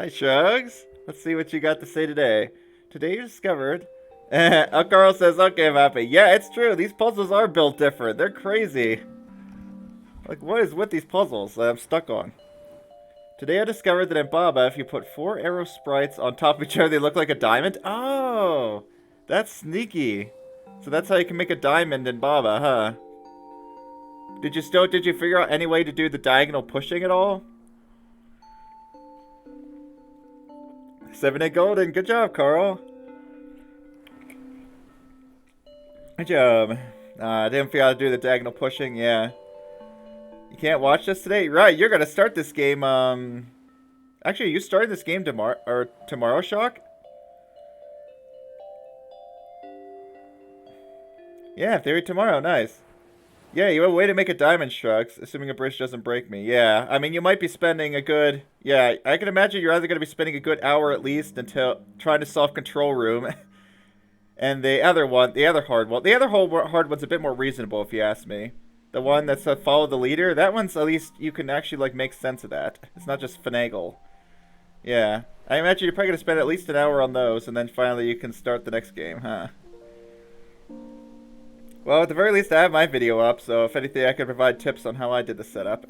Hi, Shugs. Let's see what you got to say today. Today you discovered... oh, Carl says, okay, I'm happy. Yeah, it's true. These puzzles are built different. They're crazy. Like, what is with these puzzles that I'm stuck on? Today I discovered that in Baba, if you put 4 arrow sprites on top of each other, they look like a diamond. Oh! That's sneaky. So that's how you can make a diamond in Baba, huh? Did you figure out any way to do the diagonal pushing at all? 7-8 golden. Good job, Carl. Good job. I didn't figure out how to do the diagonal pushing. Yeah. You can't watch this today? Right, you're gonna start this game, Actually, you starting this game tomorrow, Shock? Yeah, theory tomorrow. Nice. Yeah, you have a way to make a diamond, Shrugs, assuming a bridge doesn't break me. Yeah, I mean, you might be spending a good... Yeah, I can imagine you're either going to be spending a good hour at least until trying to solve Control Room. And the other hard one. The other hard one's a bit more reasonable, if you ask me. The one that's follow the leader, that one's at least you can actually, like, make sense of that. It's not just finagle. Yeah. I imagine you're probably going to spend at least an hour on those, and then finally you can start the next game, huh? Well, at the very least, I have my video up, so if anything, I can provide tips on how I did the setup.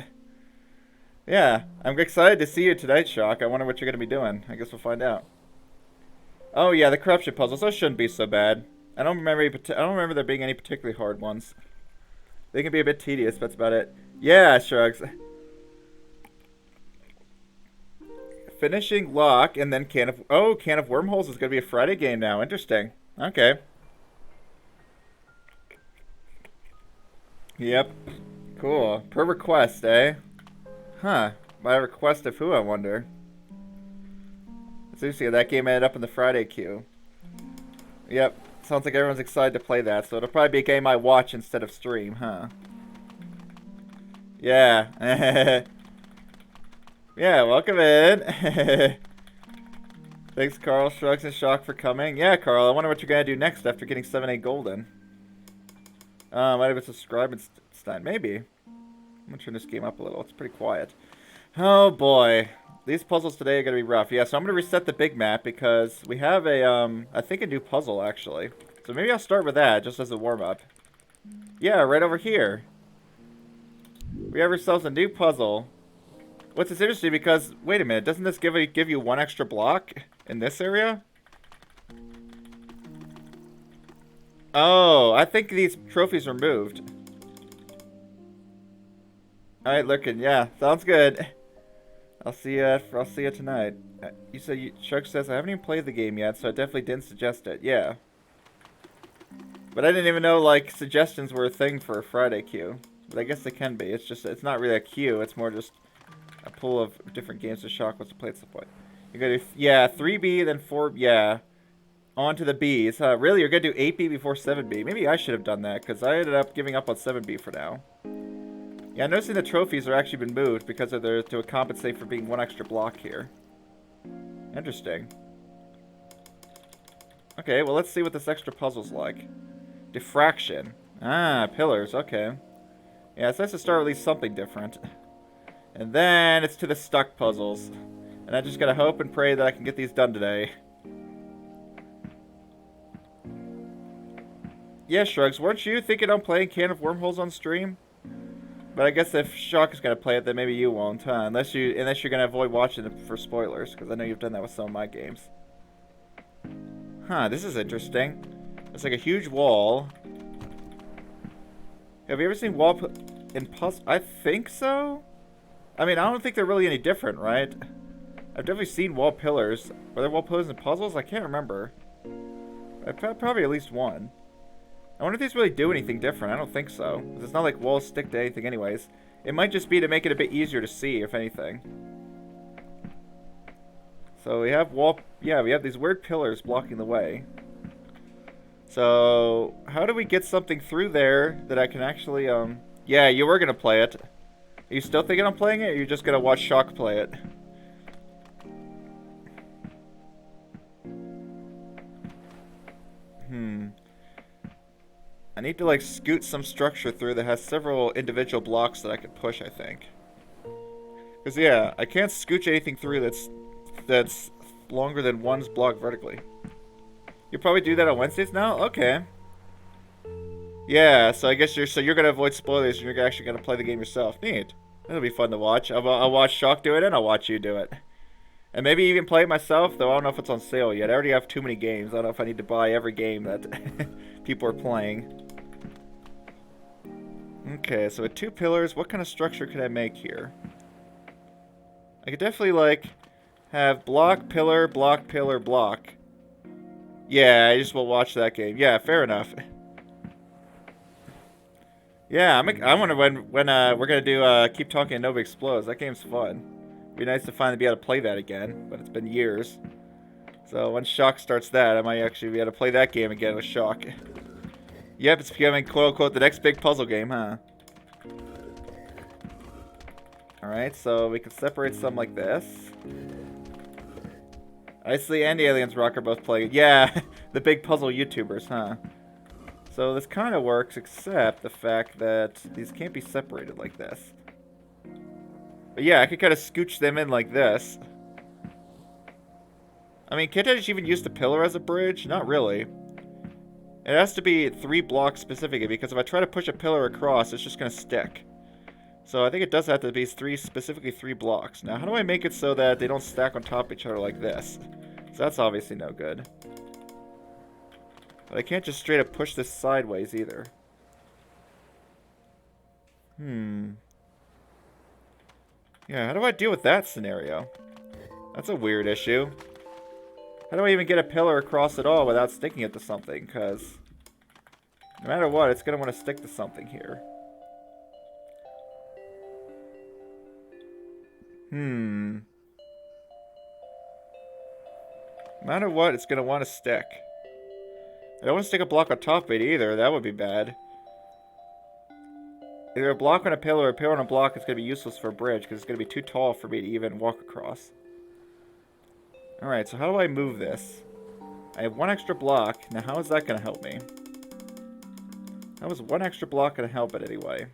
Yeah, I'm excited to see you tonight, Shock. I wonder what you're going to be doing. I guess we'll find out. Oh, yeah, the corruption puzzles. Those shouldn't be so bad. I don't remember there being any particularly hard ones. They can be a bit tedious, but that's about it. Yeah, Shrugs. Finishing lock, and then can of wormholes is going to be a Friday game now. Interesting. Okay. Yep. Cool. Per request, eh? Huh. By request of who, I wonder? So you see, that game ended up in the Friday queue. Yep. Sounds like everyone's excited to play that, so it'll probably be a game I watch instead of stream, huh? Yeah. Yeah, welcome in. Thanks, Carl, Shrugs, and Shock for coming. Yeah, Carl, I wonder what you're going to do next after getting 7-8 golden. Might have been subscribe instead. Maybe. I'm going to turn this game up a little. It's pretty quiet. Oh, boy. These puzzles today are going to be rough. Yeah, so I'm going to reset the big map because we have a, I think a new puzzle, actually. So maybe I'll start with that just as a warm-up. Yeah, right over here. We have ourselves a new puzzle. What's this interesting because, wait a minute, doesn't this give you 1 extra block in this area? Oh, I think these trophies are moved. Alright, looking, yeah, sounds good. I'll see you tonight. You said Shark says I haven't even played the game yet, so I definitely didn't suggest it. Yeah. But I didn't even know like suggestions were a thing for a Friday queue. But I guess they can be. It's not really a queue, it's more just a pool of different games to Shock wants to play at some point. You're gonna do, yeah, 3B, then 4, yeah. On to the Bs. Really, you're gonna do 8B before 7B. Maybe I should have done that, because I ended up giving up on 7B for now. Yeah, I'm noticing the trophies are actually been moved because of to compensate for being 1 extra block here. Interesting. Okay, well let's see what this extra puzzle's like. Diffraction. Ah, pillars, okay. Yeah, it's nice to start with at least something different. And then it's to the stuck puzzles. And I just gotta hope and pray that I can get these done today. Yeah, Shrugs, weren't you thinking on playing Can of Wormholes on stream? But I guess if Shock is gonna play it, then maybe you won't, huh? Unless you're gonna avoid watching it for spoilers, because I know you've done that with some of my games. Huh, this is interesting. It's like a huge wall. Have you ever seen wall in puzzle? I think so. I mean, I don't think they're really any different, right? I've definitely seen wall pillars. Were there wall pillars in puzzles? I can't remember. Probably at least one. I wonder if these really do anything different. I don't think so. 'Cause it's not like walls stick to anything anyways. It might just be to make it a bit easier to see, if anything. So we have we have these weird pillars blocking the way. So, how do we get something through there that I can actually, yeah, you were gonna play it. Are you still thinking I'm playing it, or are you just gonna watch Shock play it? I need to, like, scoot some structure through that has several individual blocks that I could push, I think. Because, yeah, I can't scooch anything through that's that's longer than one's block vertically. You probably do that on Wednesdays now? Okay. Yeah, so I guess you're gonna avoid spoilers and you're actually gonna play the game yourself. Neat. That'll be fun to watch. I'll watch Shock do it and I'll watch you do it. And maybe even play it myself, though I don't know if it's on sale yet. I already have too many games. I don't know if I need to buy every game that people are playing. Okay, so with 2 pillars, what kind of structure could I make here? I could definitely, like, have block, pillar, block, pillar, block. Yeah, I just will watch that game. Yeah, fair enough. Yeah, I wonder when we're gonna do Keep Talking and Nova Explodes. That game's fun. It'd be nice to finally be able to play that again, but it's been years. So when Shock starts that, I might actually be able to play that game again with Shock. Yep, it's becoming quote-unquote the next big puzzle game, huh? Alright, so we can separate some like this. Isley and the Aliens Rock are both playing. Yeah, the big puzzle YouTubers, huh? So this kind of works, except the fact that these can't be separated like this. But yeah, I could kind of scooch them in like this. I mean, can't I just even use the pillar as a bridge? Not really. It has to be 3 blocks specifically, because if I try to push a pillar across, it's just going to stick. So I think it does have to be specifically 3 blocks. Now, how do I make it so that they don't stack on top of each other like this? So that's obviously no good. But I can't just straight up push this sideways either. Yeah, how do I deal with that scenario? That's a weird issue. How do I even get a pillar across at all without sticking it to something? Because no matter what, it's going to want to stick to something here. No matter what, it's going to want to stick. I don't want to stick a block on top of it either. That would be bad. Either a block on a pillar or a pillar on a block is going to be useless for a bridge because it's going to be too tall for me to even walk across. Alright, so how do I move this? I have 1 extra block. Now, how is that going to help me? How is 1 extra block going to help it anyway?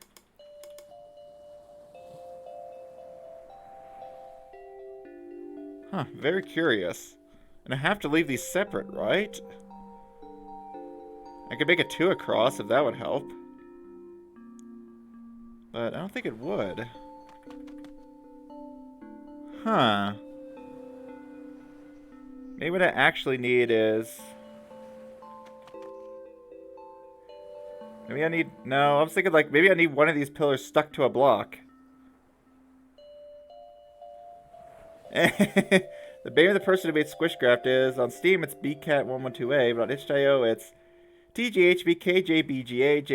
Huh, very curious. And I have to leave these separate, right? I could make a 2 across if that would help. But I don't think it would. Huh. Maybe what I actually need is... Maybe I need... No, I was thinking like, maybe I need one of these pillars stuck to a block. The name of the person who made Squishcraft is, on Steam it's BCat112A, but on itch.io it's TGHBKJBGA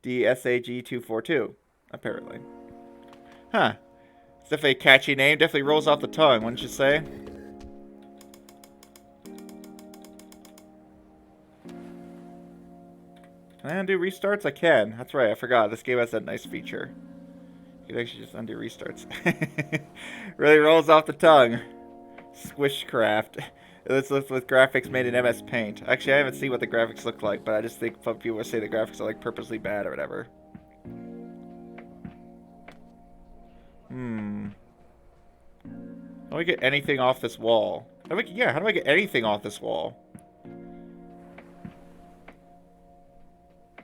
J32GB3JBGDSAG242. Apparently. Huh. It's definitely a catchy name. Definitely rolls off the tongue, wouldn't you say? Can I undo restarts? I can. That's right, I forgot. This game has that nice feature. You can actually just undo restarts. Really rolls off the tongue. Squishcraft. It's with graphics made in MS Paint. Actually, I haven't seen what the graphics look like, but I just think some people say the graphics are like purposely bad or whatever. How do I get anything off this wall? How do I get anything off this wall?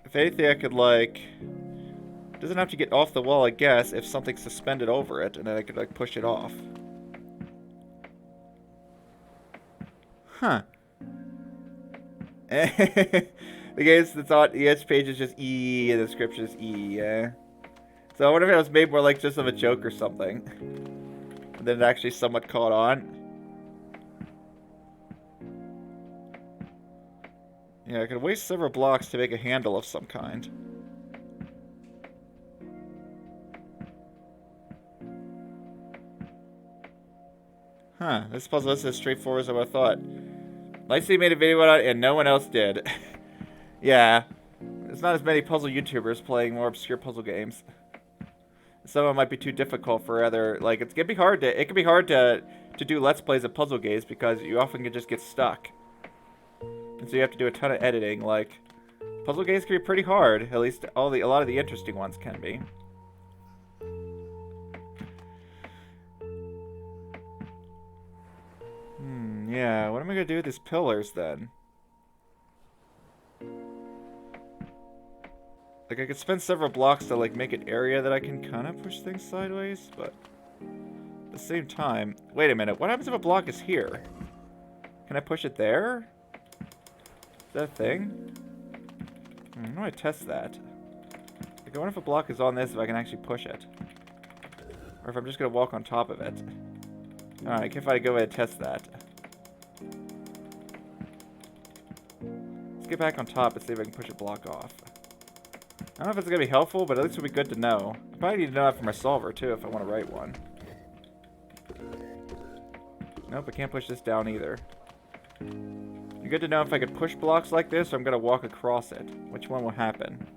If anything, I could like... Doesn't have to get off the wall, I guess, if something's suspended over it, and then I could like push it off. Huh. The game's that's on the edge page is just E, and the description is E, yeah. So I wonder if it was made more like just of a joke or something. And then it actually somewhat caught on. Yeah, I could waste several blocks to make a handle of some kind. Huh, this puzzle is as straightforward as I thought. Nicely made a video on it and no one else did. Yeah, there's not as many puzzle YouTubers playing more obscure puzzle games. Some of them might be too difficult for other, like, it can be hard to do Let's Plays of puzzle games because you often can just get stuck. And so you have to do a ton of editing, like, puzzle games can be pretty hard, at least a lot of the interesting ones can be. Yeah, what am I gonna do with these pillars then? Like, I could spend several blocks to, like, make an area that I can kind of push things sideways, but at the same time... Wait a minute, what happens if a block is here? Can I push it there? Is that a thing? How do I test that? Like, I wonder if a block is on this, if I can actually push it. Or if I'm just gonna walk on top of it. Alright, if I go ahead and test that. Let's get back on top and see if I can push a block off. I don't know if it's going to be helpful, but at least it'll be good to know. I probably need to know that for my solver, too, if I want to write one. Nope, I can't push this down either. It'd be good to know if I could push blocks like this, or I'm going to walk across it. Which one will happen?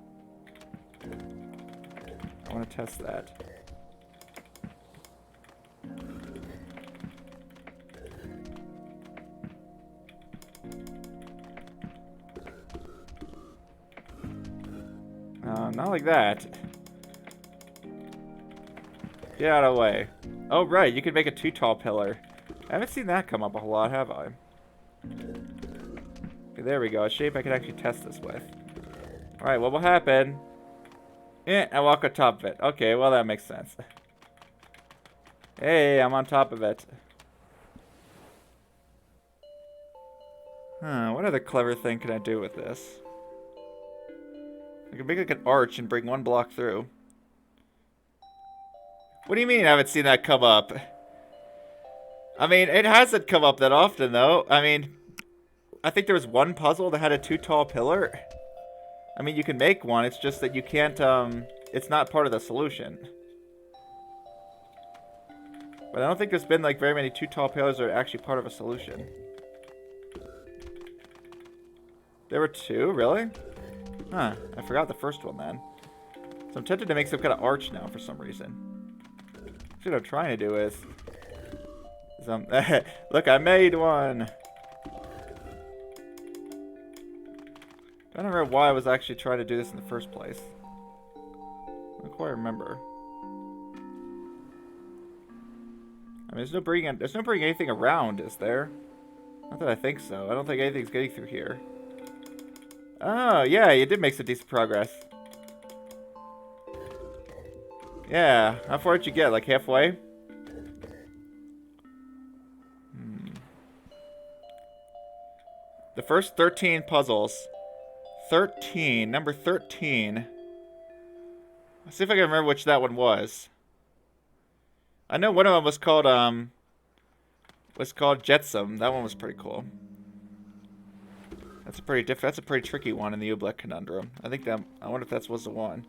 I want to test that. Not like that. Get out of the way. Oh, right, you can make a too tall pillar. I haven't seen that come up a whole lot, have I? Okay, there we go. A shape I can actually test this with. Alright, what will happen? I walk on top of it. Okay, well, that makes sense. Hey, I'm on top of it. What other clever thing can I do with this? I can make like an arch and bring one block through. What do you mean I haven't seen that come up? I mean, it hasn't come up that often, though. I mean, I think there was one puzzle that had a too tall pillar. I mean, you can make one. It's just that you can't, it's not part of the solution. But I don't think there's been, like, very many too tall pillars that are actually part of a solution. There were two? Really? Huh, I forgot the first one then. So I'm tempted to make some kind of arch now for some reason. What I'm trying to do is look, I made one! I don't remember why I was actually trying to do this in the first place. I don't quite remember. I mean, there's no bringing anything around, is there? Not that I think so. I don't think anything's getting through here. Oh, yeah, you did make some decent progress. Yeah, how far did you get? Like halfway? The first 13 puzzles. 13, number 13. Let's see if I can remember which that one was. I know one of them was called Jetsam. That one was pretty cool. That's a pretty tricky one in the Oobleck conundrum. I wonder if that was the one.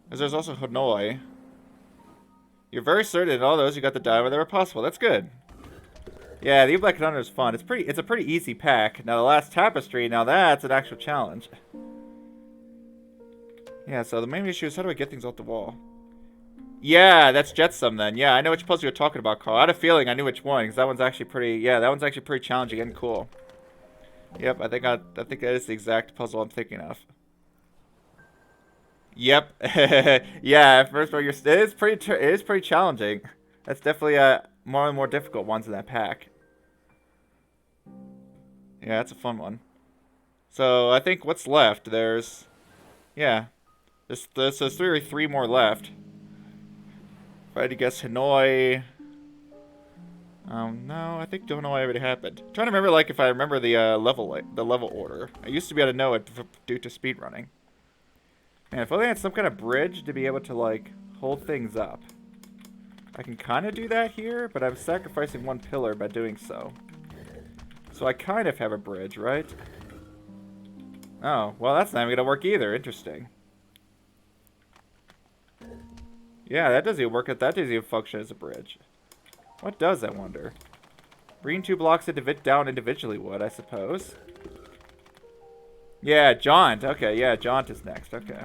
Because there's also Hanoi. You're very certain in all those you got the die wherever possible. That's good. Yeah, the Oobleck conundrum is fun. It's a pretty easy pack. Now the last tapestry, now that's an actual challenge. Yeah, so the main issue is how do I get things off the wall? Yeah, that's Jetsam then. Yeah, I know which puzzle you're talking about, Carl. I had a feeling I knew which one, because that one's actually pretty challenging and cool. Yep, I think that is the exact puzzle I'm thinking of. Yep. Yeah, first of all, it is pretty challenging. That's definitely one of the more difficult ones in that pack. Yeah, that's a fun one. So I think what's left? There's three more left. If I had to guess, Hanoi. No, I think Hanoi already happened. I'm trying to remember, like, if I remember the level order. I used to be able to know it due to speedrunning. Man, if only I had some kind of bridge to be able to, like, hold things up. I can kind of do that here, but I'm sacrificing one pillar by doing so. So I kind of have a bridge, right? Oh, well, that's not even going to work either. Interesting. Yeah, that doesn't even work. That doesn't even function as a bridge. What does, I wonder? Bringing two blocks down individually would, I suppose. Yeah, jaunt. Okay, yeah, jaunt is next. Okay.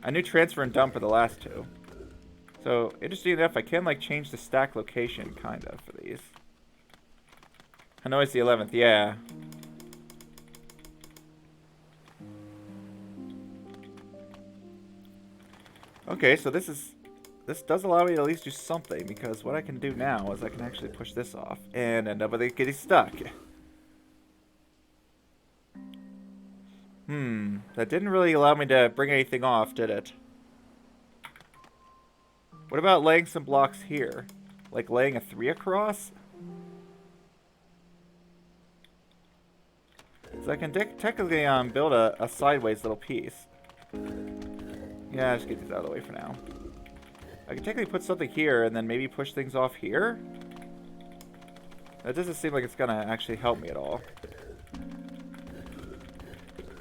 I knew transfer and dump for the last two. So, interesting enough, I can, like, change the stack location, kind of, for these. Hanoi's the 11th, yeah. Okay, so this is this does allow me to at least do something, because what I can do now is I can actually push this off and end up with it getting stuck. That didn't really allow me to bring anything off, did it? What about laying some blocks here? Like laying a 3 across? So I can technically build a sideways little piece. Yeah, just get these out of the way for now. I can technically put something here and then maybe push things off here. That doesn't seem like it's gonna actually help me at all.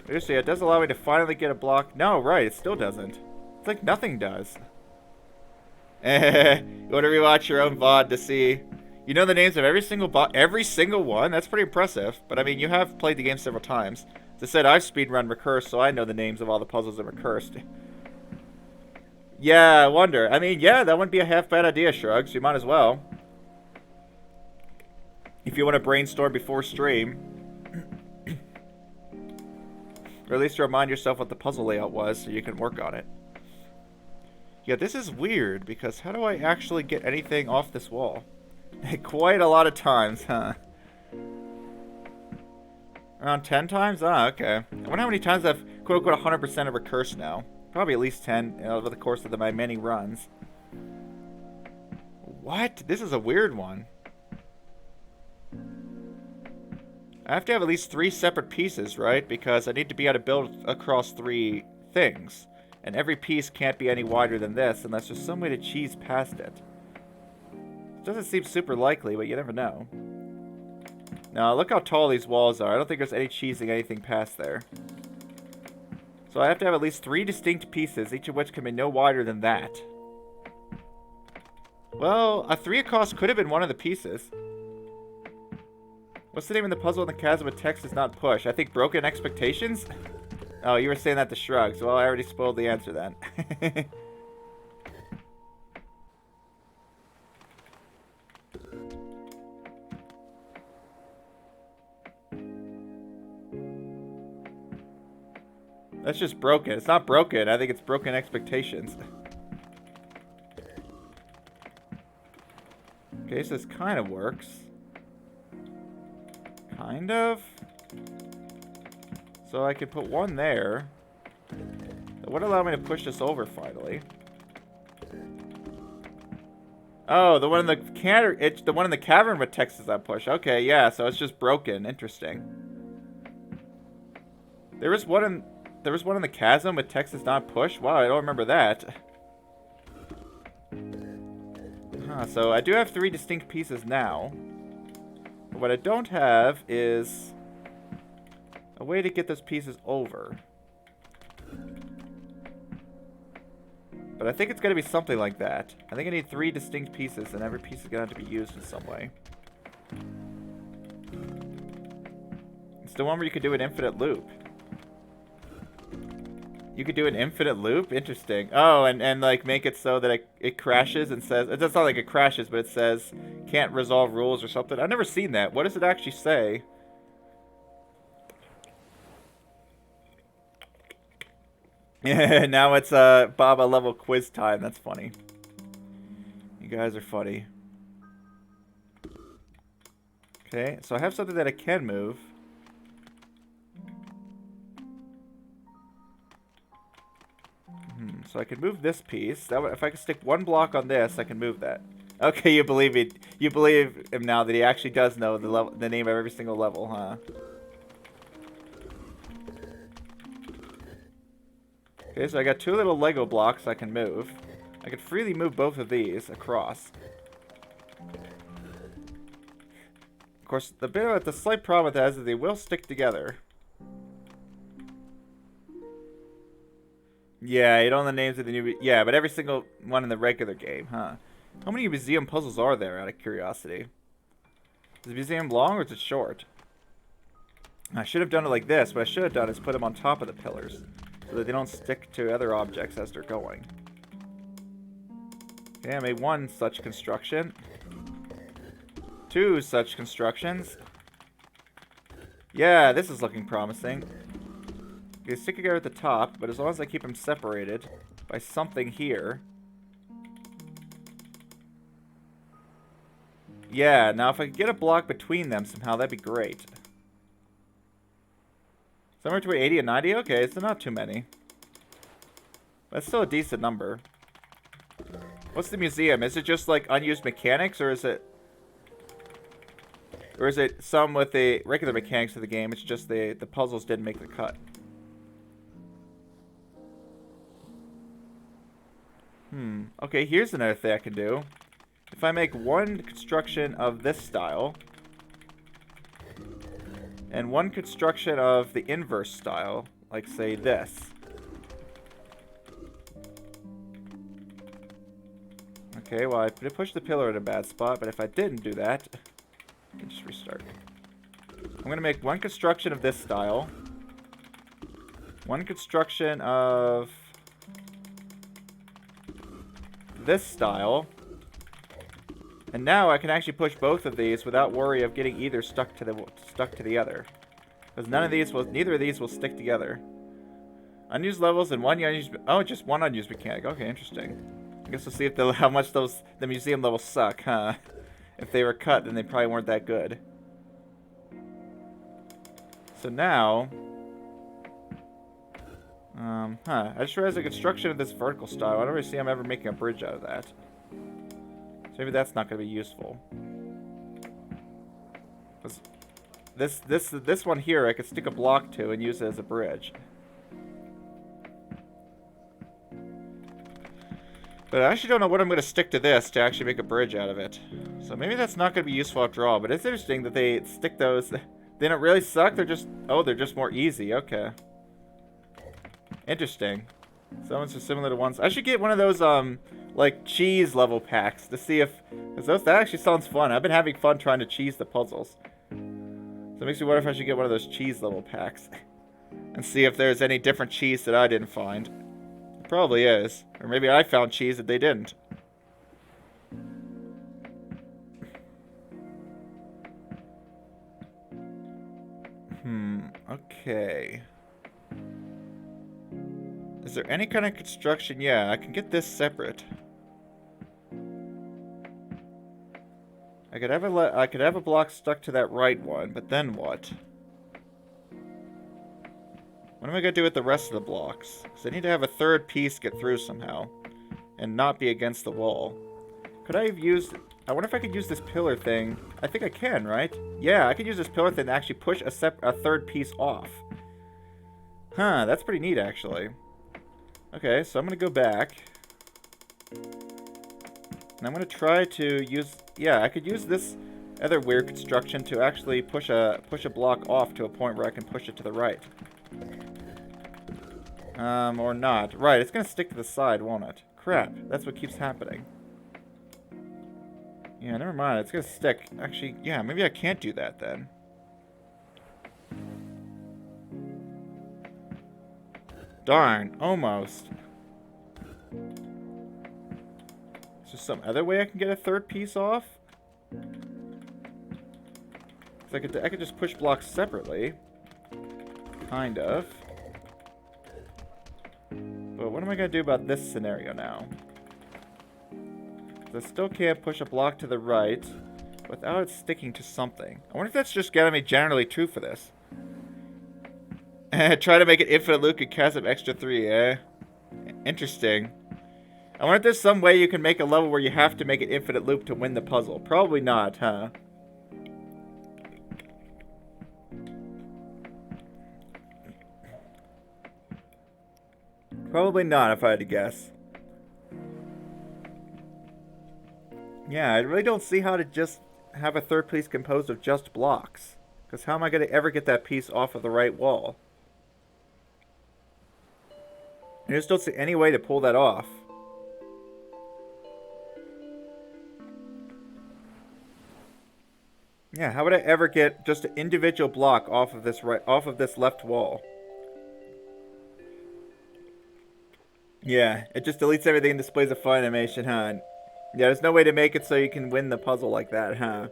Seriously, it does allow me to finally get a block. No, right, it still doesn't. It's like nothing does. You want to rewatch your own VOD to see. You know the names of every single one? That's pretty impressive. But I mean, you have played the game several times. As I said, I've speedrun Recursed, so I know the names of all the puzzles in Recursed. Yeah, I wonder. I mean, yeah, that wouldn't be a half bad idea, Shrugs. You might as well. If you want to brainstorm before stream. Or at least to remind yourself what the puzzle layout was so you can work on it. Yeah, this is weird, because how do I actually get anything off this wall? Quite a lot of times, huh? Around 10 times? Ah, okay. I wonder how many times I've quote-unquote 100% of Recurse now. Probably at least 10 over the course of my many runs. What? This is a weird one. I have to have at least 3 separate pieces, right? Because I need to be able to build across 3 things. And every piece can't be any wider than this unless there's some way to cheese past it. It doesn't seem super likely, but you never know. Now, look how tall these walls are. I don't think there's any cheesing anything past there. So I have to have at least 3 distinct pieces, each of which can be no wider than that. Well, a 3 across could have been one of the pieces. What's the name of the puzzle in the chasm with text does not push? I think Broken Expectations? Oh, you were saying that to Shrugs. Well, I already spoiled the answer then. That's just broken. It's not broken. I think it's Broken Expectations. Okay, so this kind of works. Kind of. So I could put one there. That would allow me to push this over finally. Oh, the one in the cavern with text does not push. Okay, yeah, so it's just broken. Interesting. There was one in the chasm with text does not push. Wow, I don't remember that. Huh, so I do have 3 distinct pieces now. But what I don't have is a way to get those pieces over. But I think it's going to be something like that. I think I need 3 distinct pieces, and every piece is going to have to be used in some way. It's the one where you could do an infinite loop. You could do an infinite loop? Interesting. Oh, and like make it so that it crashes and says... It doesn't sound like it crashes, but it says can't resolve rules or something. I've never seen that. What does it actually say? Yeah, now it's Baba level quiz time. That's funny. You guys are funny. Okay, so I have something that I can move. So I can move this piece. That way, if I can stick 1 block on this, I can move that. Okay, you believe it. You believe him now that he actually does know the name of every single level, huh? Okay, so I got 2 little Lego blocks I can move. I can freely move both of these across. Of course, the slight problem with that is that they will stick together. Yeah, you don't know the names of the new... Yeah, but every single one in the regular game, huh? How many museum puzzles are there, out of curiosity? Is the museum long or is it short? I should have done it like this. What I should have done is put them on top of the pillars, so that they don't stick to other objects as they're going. Okay, I made 1 such construction. 2 such constructions. Yeah, this is looking promising. They stick together at the top, but as long as I keep them separated by something here, Yeah, now if I could get a block between them somehow, that'd be great. Somewhere between 80 and 90? Okay, so not too many. That's still a decent number. What's the museum? Is it just like unused mechanics, or is it... Or is it some with the regular mechanics of the game? It's just the puzzles didn't make the cut. Okay, here's another thing I can do. If I make one construction of this style, and one construction of the inverse style, like say this. Okay, well I pushed the pillar at a bad spot, but if I didn't do that, I can just restart. I'm going to make one construction of this style. One construction of this style. And now I can actually push both of these without worry of getting either stuck to the other. Because neither of these will stick together. Unused levels and one unused... Oh, just one unused mechanic. Okay, interesting. I guess we'll see if how much the museum levels suck, huh? If they were cut, then they probably weren't that good. So now... I just realized the construction of this vertical style. I don't really see I'm ever making a bridge out of that. So maybe that's not going to be useful. This one here, I could stick a block to and use it as a bridge. But I actually don't know what I'm going to stick to this to actually make a bridge out of it. So maybe that's not going to be useful after all. But it's interesting that they stick those... They don't really suck, they're just... Oh, they're just more easy, okay. Interesting. Some ones are similar to ones... I should get one of those, like, cheese level packs to see if... Because that actually sounds fun. I've been having fun trying to cheese the puzzles. So it makes me wonder if I should get one of those cheese level packs. And see if there's any different cheese that I didn't find. It probably is. Or maybe I found cheese that they didn't. Okay. Is there any kind of construction? Yeah, I can get this separate. I could have a block stuck to that right one, but then what? What am I gonna do with the rest of the blocks? Because I need to have a third piece get through somehow, and not be against the wall. Could I have used... I wonder if I could use this pillar thing. I think I can, right? Yeah, I could use this pillar thing to actually push a third piece off. Huh, that's pretty neat, actually. Okay, so I'm going to go back. And I'm going to try to use... Yeah, I could use this other weird construction to actually push a block off to a point where I can push it to the right. Or not. Right, it's going to stick to the side, won't it? Crap, that's what keeps happening. Yeah, never mind. It's gonna stick. Actually, yeah, maybe I can't do that then. Darn, almost. Is there some other way I can get a third piece off? I could just push blocks separately. Kind of. But what am I gonna do about this scenario now? I still can't push a block to the right without it sticking to something. I wonder if that's just gonna be generally true for this. Try to make an infinite loop and cast up extra 3, eh? Interesting. I wonder if there's some way you can make a level where you have to make an infinite loop to win the puzzle. Probably not, huh? Probably not, if I had to guess. Yeah, I really don't see how to just have a third piece composed of just blocks. Because how am I going to ever get that piece off of the right wall? I just don't see any way to pull that off. Yeah, how would I ever get just an individual block off of this left wall? Yeah, it just deletes everything and displays a fun animation, huh? Yeah, there's no way to make it so you can win the puzzle like that, huh?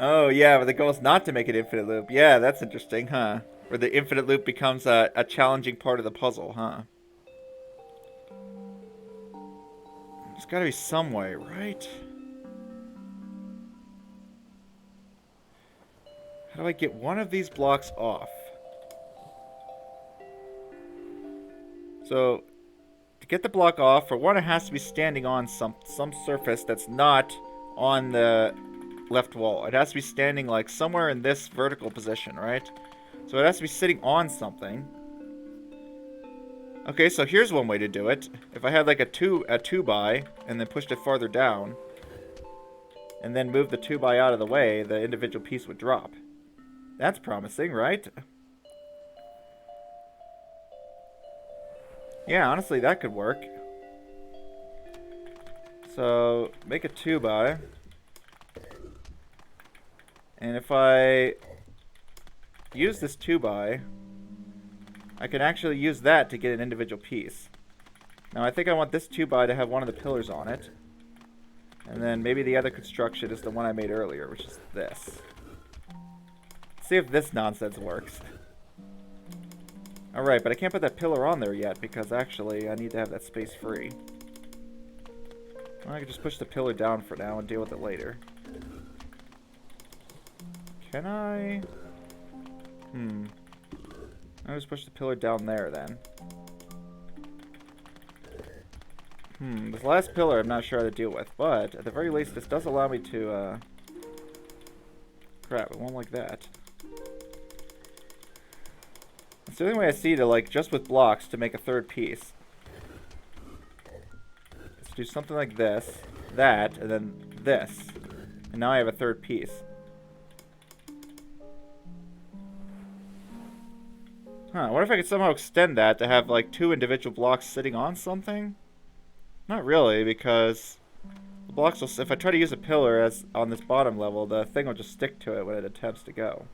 Oh, yeah, but the goal is not to make an infinite loop. Yeah, that's interesting, huh? Where the infinite loop becomes a challenging part of the puzzle, huh? There's gotta be some way, right? How do I get one of these blocks off? So, to get the block off, for one, it has to be standing on some surface that's not on the left wall. It has to be standing like somewhere in this vertical position, right? So it has to be sitting on something. Okay, so here's one way to do it. If I had like a 2x and then pushed it farther down, and then moved the 2x out of the way, the individual piece would drop. That's promising, right? Yeah, honestly, that could work. So, make a 2x. And if I use this 2x, I can actually use that to get an individual piece. Now, I think I want this 2x to have one of the pillars on it. And then maybe the other construction is the one I made earlier, which is this. Let's see if this nonsense works. Alright, but I can't put that pillar on there yet because actually I need to have that space free. Well, I can just push the pillar down for now and deal with it later. Can I? I'll just push the pillar down there then. This last pillar I'm not sure how to deal with, but at the very least this does allow me to, crap, it won't like that. It's the only way I see to, like, just with blocks to make a third piece. Let's do something like this, that, and then this. And now I have a third piece. Huh, what if I could somehow extend that to have, like, 2 individual blocks sitting on something? Not really, because the blocks will, if I try to use a pillar as on this bottom level, the thing will just stick to it when it attempts to go.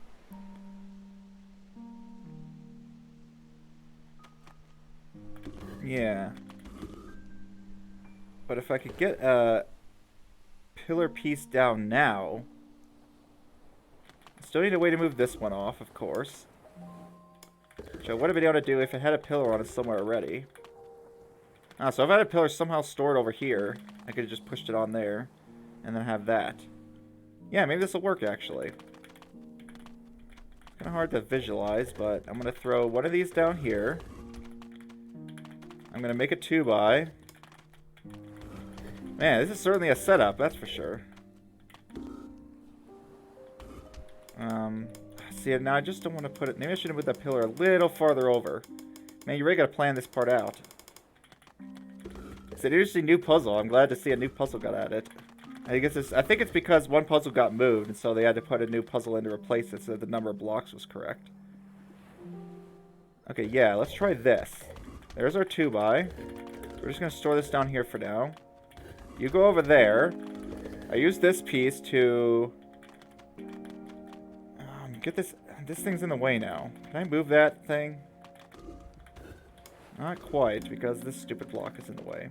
Yeah. But if I could get a pillar piece down now, I still need a way to move this one off, of course. Which I would have been able to do if it had a pillar on it somewhere already. Ah, so if I had a pillar somehow stored over here, I could have just pushed it on there, and then have that. Yeah, maybe this will work, actually. It's kind of hard to visualize, but I'm going to throw one of these down here. I'm going to make a 2x. Man, this is certainly a setup, that's for sure. See, now I just don't want to put it... Maybe I should have moved that pillar a little farther over. Man, you really got to plan this part out. It's an interesting new puzzle. I'm glad to see a new puzzle got added. I think it's because one puzzle got moved, and so they had to put a new puzzle in to replace it so that the number of blocks was correct. Okay, yeah, let's try this. There's our 2x. We're just going to store this down here for now. You go over there. I use this piece to... get this... This thing's in the way now. Can I move that thing? Not quite, because this stupid block is in the way.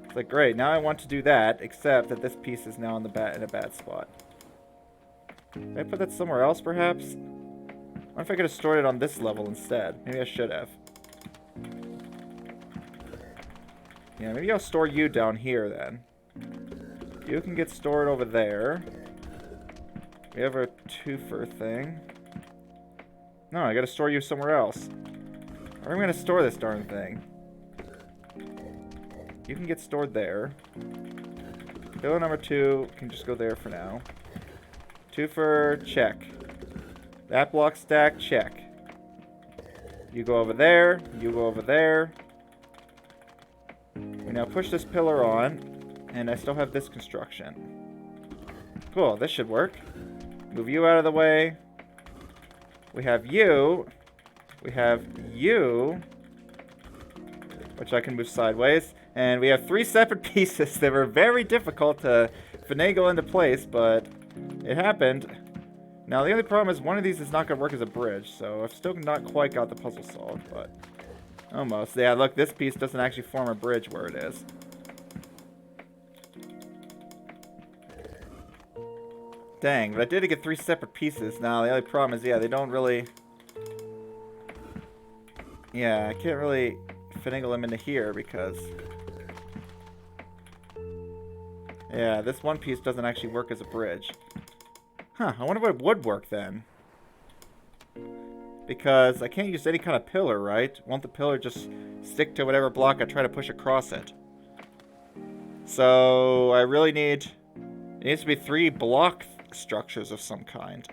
It's like, great, now I want to do that, except that this piece is now in a bad spot. Did I put that somewhere else, perhaps? What if I could have stored it on this level instead? Maybe I should have. Yeah, maybe I'll store you down here, then. You can get stored over there. We have our twofer thing. No, I gotta store you somewhere else. Where am I gonna store this darn thing? You can get stored there. Pillar number 2 can just go there for now. Twofer, check. That block stack, check. You go over there. You go over there. We now push this pillar on, and I still have this construction. Cool, this should work. Move you out of the way. We have you. We have you, which I can move sideways. And we have 3 separate pieces that were very difficult to finagle into place, but it happened. Now, the only problem is one of these is not going to work as a bridge, so I've still not quite got the puzzle solved, but almost. Yeah, look, this piece doesn't actually form a bridge where it is. Dang, but I did get 3 separate pieces. Now, the only problem is, yeah, they don't really... Yeah, I can't really finagle them into here because... Yeah, this one piece doesn't actually work as a bridge. Huh, I wonder what would work then. Because I can't use any kind of pillar, right? Won't the pillar just stick to whatever block I try to push across it? So, I really need... It needs to be 3 block structures of some kind.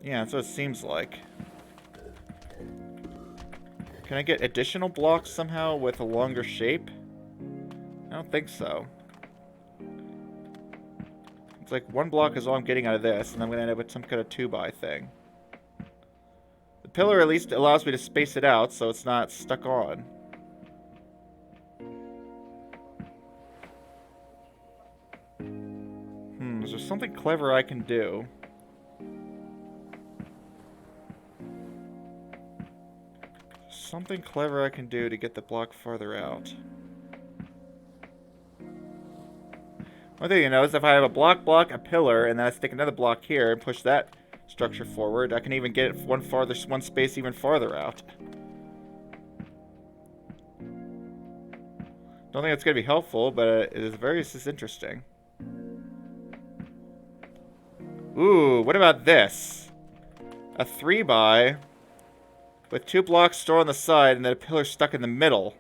Yeah, that's what it seems like. Can I get additional blocks somehow with a longer shape? I don't think so. It's like 1 block is all I'm getting out of this, and I'm going to end up with some kind of 2x thing. The pillar at least allows me to space it out so it's not stuck on. Is there something clever I can do? Something clever I can do to get the block farther out. One thing you know is if I have a block, a pillar, and then I stick another block here and push that structure forward, I can even get it one space even farther out. Don't think it's going to be helpful, but it is interesting. Ooh, what about this? A 3x with 2 blocks stored on the side and then a pillar stuck in the middle.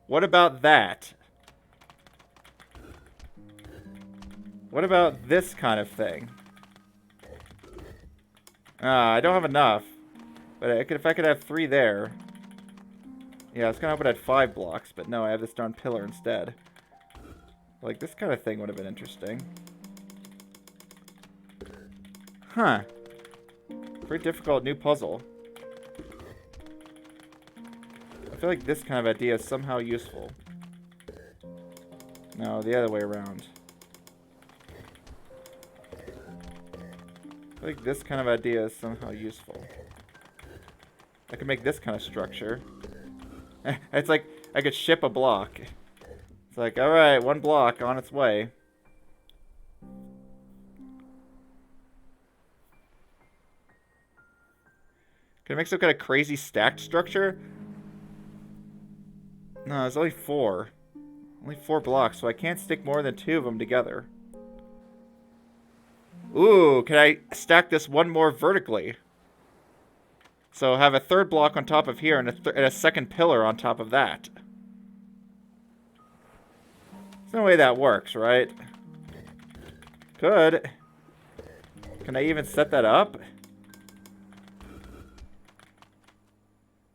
What about that? What about this kind of thing? I don't have enough. But if I could have 3 there. Yeah, I was gonna hope it had 5 blocks, but no, I have this darn pillar instead. Like, this kind of thing would have been interesting. Huh. Pretty difficult new puzzle. I feel like this kind of idea is somehow useful. No, the other way around. I think this kind of idea is somehow useful. I can make this kind of structure. It's like I could ship a block. It's like, alright, 1 block on its way. Can I make some kind of crazy stacked structure? No, it's only 4. Only 4 blocks, so I can't stick more than 2 of them together. Ooh, can I stack this 1 more vertically? So have a 3rd block on top of here and a 2nd pillar on top of that. There's no way that works, right? Could. Can I even set that up?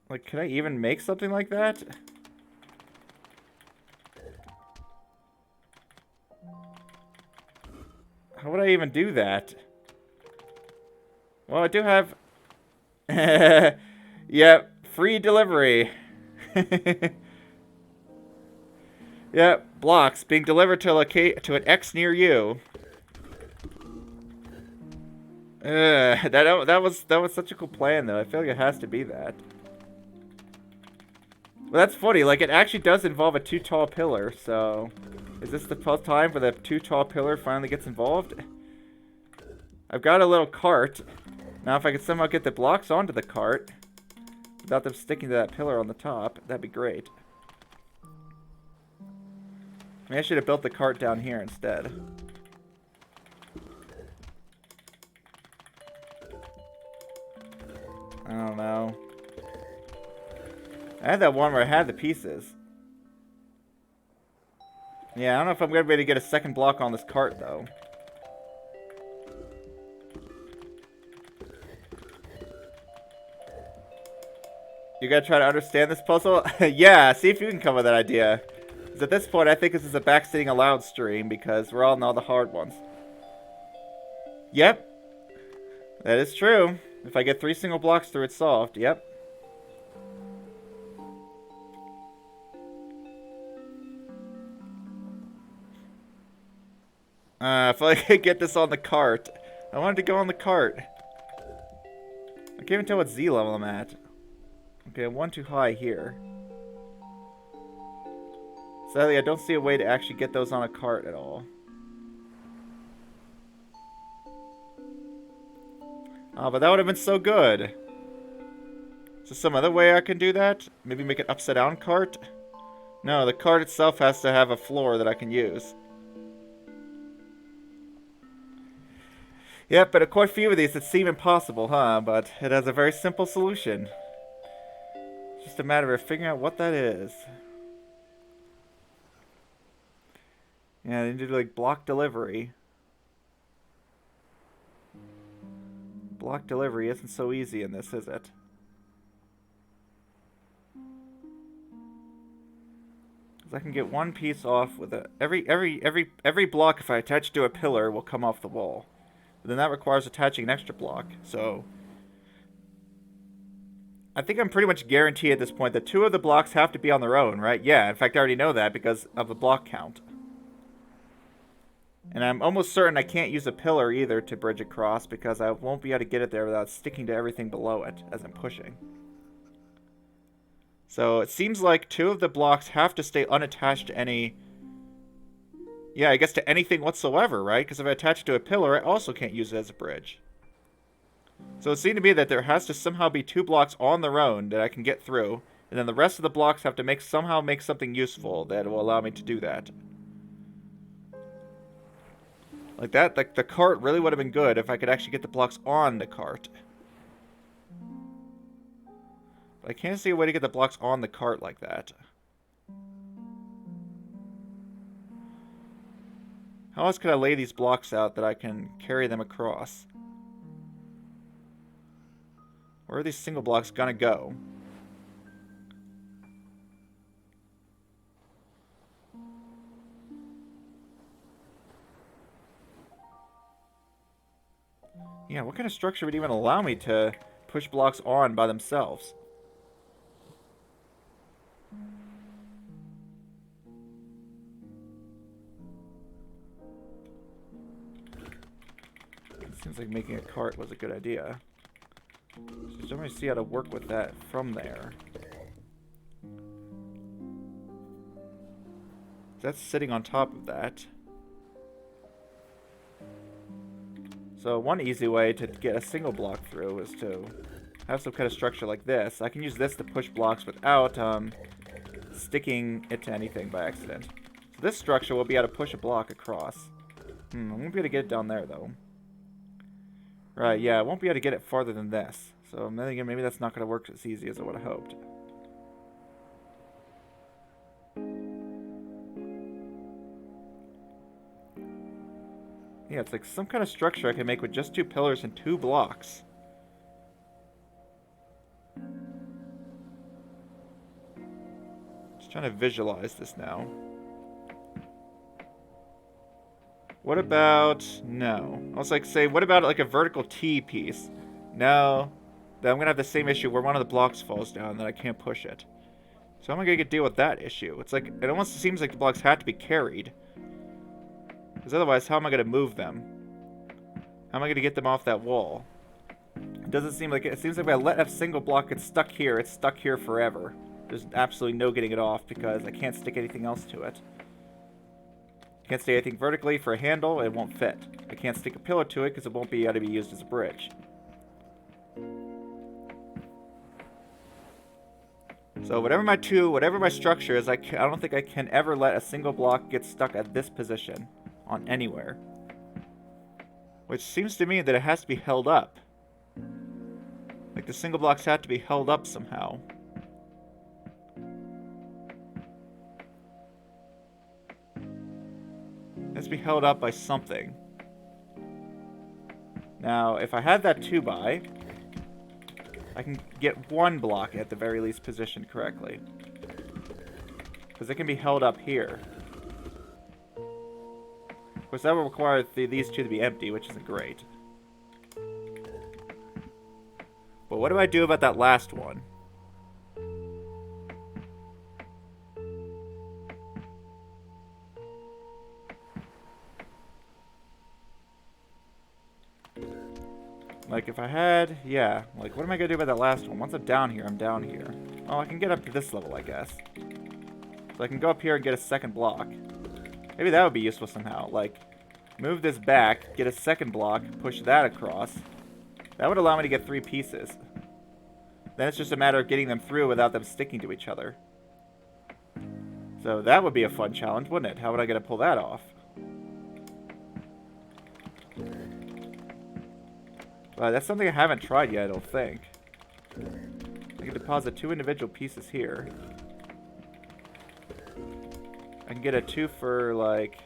Like, can I even make something like that? How would I even do that? Well, I do have... Yep, free delivery. Yep, blocks being delivered to an X near you. That was such a cool plan, though. I feel like it has to be that. Well, that's funny. Like, it actually does involve a 2 tall pillar, so... Is this the time where the 2 tall pillar finally gets involved? I've got a little cart. Now, if I could somehow get the blocks onto the cart, without them sticking to that pillar on the top, that'd be great. Maybe I should have built the cart down here instead. I don't know. I had that one where I had the pieces. Yeah, I don't know if I'm going to be able to get a 2nd block on this cart, though. You gotta try to understand this puzzle? Yeah, see if you can come up with that idea. Because at this point, I think this is a backstating allowed stream, because we're all in all the hard ones. Yep. That is true. If I get 3 single blocks through, it's solved. Yep. If I could get this on the cart. I wanted to go on the cart. I can't even tell what Z level I'm at. Okay, I'm 1 too high here. Sadly, I don't see a way to actually get those on a cart at all. Oh, but that would have been so good. Is there some other way I can do that? Maybe make an upside down cart? No, the cart itself has to have a floor that I can use. Yep, but quite a few of these that seem impossible, huh? But it has a very simple solution. It's just a matter of figuring out what that is. Yeah, they need to like block delivery. Block delivery isn't so easy in this, is it? Because I can get one piece off with a every block if I attach to a pillar will come off the wall. But then that requires attaching an extra block. So I think I'm pretty much guaranteed at this point that 2 of the blocks have to be on their own, right? Yeah, in fact I already know that because of the block count. And I'm almost certain I can't use a pillar either to bridge across because I won't be able to get it there without sticking to everything below it as I'm pushing. So it seems like 2 of the blocks have to stay unattached to any... Yeah, I guess to anything whatsoever, right? Because if I attach it to a pillar, I also can't use it as a bridge. So it seemed to me that there has to somehow be 2 blocks on their own that I can get through, and then the rest of the blocks have to somehow make something useful that will allow me to do that. Like that, like the cart really would have been good if I could actually get the blocks on the cart. But I can't see a way to get the blocks on the cart like that. How else could I lay these blocks out that I can carry them across? Where are these single blocks gonna go? Yeah, what kind of structure would even allow me to push blocks on by themselves? It seems like making a cart was a good idea. So don't really see how to work with that from there. That's sitting on top of that. So one easy way to get a single block through is to have some kind of structure like this. I can use this to push blocks without sticking it to anything by accident. So this structure will be able to push a block across. I won't be able to get it down there though. Right, yeah, I won't be able to get it farther than this. So then again, maybe that's not going to work as easy as I would have hoped. Yeah, it's like some kind of structure I can make with just 2 pillars and 2 blocks. Just trying to visualize this now. What about... No. I was like, say, what about like a vertical T piece? No. Then I'm going to have the same issue where one of the blocks falls down and then I can't push it. So how am I going to deal with that issue? It's like, it almost seems like the blocks have to be carried. Because otherwise, how am I going to move them? How am I going to get them off that wall? It doesn't seem like it. It seems like if I let a single block get stuck here, it's stuck here forever. There's absolutely no getting it off because I can't stick anything else to it. Can't stick anything vertically for a handle, it won't fit. I can't stick a pillar to it because it won't be able to be used as a bridge. So whatever my structure is, I don't think I can ever let a single block get stuck at this position on anywhere. Which seems to me that it has to be held up. Like the single blocks have to be held up somehow. It has to be held up by something. Now, if I had that 2x, I can get 1 block at the very least positioned correctly. Because it can be held up here. Of course, that will require these 2 to be empty, which isn't great. But what do I do about that last one? Like, if I had... Yeah, like, what am I going to do about that last one? Once I'm down here, I'm down here. Oh, I can get up to this level, I guess. So I can go up here and get a second block. Maybe that would be useful somehow. Like, move this back, get a second block, push that across. That would allow me to get 3 pieces. Then it's just a matter of getting them through without them sticking to each other. So So that would be a fun challenge, wouldn't it? How would I get to pull that off? Well, that's something I haven't tried yet, I don't think. I can deposit 2 individual pieces here. I can get a 2 for, like...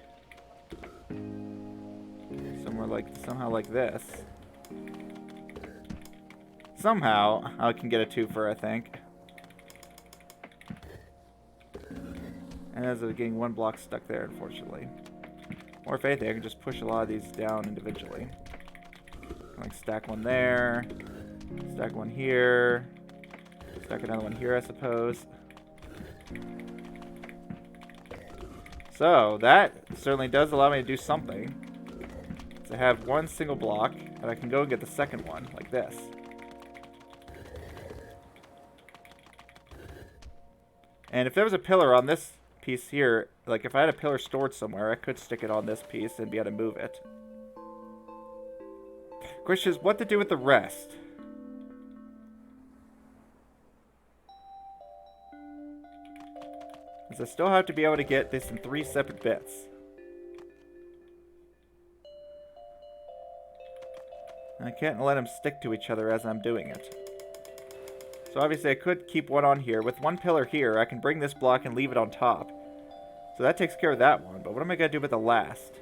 somehow like this. Somehow, I can get a 2 for, I think. And as of getting 1 block stuck there, unfortunately. Or if anything, I can just push a lot of these down individually. Like stack one there, stack one here, stack another one here, I suppose. So that certainly does allow me to do something. To have 1 single block, and I can go and get the second one, like this. And if there was a pillar on this piece here, like if I had a pillar stored somewhere, I could stick it on this piece and be able to move it. Question is, what to do with the rest? Because I still have to be able to get this in 3 separate bits. And I can't let them stick to each other as I'm doing it. So obviously I could keep one on here. With 1 pillar here, I can bring this block and leave it on top. So that takes care of that one. But what am I going to do with the last?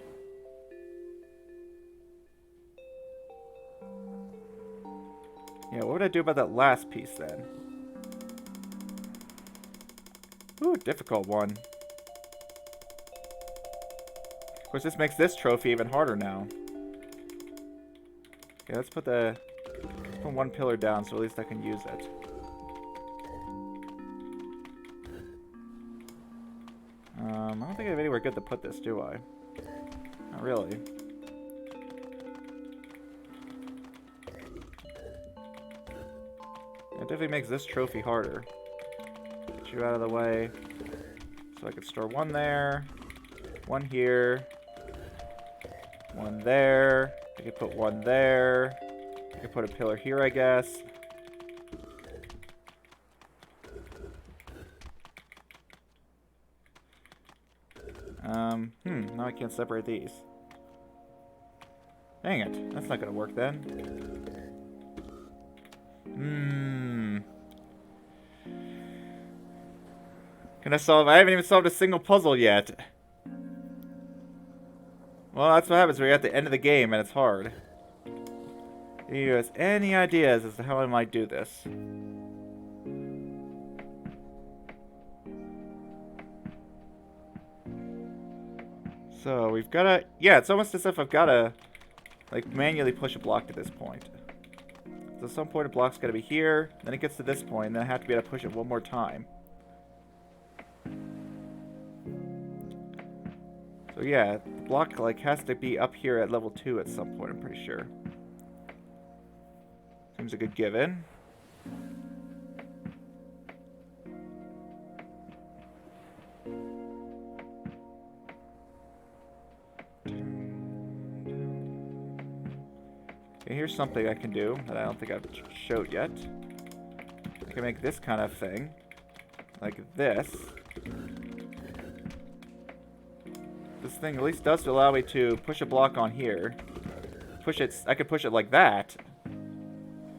Yeah, what would I do about that last piece then? Ooh, difficult one. Of course, this makes this trophy even harder now. Okay, let's put 1 pillar down so at least I can use it. I don't think I have anywhere good to put this, do I? Not really. It definitely makes this trophy harder. Get you out of the way. So I could store 1 there, 1 here, 1 there. I could put 1 there. I could put a pillar here, I guess. Now I can't separate these. Dang it. That's not gonna work then. Can I solve? I haven't even solved a single puzzle yet. Well, that's what happens when you're at the end of the game and it's hard. Do you have any ideas as to how I might do this? So we've got to... Yeah, it's almost as if I've got to like manually push a block to this point. So at some point a block's got to be here, then it gets to this point, and then I have to be able to push it 1 more time. So yeah, the block like has to be up here at level 2 at some point, I'm pretty sure. Seems a good given. Okay, here's something I can do that I don't think I've showed yet. I can make this kind of thing. Like this. This thing at least does allow me to push a block on here. Push it, I could push it like that.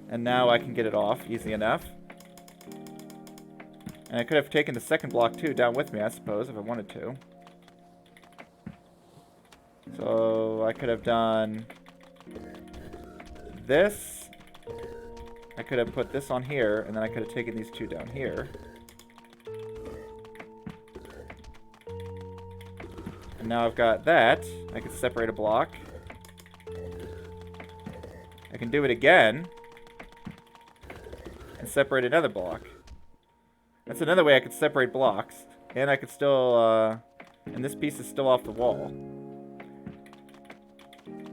And now I can get it off easy enough. And I could have taken the second block too down with me, I suppose, if I wanted to. So I could have done this. I could have put this on here, and then I could have taken these 2 down here. And now I've got that. I can separate a block. I can do it again. And separate another block. That's another way I could separate blocks. And I could still, and this piece is still off the wall.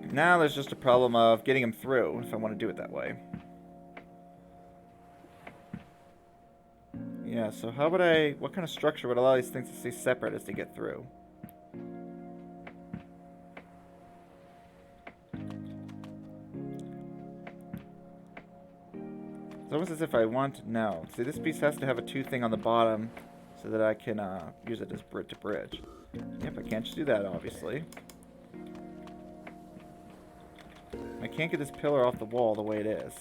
Now there's just a problem of getting them through, if I want to do it that way. Yeah, so how would I... What kind of structure would allow these things to stay separate as they get through? It's almost as if I want... No. See, this piece has to have a 2 thing on the bottom so that I can use it as bridge to bridge. Yep, I can't just do that, obviously. I can't get this pillar off the wall the way it is.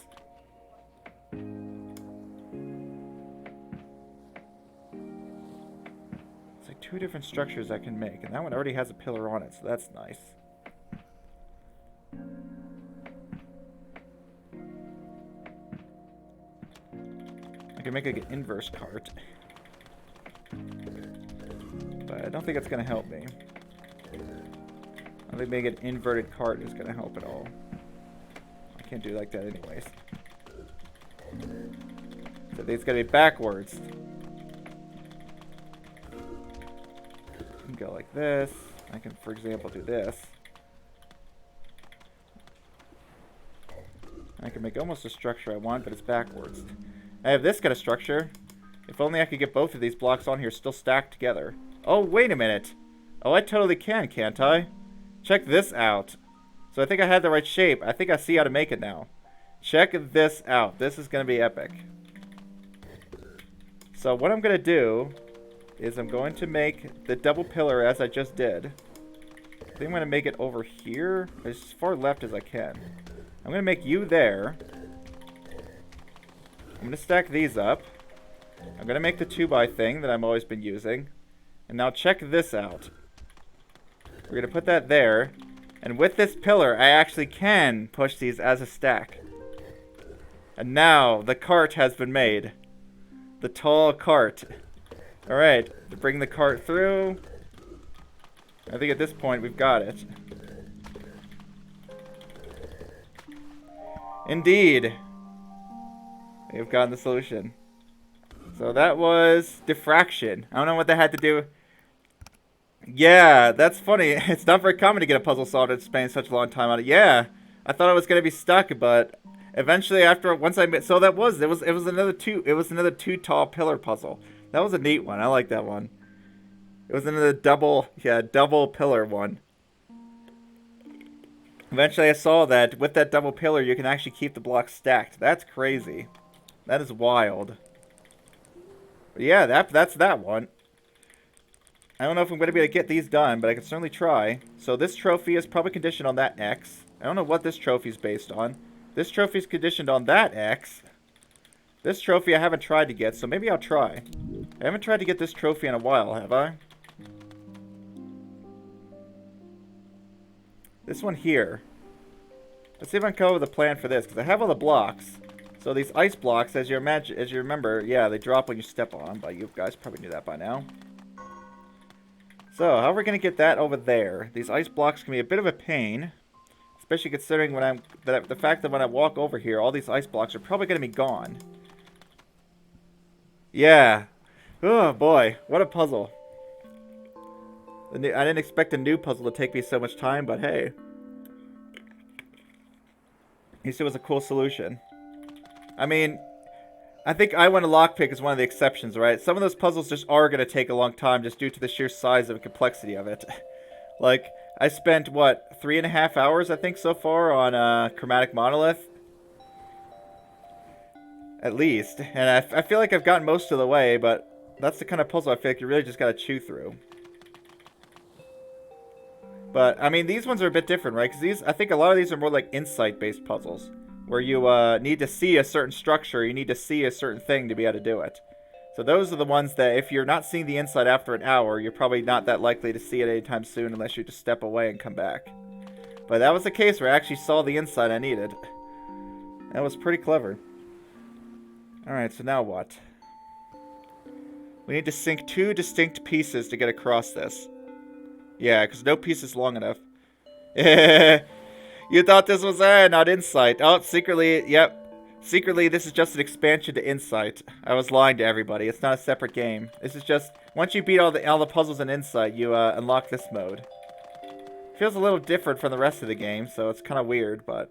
It's like 2 different structures I can make, and that one already has a pillar on it, so that's nice. I can make like an inverse cart. But I don't think it's going to help me. I don't think making an inverted cart is going to help at all. I can't do like that anyways. So I think it's going to be backwards. I can go like this. I can, for example, do this. I can make almost a structure I want, but it's backwards. I have this kind of structure. If only I could get both of these blocks on here still stacked together. Oh, wait a minute. Oh, I totally can, can't I? Check this out. So I think I had the right shape. I think I see how to make it now. Check this out. This is going to be epic. So what I'm going to do is I'm going to make the double pillar as I just did. I think I'm going to make it over here, as far left as I can. I'm going to make you there. I'm going to stack these up. I'm going to make the 2x thing that I've always been using. And now check this out. We're going to put that there. And with this pillar, I actually can push these as a stack. And now the cart has been made. The tall cart. Alright, to bring the cart through. I think at this point we've got it. Indeed. We've gotten the solution. So that was diffraction. I don't know what that had to do. Yeah, that's funny. It's not very common to get a puzzle solved and spending such a long time on it. Yeah, I thought I was gonna be stuck, but eventually, once I made, so that was it was another two tall pillar puzzle. That was a neat one. I like that one. It was another double pillar one. Eventually, I saw that with that double pillar, you can actually keep the blocks stacked. That's crazy. That is wild. But yeah, that's that one. I don't know if I'm going to be able to get these done, but I can certainly try. So this trophy is probably conditioned on that X. I don't know what this trophy is based on. This trophy is conditioned on that X. This trophy I haven't tried to get, so maybe I'll try. I haven't tried to get this trophy in a while, have I? This one here. Let's see if I can come up with a plan for this, because I have all the blocks. So these ice blocks, as you remember, yeah, they drop when you step on them, but you guys probably knew that by now. So, how are we going to get that over there? These ice blocks can be a bit of a pain. Especially considering the fact that when I walk over here, all these ice blocks are probably going to be gone. Yeah. Oh boy, what a puzzle. I didn't expect a new puzzle to take me so much time, but hey. At least it was a cool solution. I mean, I think I want a lockpick is one of the exceptions, right? Some of those puzzles just are going to take a long time just due to the sheer size and complexity of it. Like, I spent, what, 3.5 hours, I think, so far on Chromatic Monolith? At least. And I feel like I've gotten most of the way, but that's the kind of puzzle I feel like you really just got to chew through. But, I mean, these ones are a bit different, right? Because I think a lot of these are more like insight-based puzzles. Where you need to see a certain structure, you need to see a certain thing to be able to do it. So those are the ones that if you're not seeing the inside after an hour, you're probably not that likely to see it anytime soon unless you just step away and come back. But that was the case where I actually saw the inside I needed. That was pretty clever. Alright, so now what? We need to sink 2 distinct pieces to get across this. Yeah, because no piece is long enough. You thought this was not Insight. Oh, secretly, yep. Secretly, this is just an expansion to Insight. I was lying to everybody. It's not a separate game. This is just, once you beat all the puzzles in Insight, you unlock this mode. Feels a little different from the rest of the game, so it's kind of weird, but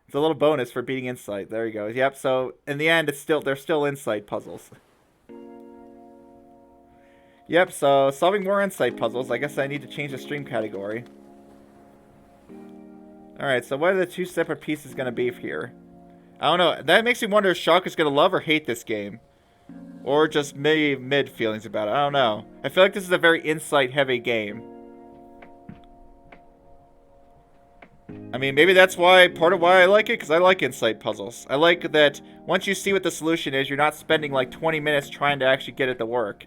it's a little bonus for beating Insight. There you go. Yep, so in the end, they're still Insight puzzles. Yep, so solving more Insight puzzles. I guess I need to change the stream category. Alright, so what are the 2 separate pieces going to be here? I don't know. That makes me wonder if Shock is going to love or hate this game. Or just mid feelings about it. I don't know. I feel like this is a very insight-heavy game. I mean, maybe that's why, part of why I like it, because I like insight puzzles. I like that once you see what the solution is, you're not spending like 20 minutes trying to actually get it to work.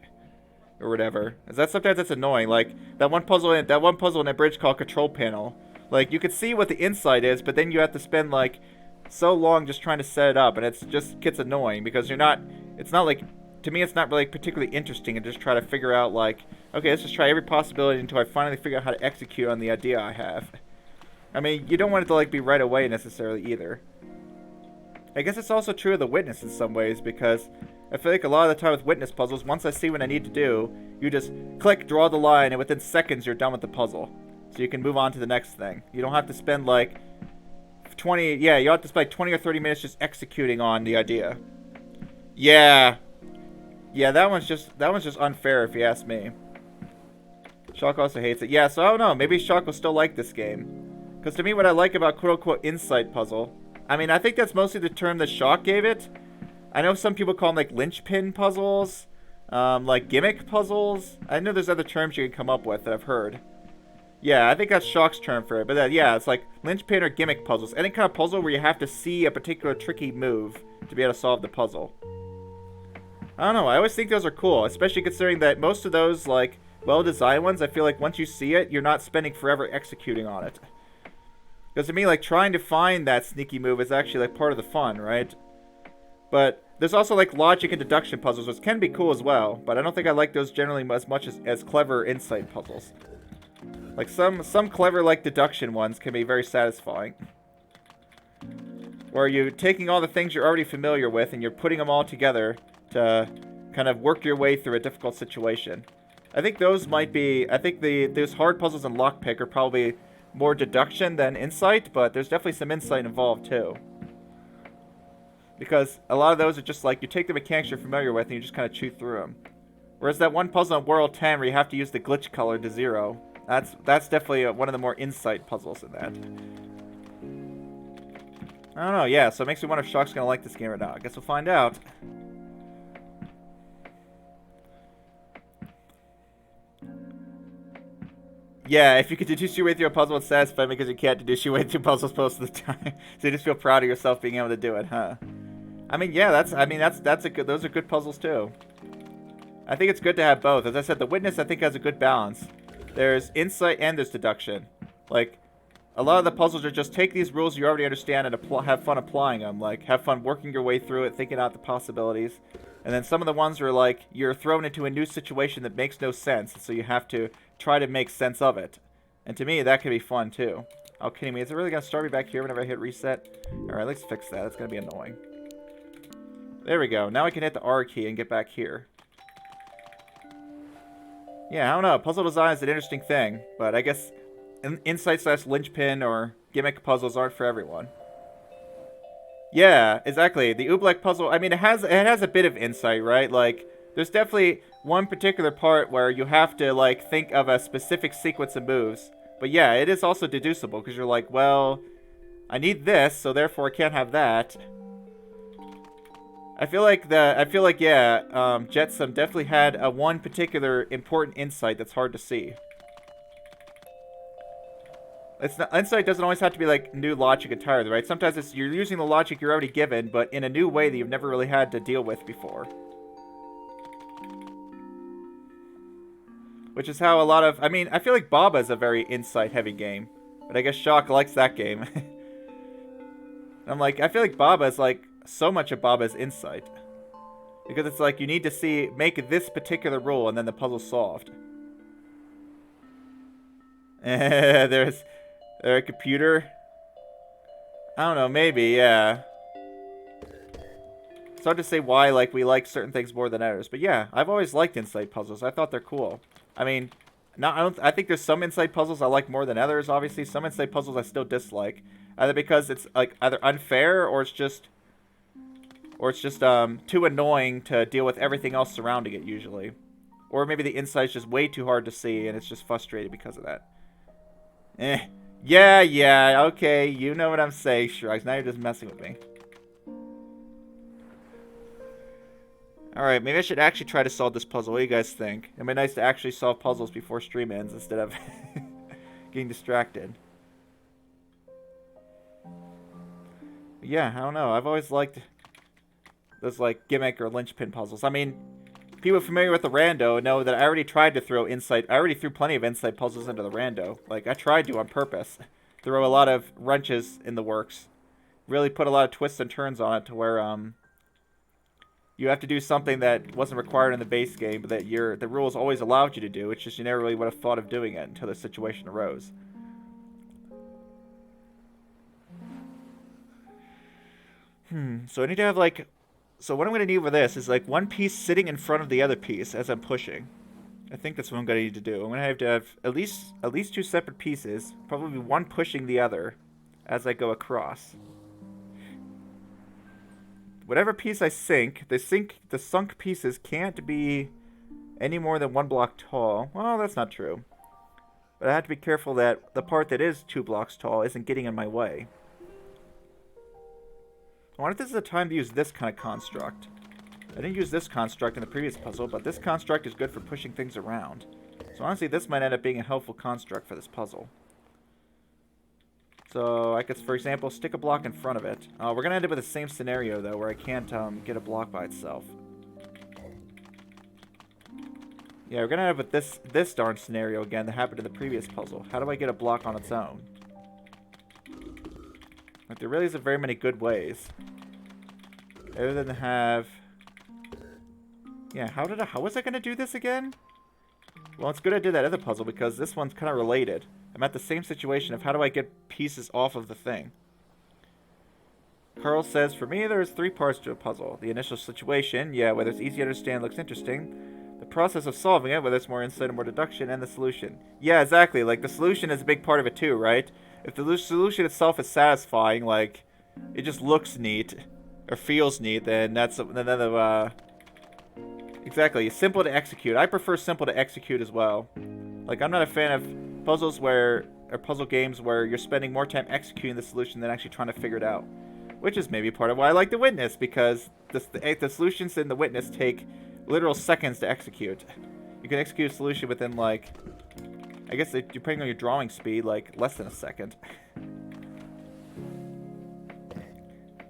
Or whatever. Sometimes that's annoying. Like, that one puzzle in a bridge called Control Panel. Like, you could see what the insight is, but then you have to spend, like, so long just trying to set it up, and it just gets annoying, because it's not like, to me, it's not really particularly interesting, and just try to figure out, like, okay, let's just try every possibility until I finally figure out how to execute on the idea I have. I mean, you don't want it to, like, be right away, necessarily, either. I guess it's also true of the Witness in some ways, because I feel like a lot of the time with Witness puzzles, once I see what I need to do, you just click, draw the line, and within seconds you're done with the puzzle. So you can move on to the next thing. You don't have to spend, like, you have to spend 20 or 30 minutes just executing on the idea. Yeah. Yeah, that one's just unfair if you ask me. Shock also hates it. Yeah, so I don't know. Maybe Shock will still like this game. Because to me, what I like about quote-unquote insight puzzle, I mean, I think that's mostly the term that Shock gave it. I know some people call them, like, linchpin puzzles, like gimmick puzzles. I know there's other terms you can come up with that I've heard. Yeah, I think that's Shock's term for it. But yeah, it's like linchpin or gimmick puzzles. Any kind of puzzle where you have to see a particular tricky move to be able to solve the puzzle. I don't know, I always think those are cool, especially considering that most of those, like, well-designed ones, I feel like once you see it, you're not spending forever executing on it. Because to me, like, trying to find that sneaky move is actually, like, part of the fun, right? But there's also, like, logic and deduction puzzles, which can be cool as well, but I don't think I like those generally as much as clever insight puzzles. Like, some clever, like, deduction ones can be very satisfying. Where you're taking all the things you're already familiar with and you're putting them all together to kind of work your way through a difficult situation. I think those might be... I think those hard puzzles in Lockpick are probably more deduction than insight, but there's definitely some insight involved, too. Because a lot of those are just like, you take the mechanics you're familiar with and you just kind of chew through them. Whereas that one puzzle in World 10 where you have to use the glitch color to 0, that's definitely one of the more insight puzzles in that. I don't know, yeah, so it makes me wonder if Shock's gonna like this game or not. I guess we'll find out. Yeah, if you could deduce your way through a puzzle, it's satisfying because you can't deduce your way through puzzles most of the time. So you just feel proud of yourself being able to do it, huh? I mean, yeah, that's a good, those are good puzzles too. I think it's good to have both. As I said, the Witness I think has a good balance. There's insight and there's deduction. Like, a lot of the puzzles are just take these rules you already understand and have fun applying them. Like, have fun working your way through it, thinking out the possibilities. And then some of the ones are like, you're thrown into a new situation that makes no sense, so you have to try to make sense of it. And to me, that can be fun too. Oh, kidding me? Is it really going to start me back here whenever I hit reset? Alright, let's fix that. That's going to be annoying. There we go. Now I can hit the R key and get back here. Yeah, I don't know. Puzzle design is an interesting thing, but I guess insight/linchpin or gimmick puzzles aren't for everyone. Yeah, exactly. The Oobleck puzzle, I mean, it has a bit of insight, right? Like, there's definitely one particular part where you have to, like, think of a specific sequence of moves. But yeah, it is also deducible, because you're like, well, I need this, so therefore I can't have that. I feel like, Jetsam definitely had a one particular important insight that's hard to see. Insight doesn't always have to be like new logic entirely, right? Sometimes you're using the logic you're already given, but in a new way that you've never really had to deal with before. Which is how a lot of... I mean, I feel like Baba is a very insight-heavy game. But I guess Shock likes that game. I'm like, I feel like Baba is like... So much of Baba's insight. Because it's like, you need to make this particular rule, and then the puzzle's solved. There's a computer. I don't know, maybe, yeah. It's hard to say why, like, we like certain things more than others. But yeah, I've always liked insight puzzles. I thought they're cool. I mean, I think there's some insight puzzles I like more than others, obviously. Some insight puzzles I still dislike. Either because it's, like, either unfair, or it's just too annoying to deal with everything else surrounding it, usually. Or maybe the insight's just way too hard to see, and it's just frustrated because of that. Yeah, okay, you know what I'm saying, Shrugs. Now you're just messing with me. Alright, maybe I should actually try to solve this puzzle. What do you guys think? It'd be nice to actually solve puzzles before stream ends instead of getting distracted. Yeah, I don't know. I've always liked those, like, gimmick or linchpin puzzles. I mean, people familiar with the rando know that I already tried to throw insight. I already threw plenty of insight puzzles into the rando. Like, I tried to on purpose. Throw a lot of wrenches in the works. Really put a lot of twists and turns on it to where, you have to do something that wasn't required in the base game, but that the rules always allowed you to do. It's just you never really would have thought of doing it until the situation arose. So I need to have, like... So what I'm going to need with this is, like, one piece sitting in front of the other piece as I'm pushing. I think that's what I'm going to need to do. I'm going to have at least two separate pieces, probably one pushing the other as I go across. Whatever piece I sink, the sunk pieces can't be any more than 1 block tall. Well, that's not true. But I have to be careful that the part that is 2 blocks tall isn't getting in my way. I wonder if this is the time to use this kind of construct. I didn't use this construct in the previous puzzle, but this construct is good for pushing things around. So honestly, this might end up being a helpful construct for this puzzle. So I could, for example, stick a block in front of it. We're going to end up with the same scenario, though, where I can't get a block by itself. Yeah, we're going to end up with this darn scenario again that happened in the previous puzzle. How do I get a block on its own? Like, there really isn't very many good ways. Other than to have... Yeah, how was I going to do this again? Well, it's good I did that other puzzle because this one's kind of related. I'm at the same situation of how do I get pieces off of the thing. Carl says, for me, there's 3 parts to a puzzle. The initial situation, yeah, whether it's easy to understand, looks interesting. The process of solving it, whether it's more insight or more deduction, and the solution. Yeah, exactly. Like, the solution is a big part of it too, right? If the solution itself is satisfying, like, it just looks neat, or feels neat, then that's another, exactly. It's simple to execute. I prefer simple to execute as well. Like, I'm not a fan of puzzles or puzzle games where you're spending more time executing the solution than actually trying to figure it out. Which is maybe part of why I like The Witness, because the solutions in The Witness take literal seconds to execute. You can execute a solution within, like, I guess depending on your drawing speed, like, less than a second.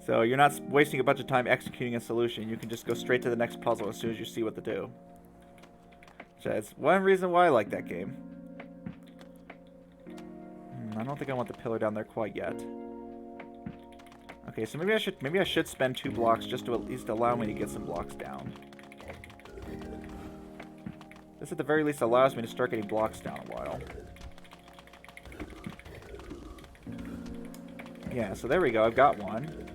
So you're not wasting a bunch of time executing a solution. You can just go straight to the next puzzle as soon as you see what to do. So that's one reason why I like that game. I don't think I want the pillar down there quite yet. Okay, so maybe I should spend 2 blocks just to at least allow me to get some blocks down. This at the very least allows me to start getting blocks down a while. Yeah, so there we go. I've got one.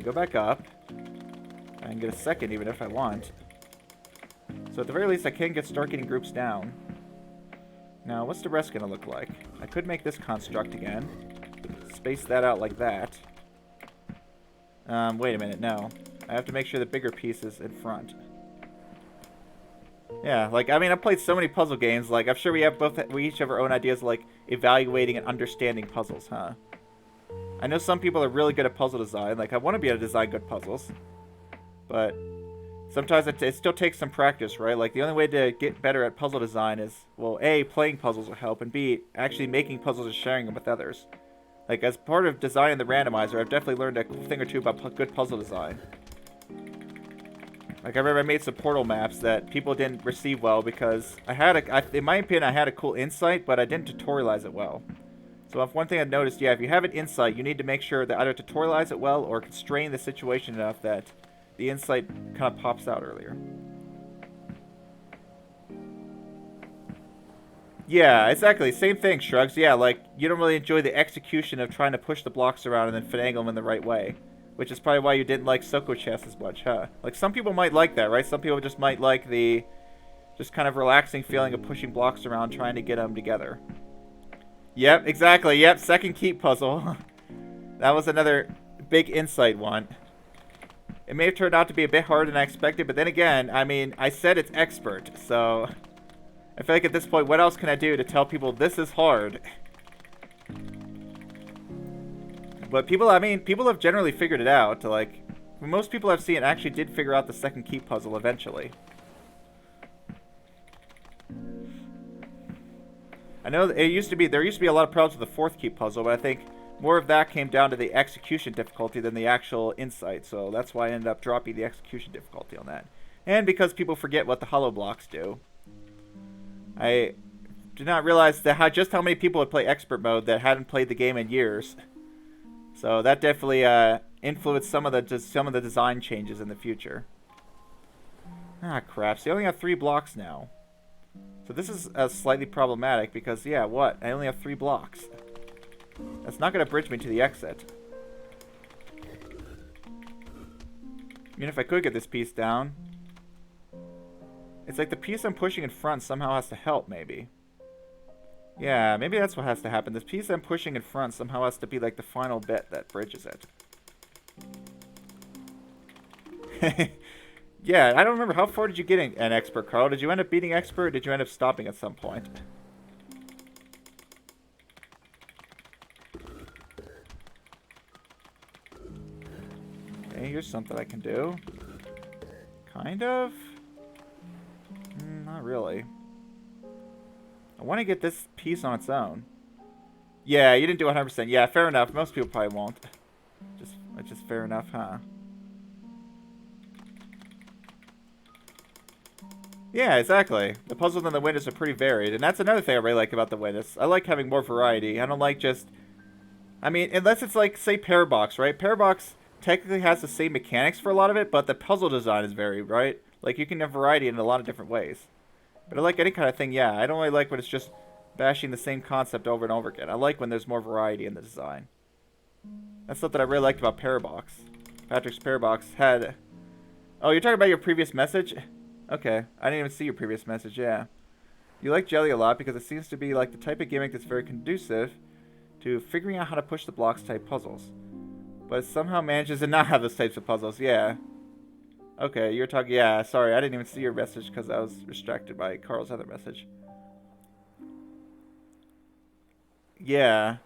Go back up. I can get a second even if I want. So at the very least I can start getting groups down. Now, what's the rest going to look like? I could make this construct again. Space that out like that. Wait a minute, no. I have to make sure the bigger piece is in front. Yeah, like, I mean, I've played so many puzzle games, like, I'm sure we each have our own ideas of, like, evaluating and understanding puzzles, huh? I know some people are really good at puzzle design, like, I want to be able to design good puzzles. But sometimes it still takes some practice, right? Like, the only way to get better at puzzle design is, well, A, playing puzzles will help, and B, actually making puzzles and sharing them with others. Like, as part of designing the randomizer, I've definitely learned a thing or two about good puzzle design. Like, I remember I made some portal maps that people didn't receive well because in my opinion, I had a cool insight, but I didn't tutorialize it well. So if one thing I've noticed, yeah, if you have an insight, you need to make sure that either tutorialize it well or constrain the situation enough that the insight kind of pops out earlier. Yeah, exactly. Same thing, Shrugs. Yeah, like, you don't really enjoy the execution of trying to push the blocks around and then finagle them in the right way. Which is probably why you didn't like Soko Chess as much, huh? Like, some people might like that, right? Some people just might like the just kind of relaxing feeling of pushing blocks around trying to get them together. Yep, exactly. Yep, second keep puzzle. That was another big insight one. It may have turned out to be a bit harder than I expected, but then again, I mean, I said it's expert, so I feel like at this point, what else can I do to tell people this is hard? But people, I mean, people have generally figured it out. Like, most people I've seen actually did figure out the second keep puzzle eventually. I know there used to be a lot of problems with the fourth keep puzzle, but I think more of that came down to the execution difficulty than the actual insight, so that's why I ended up dropping the execution difficulty on that. And because people forget what the hollow blocks do. I did not realize just how many people would play expert mode that hadn't played the game in years. So that definitely influenced some of the design changes in the future. Ah, crap. So you only have 3 blocks now. So this is slightly problematic because, yeah, what? I only have 3 blocks. That's not going to bridge me to the exit. Even if I could get this piece down. It's like the piece I'm pushing in front somehow has to help, maybe. Yeah, maybe that's what has to happen. This piece I'm pushing in front somehow has to be like the final bit that bridges it. Yeah, I don't remember. How far did you get in expert, Carl? Did you end up beating expert, or did you end up stopping at some point? Okay, here's something I can do. Kind of? Not really. I want to get this piece on its own. Yeah, you didn't do 100%. Yeah, fair enough. Most people probably won't. Just fair enough, huh? Yeah, exactly. The puzzles in the Witness are pretty varied, and that's another thing I really like about the Witness. I like having more variety. I don't like just... I mean, unless it's like, say, Parabox, right? Parabox technically has the same mechanics for a lot of it, but the puzzle design is varied, right? Like, you can have variety in a lot of different ways. But I like any kind of thing, yeah. I don't really like when it's just bashing the same concept over and over again. I like when there's more variety in the design. That's something I really liked about Parabox. Patrick's Parabox had... Oh, you're talking about your previous message? Okay, I didn't even see your previous message, yeah. You like Jelly a lot because it seems to be like the type of gimmick that's very conducive to figuring out how to push the blocks type puzzles. But it somehow manages to not have those types of puzzles, yeah. Okay, you're talking, yeah, sorry, I didn't even see your message because I was distracted by Carl's other message. Yeah.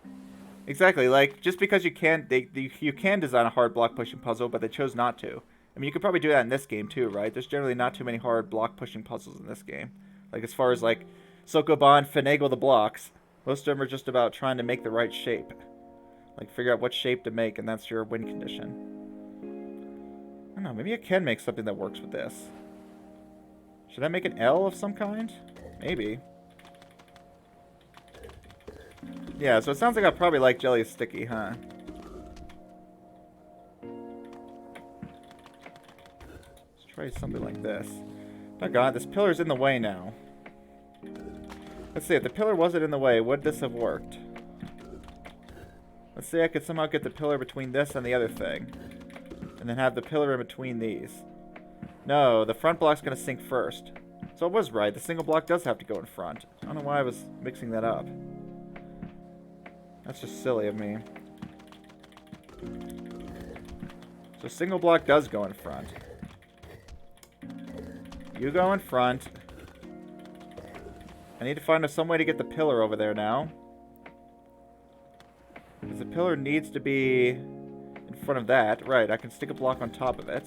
Exactly, like, just because you can design a hard block pushing puzzle, but they chose not to. I mean, you could probably do that in this game too, right? There's generally not too many hard block pushing puzzles in this game. Like, as far as, like, Sokoban, finagle the blocks, most of them are just about trying to make the right shape. Like, figure out what shape to make, and that's your win condition. I don't know, maybe I can make something that works with this. Should I make an L of some kind? Maybe. Yeah, so it sounds like I probably like Jelly Sticky, huh? Try something like this. Oh god, this pillar's in the way now. Let's see, if the pillar wasn't in the way, would this have worked? Let's say I could somehow get the pillar between this and the other thing. And then have the pillar in between these. No, the front block's gonna sink first. So I was right, the single block does have to go in front. I don't know why I was mixing that up. That's just silly of me. So single block does go in front. You go in front. I need to find some way to get the pillar over there now. Because the pillar needs to be in front of that. Right, I can stick a block on top of it.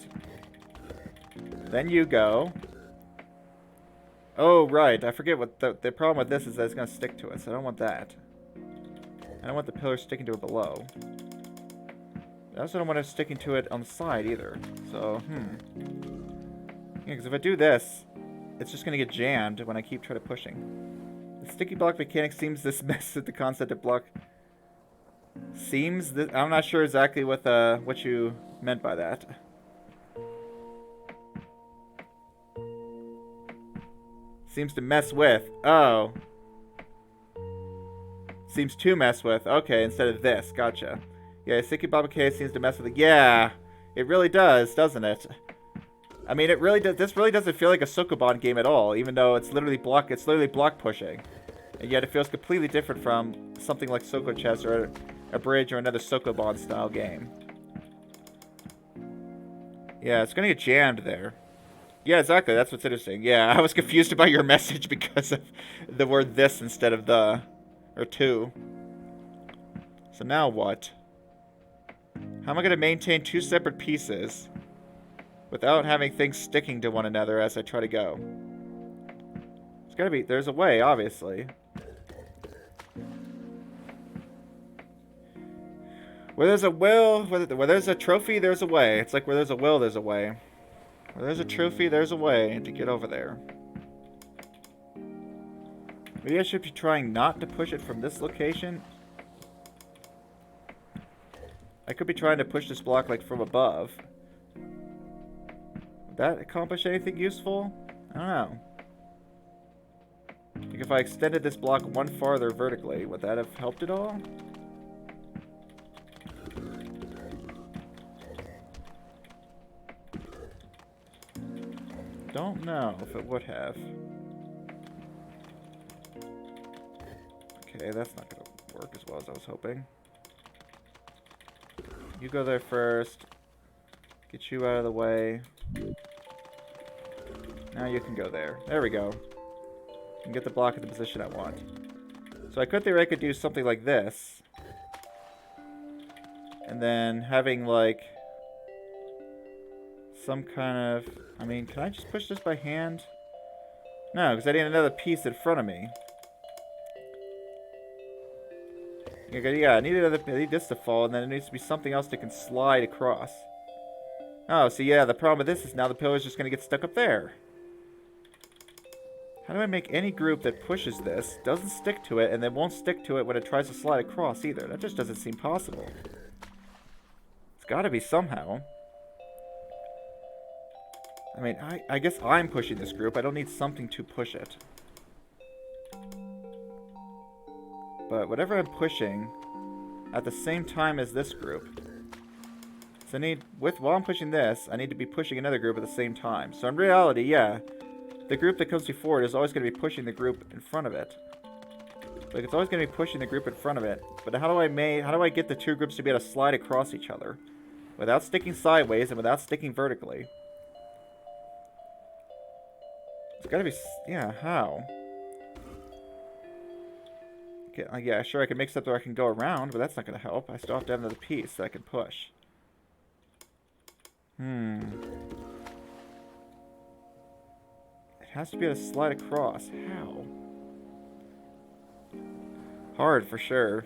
Then you go. Oh, right. I forget what the problem with this is that it's going to stick to it. So I don't want that. I don't want the pillar sticking to it below. I also don't want it sticking to it on the side either. So, yeah, because if I do this, it's just going to get jammed when I keep trying to pushing. The sticky block mechanic seems this mess with the concept of block. Seems that I'm not sure exactly what you meant by that. Seems to mess with. Oh. Seems to mess with. Okay, instead of this. Gotcha. Yeah, sticky block mechanic seems to mess with it. Yeah, it really does, doesn't it? I mean, it really does. This really doesn't feel like a Sokoban game at all, even though it's literally block pushing, and yet it feels completely different from something like Soko Chess or a Bridge or another Sokoban style game. Yeah, it's gonna get jammed there. Yeah, exactly. That's what's interesting. Yeah, I was confused about your message because of the word "this" instead of "the" or "to." So now what? How am I gonna maintain two separate pieces without having things sticking to one another as I try to go. There's gotta be, there's a way, obviously. Where there's a will, where there's a trophy, there's a way. It's like where there's a will, there's a way. Where there's a trophy, there's a way to get over there. Maybe I should be trying not to push it from this location. I could be trying to push this block like from above. Would that accomplish anything useful? I don't know. Like if I extended this block one farther vertically, would that have helped at all? Don't know if it would have. Okay, that's not gonna work as well as I was hoping. You go there first. Get you out of the way. Now you can go there. There we go. And get the block in the position I want. So I could theoretically do something like this. And then having like some kind of... I mean, can I just push this by hand? No, because I need another piece in front of me. Yeah, I need this to fall, and then it needs to be something else that can slide across. Oh, so yeah, the problem with this is now the pillar's just going to get stuck up there. How do I make any group that pushes this, doesn't stick to it, and then won't stick to it when it tries to slide across either? That just doesn't seem possible. It's got to be somehow. I mean, I guess I'm pushing this group. I don't need something to push it. But whatever I'm pushing at the same time as this group. So while I'm pushing this, I need to be pushing another group at the same time. So in reality, yeah, the group that comes before it is always going to be pushing the group in front of it. Like it's always going to be pushing the group in front of it. But how do I get the two groups to be able to slide across each other without sticking sideways and without sticking vertically? It's got to be, yeah, how? Okay, yeah, sure, I can make stuff where I can go around, but that's not going to help. I still have to have another piece that I can push. It has to be able to slide across. How? Hard, for sure.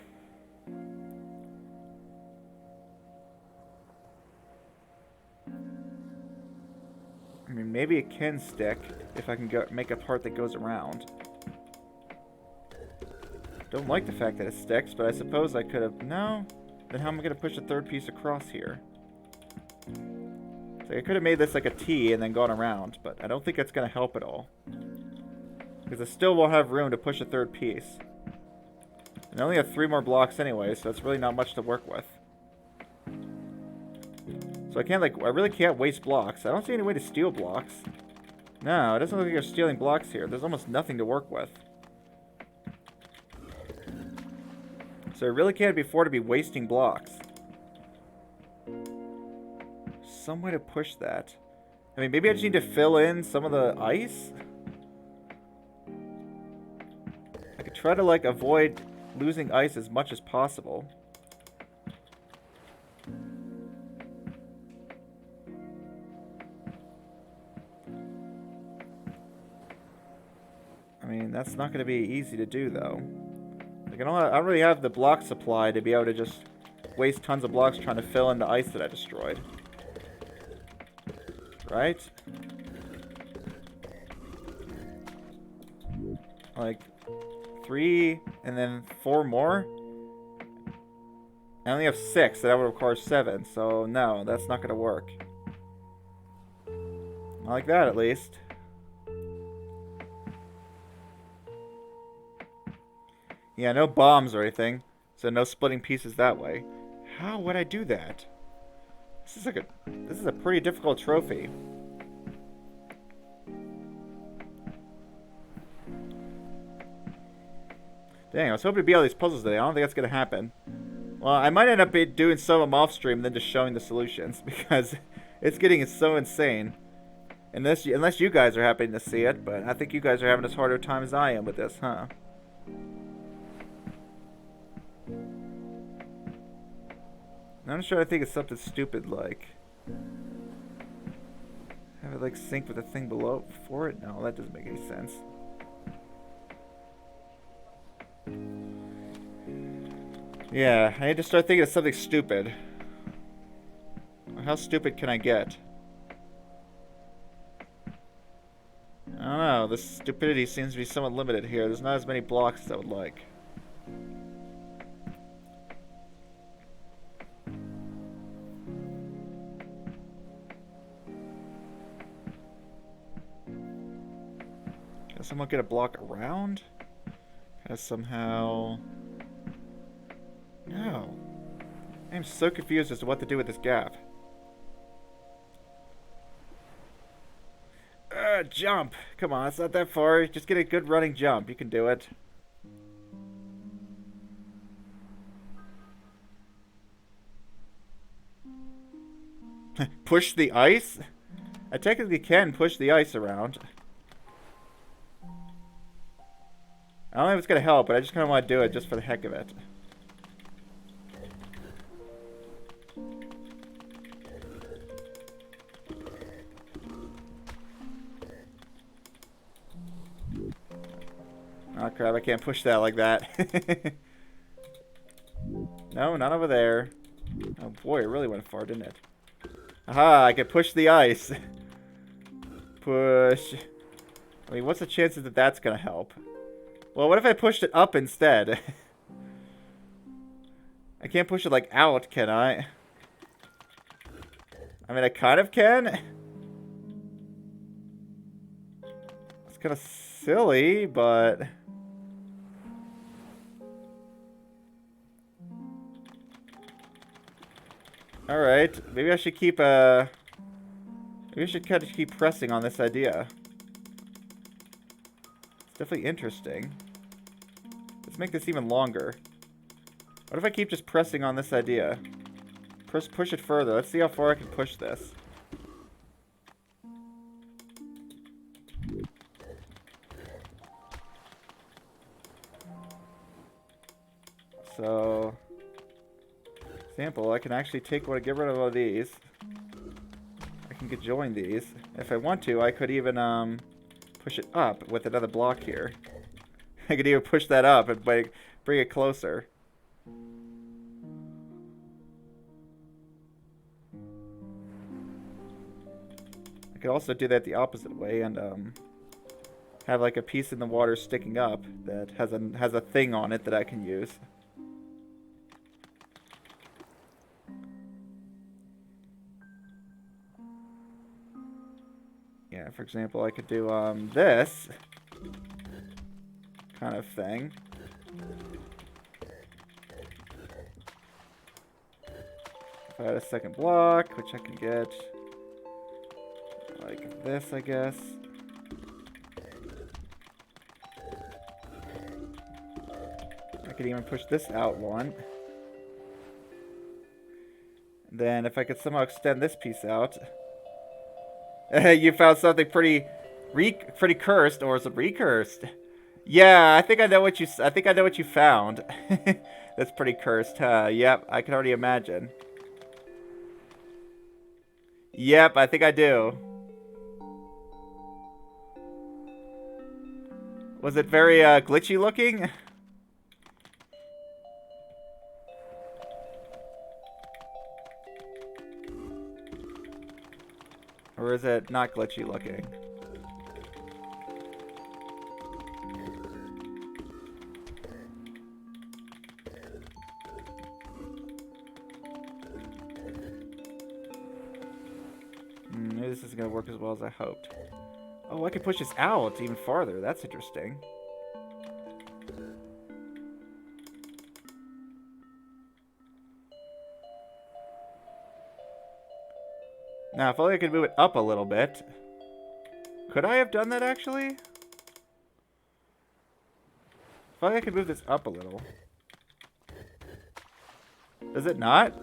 I mean, maybe it can stick if I can make a part that goes around. Don't like the fact that it sticks, but I suppose I could have... No? Then how am I going to push the third piece across here? So I could have made this like a T and then gone around, but I don't think that's going to help at all. Because I still won't have room to push a third piece. And I only have 3 more blocks anyway, so it's really not much to work with. So I really can't waste blocks. I don't see any way to steal blocks. No, it doesn't look like you're stealing blocks here. There's almost nothing to work with. So I really can't afford to be wasting blocks. Some way to push that. I mean, maybe I just need to fill in some of the ice? I could try to, like, avoid losing ice as much as possible. I mean, that's not going to be easy to do, though. Like, I don't really have the block supply to be able to just waste tons of blocks trying to fill in the ice that I destroyed. Right? Like, 3 and then 4 more? I only have 6, so that would require 7, so no, that's not going to work. Not like that, at least. Yeah, no bombs or anything, so no splitting pieces that way. How would I do that? This is a pretty difficult trophy. Dang, I was hoping to beat all these puzzles today. I don't think that's gonna happen. Well, I might end up doing some of them off stream and then just showing the solutions because it's getting so insane. Unless you guys are happy to see it, but I think you guys are having as hard a time as I am with this, huh? I'm just trying to think of something stupid like... Have it like sync with the thing below before it? No, that doesn't make any sense. Yeah, I need to start thinking of something stupid. How stupid can I get? I don't know, this stupidity seems to be somewhat limited here. There's not as many blocks as I would like. Can someone get a block around? Can I somehow... No. I'm so confused as to what to do with this gap. Jump! Come on, it's not that far. Just get a good running jump. You can do it. Push the ice? I technically can push the ice around. I don't know if it's gonna help, but I just kind of want to do it just for the heck of it. Oh crap, I can't push that like that. No, not over there. Oh boy, it really went far, didn't it? Aha, I can push the ice. Push. I mean, what's the chances that that's gonna help? Well, what if I pushed it up instead? I can't push it, like, out, can I? I mean, I kind of can. It's kind of silly, but... Alright, maybe I should keep, maybe I should kind of keep pressing on this idea. It's definitely interesting. Let's make this even longer. What if I keep just pressing on this idea? Push it further. Let's see how far I can push this. So... Example, I can actually get rid of all these. I can join these. If I want to, I could even push it up with another block here. I could even push that up and bring it closer. I could also do that the opposite way and have like a piece in the water sticking up that has a thing on it that I can use. Yeah, for example, I could do this kind of thing. If I had a second block, which I can get like this, I guess. I could even push this out one. Then if I could somehow extend this piece out. You found something pretty cursed, or is it recursed? Yeah, I think I know what you found. That's pretty cursed, huh? Yep, I can already imagine. Yep, I think I do. Was it very glitchy looking? Or is it not glitchy looking? Maybe this isn't going to work as well as I hoped. Oh, I can push this out even farther. That's interesting. Now, if only I could move it up a little bit. Could I have done that, actually? If only I could move this up a little. Does it not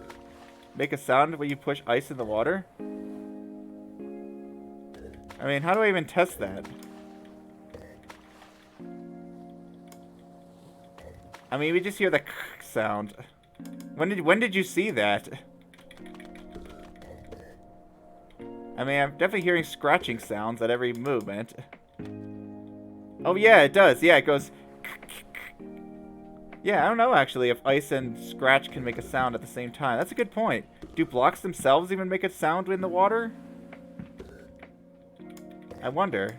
make a sound when you push ice in the water? I mean, how do I even test that? I mean, we just hear the sound. When did you see that? I I mean, I'm definitely hearing scratching sounds at every movement. Oh, yeah, it does. Yeah, it goes... Yeah, I don't know, actually, if ice and scratch can make a sound at the same time. That's a good point. Do blocks themselves even make a sound in the water? I wonder.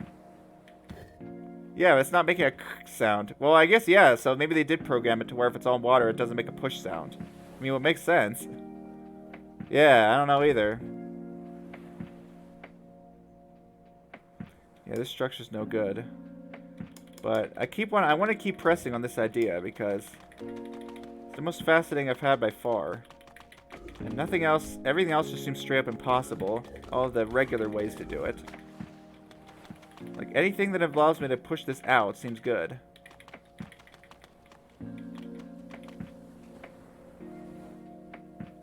Yeah, it's not making a sound. Well, I guess, yeah, so maybe they did program it to where if it's on water, it doesn't make a push sound. I mean, it makes sense. Yeah, I don't know either. Yeah, this structure's no good. But I want to keep pressing on this idea because it's the most fascinating I've had by far. And nothing else, everything else just seems straight up impossible. All of the regular ways to do it. Like, anything that allows me to push this out seems good.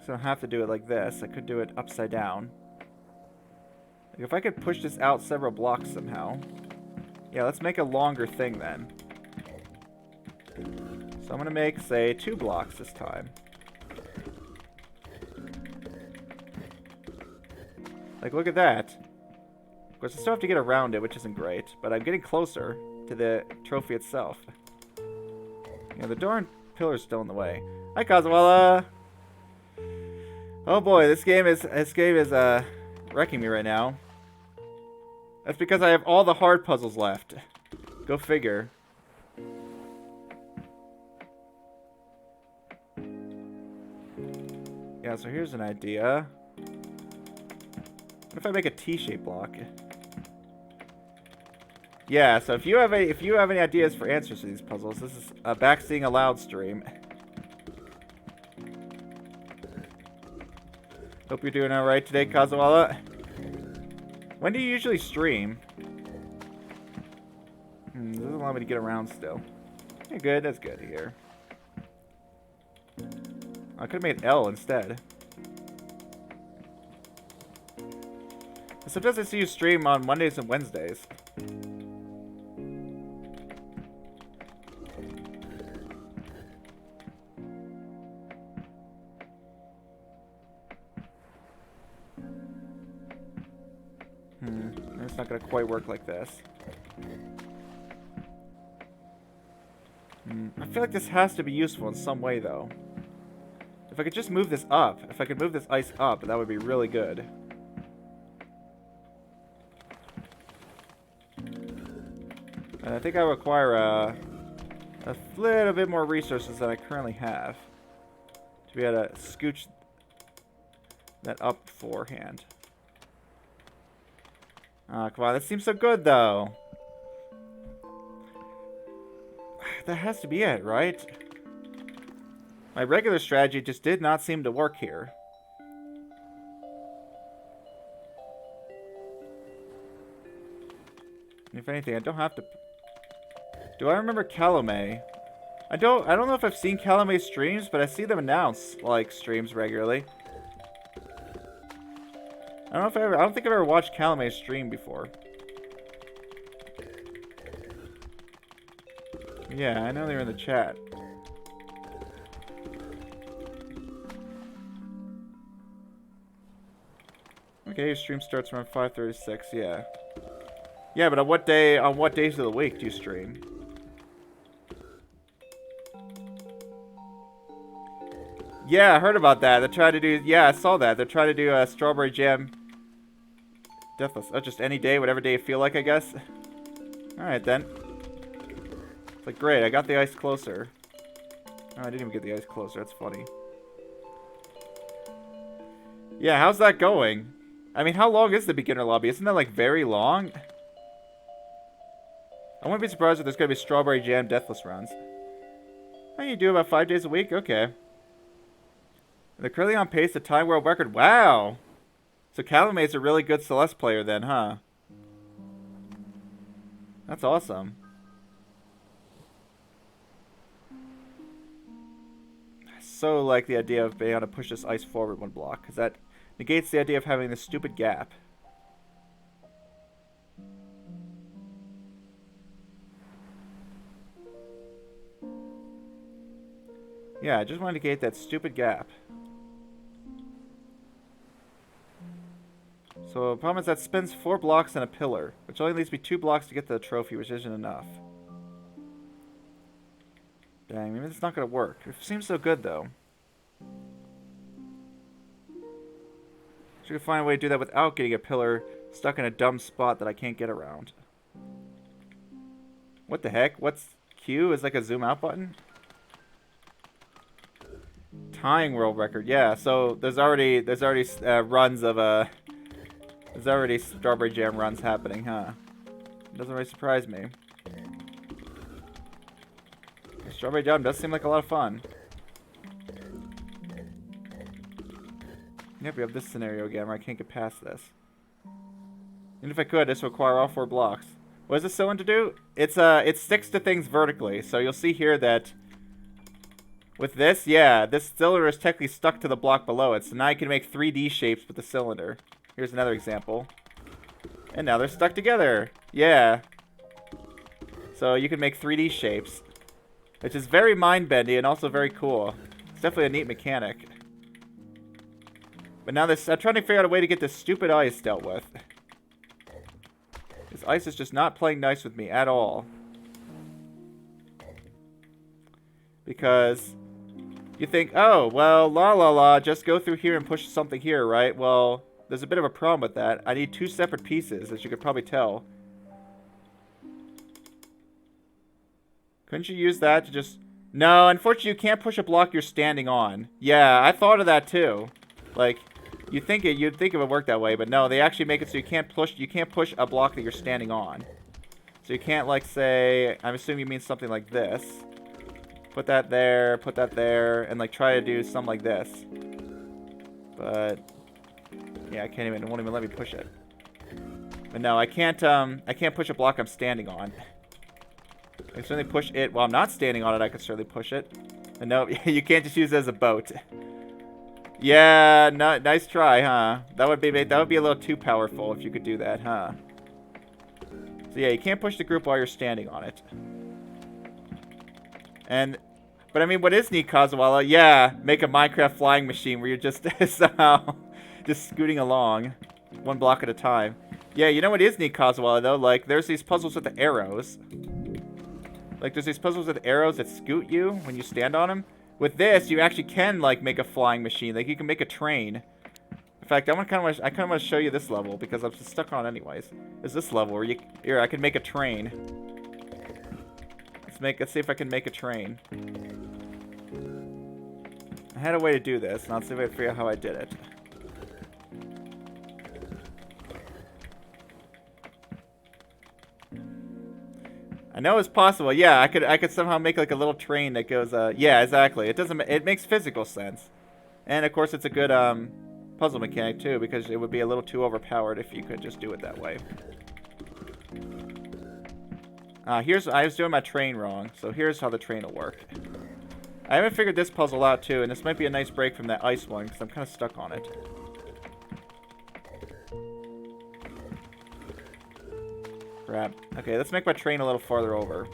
So I don't have to do it like this. I could do it upside down. Like, if I could push this out several blocks somehow. Yeah, let's make a longer thing then. So I'm going to make, say, 2 blocks this time. Like, look at that. Of course, I still have to get around it, which isn't great, but I'm getting closer to the trophy itself. You know, the darn pillar's still in the way. Hi, Kazuala! Oh boy, this game is wrecking me right now. That's because I have all the hard puzzles left. Go figure. Yeah, so here's an idea. What if I make a T-shaped block? Yeah, so if you have any ideas for answers to these puzzles, this is a Back Seeing Aloud stream. Hope you're doing alright today, Kazuala. When do you usually stream? This doesn't allow me to get around still. Yeah, good, that's good to hear. I could have made L instead. Sometimes I see you stream on Mondays and Wednesdays. It's not gonna quite work like this. I feel like this has to be useful in some way, though. If I could just move this up, if I could move this ice up, that would be really good. And I think I require a little bit more resources than I currently have to be able to scooch that up beforehand. Come on, that seems so good, though. That has to be it, right? My regular strategy just did not seem to work here. If anything, I don't have to... Do I remember Calame? I don't know if I've seen Calame's streams, but I see them announce, like, streams regularly. I don't think I've ever watched Calame's stream before. Yeah, I know they're in the chat. Okay, your stream starts around 5:36, yeah. Yeah, but on what days of the week do you stream? Yeah, I heard about that. They're trying to do, yeah, I saw that. They're trying to do a strawberry jam deathless. Oh, just any day, whatever day you feel like, I guess. Alright then. It's like, great, I got the ice closer. Oh, I didn't even get the ice closer, that's funny. Yeah, how's that going? I mean, how long is the beginner lobby? Isn't that, like, very long? I wouldn't be surprised if there's gonna be strawberry jam deathless runs. How you do about 5 days a week? Okay. They're currently on pace to tie world record. Wow! So Calame's a really good Celeste player then, huh? That's awesome. I so like the idea of being able to push this ice forward 1 block, because that negates the idea of having this stupid gap. Yeah, I just want to negate that stupid gap. So the problem is that spins 4 blocks and a pillar, which only leaves me 2 blocks to get the trophy, which isn't enough. Dang, maybe it's not going to work. It seems so good, though. Should find a way to do that without getting a pillar stuck in a dumb spot that I can't get around. What the heck? What's Q? Is like a zoom out button? Tying world record. Yeah, so there's already runs of there's already strawberry jam runs happening, huh? Doesn't really surprise me. Strawberry jam does seem like a lot of fun. Yep, we have this scenario again where I can't get past this. Even if I could, this would require all 4 blocks. What does this cylinder do? It sticks to things vertically. So you'll see here that with this, yeah, this cylinder is technically stuck to the block below it. So now I can make 3D shapes with the cylinder. Here's another example. And now they're stuck together. Yeah. So you can make 3D shapes, which is very mind-bendy and also very cool. It's definitely a neat mechanic. But now I'm trying to figure out a way to get this stupid ice dealt with. This ice is just not playing nice with me at all. Because you think, oh, well, just go through here and push something here, right? Well, there's a bit of a problem with that. I need 2 separate pieces, as you could probably tell. Couldn't you use that to just... No, unfortunately, you can't push a block you're standing on. Yeah, I thought of that too. Like, you'd think it would work that way, but no, they actually make it so you can't push a block that you're standing on. So you can't, like, say, I'm assuming you mean something like this. Put that there, and like try to do something like this. But yeah, it won't even let me push it. But no, I can't push a block I'm standing on. I can certainly push it while I'm not standing on it. I can certainly push it. And no, you can't just use it as a boat. Yeah, nice try, huh? That would be a little too powerful if you could do that, huh? So yeah, you can't push the group while you're standing on it. But I mean, what is neat, Kazuwala? Yeah, make a Minecraft flying machine where you're just somehow just scooting along, 1 block at a time. Yeah, you know what is neat, Kazuwala, though? Like, there's these puzzles with the arrows. Like, there's these puzzles with arrows that scoot you when you stand on them. With this, you actually can, like, make a flying machine. Like, you can make a train. In fact, I kind of want to show you this level because I'm stuck on it anyways. Is this level where here, I can make a train. Let's see if I can make a train. I had a way to do this, and I'll see if I can figure out how I did it. I know it's possible. Yeah, I could somehow make like a little train that goes. Yeah, exactly. It makes physical sense, and of course it's a good puzzle mechanic too because it would be a little too overpowered if you could just do it that way. I was doing my train wrong, so here's how the train will work. I haven't figured this puzzle out too, and this might be a nice break from that ice one because I'm kind of stuck on it. Crap. Okay, let's make my train a little farther over.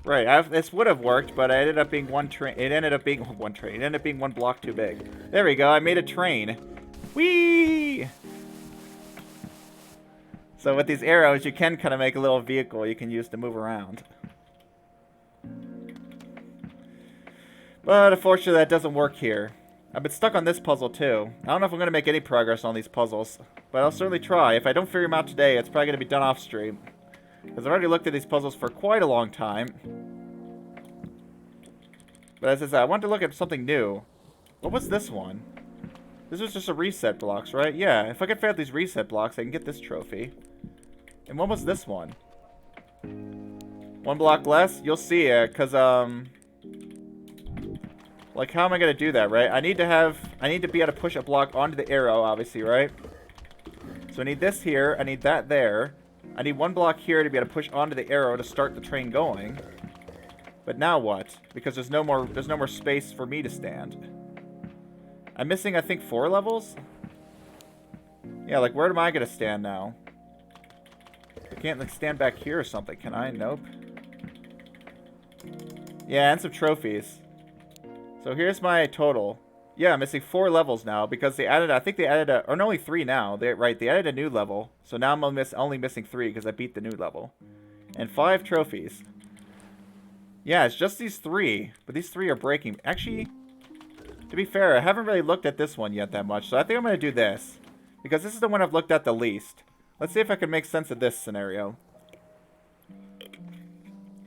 Right, this would have worked, but I ended up being one train. It ended up being 1 block too big. There we go. I made a train. Whee! So with these arrows, you can kind of make a little vehicle you can use to move around. But unfortunately, that doesn't work here. I've been stuck on this puzzle too. I don't know if I'm going to make any progress on these puzzles, but I'll certainly try. If I don't figure them out today, it's probably going to be done off stream. Because I've already looked at these puzzles for quite a long time. But as I said, I wanted to look at something new. What was this one? This was just a reset blocks, right? Yeah, if I can figure out these reset blocks, I can get this trophy. And what was this one? 1 block less? You'll see it, because, like, how am I going to do that, right? I need to be able to push a block onto the arrow, obviously, right? So I need this here, I need that there. I need 1 block here to be able to push onto the arrow to start the train going. But now what? Because there's no more space for me to stand. I'm missing, I think, 4 levels? Yeah, like, where am I going to stand now? I can't, like, stand back here or something, can I? Nope. Yeah, and some trophies. So here's my total. Yeah, I'm missing 4 levels now because they added, I think they added or no, only 3 now. They added a new level. So now I'm only missing 3 because I beat the new level. And 5 trophies. Yeah, it's just these 3, but these 3 are breaking. Actually, to be fair, I haven't really looked at this one yet that much, so I think I'm going to do this. Because this is the one I've looked at the least. Let's see if I can make sense of this scenario.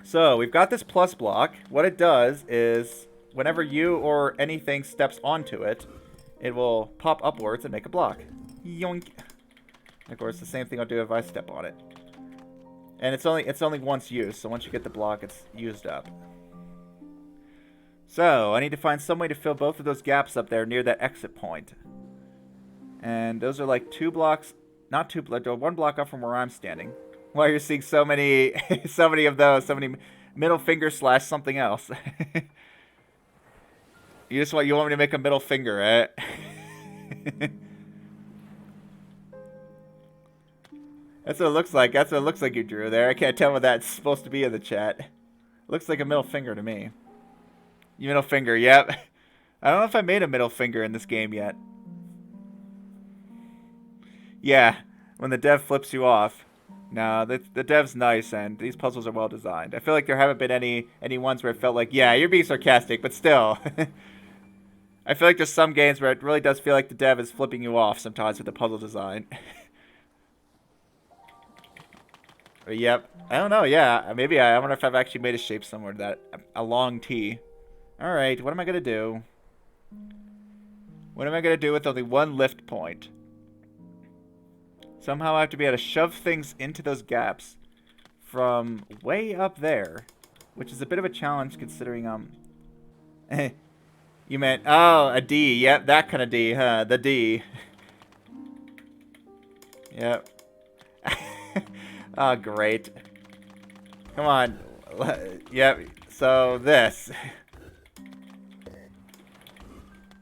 So, we've got this plus block. What it does is, whenever you or anything steps onto it, it will pop upwards and make a block. Yoink. And of course, the same thing I'll do if I step on it. And it's only once used, so once you get the block, it's used up. So, I need to find some way to fill both of those gaps up there near that exit point. And those are like 2 blocks, not 2 blocks, 1 block up from where I'm standing. Why you're seeing so many, so many of those, so many middle finger slash something else. You want me to make a middle finger, right? That's what it looks like. That's what it looks like you drew there. I can't tell what that's supposed to be in the chat. Looks like a middle finger to me. You middle finger, yep. I don't know if I made a middle finger in this game yet. Yeah, when the dev flips you off. No, the dev's nice, and these puzzles are well designed. I feel like there haven't been any ones where it felt like, yeah, you're being sarcastic, but still. I feel like there's some games where it really does feel like the dev is flipping you off sometimes with the puzzle design. But yep. I don't know, yeah. Maybe I wonder if I've actually made a shape somewhere that a long T. Alright, what am I going to do? What am I going to do with only 1 lift point? Somehow I have to be able to shove things into those gaps from way up there, which is a bit of a challenge considering, you meant, oh, a D. Yep, that kind of D, huh? The D. Yep. Oh, great. Come on. Yep, so this.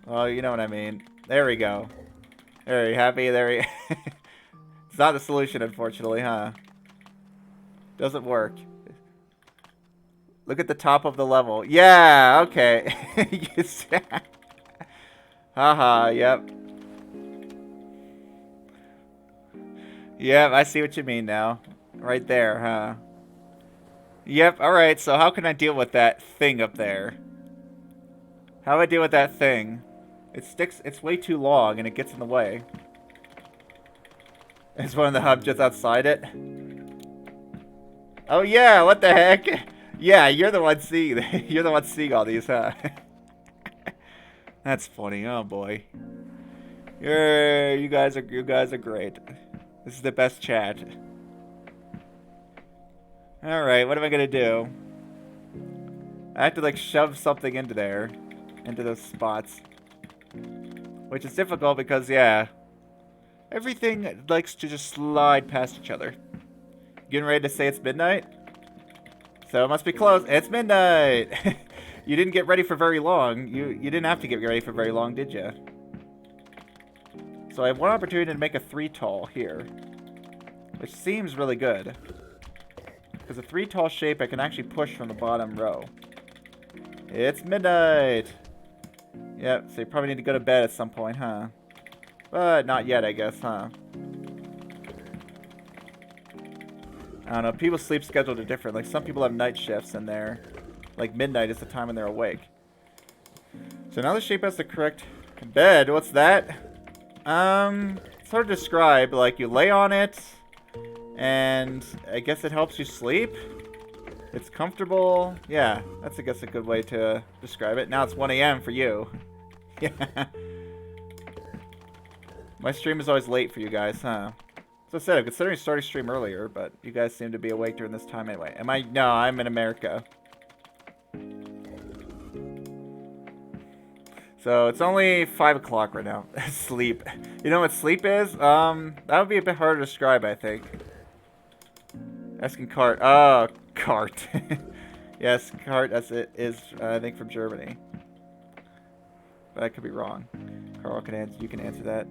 Oh, you know what I mean. There we go. Are you happy? There we It's not the solution, unfortunately, huh? Doesn't work. Look at the top of the level. Yeah, okay. Haha, yep. Yep, I see what you mean now. Right there, huh? Yep, alright, so how can I deal with that thing up there? How do I deal with that thing? It's way too long and it gets in the way. It's one of the hubs just outside it. Oh yeah, what the heck? Yeah, you're the one seeing all these, huh? That's funny. Oh boy. You guys are great. This is the best chat. All right, what am I gonna do? I have to like shove something into there, into those spots, which is difficult because yeah. Everything likes to just slide past each other. Getting ready to say it's midnight? So it must be close. It's midnight! You didn't get ready for very long. You didn't have to get ready for very long, did you? So I have one opportunity to make a 3 tall here. Which seems really good. Because a 3 tall shape I can actually push from the bottom row. It's midnight! Yep, so you probably need to go to bed at some point, huh? But not yet, I guess, huh? I don't know. People's sleep schedules are different. Like, some people have night shifts and they're... Like, midnight is the time when they're awake. So now the shape has the correct bed. What's that? It's hard to describe. Like, you lay on it, and I guess it helps you sleep. It's comfortable. Yeah, that's, I guess, a good way to describe it. Now it's 1 a.m. for you. Yeah. My stream is always late for you guys, huh? So I said, I'm considering starting stream earlier, but you guys seem to be awake during this time anyway. Am I? No, I'm in America. So it's only 5 o'clock right now. Sleep. You know what sleep is? That would be a bit harder to describe, I think. Asking cart. Oh, cart. Yes, cart. That's it. Is I think from Germany. But I could be wrong. Carl can answer. You can answer that.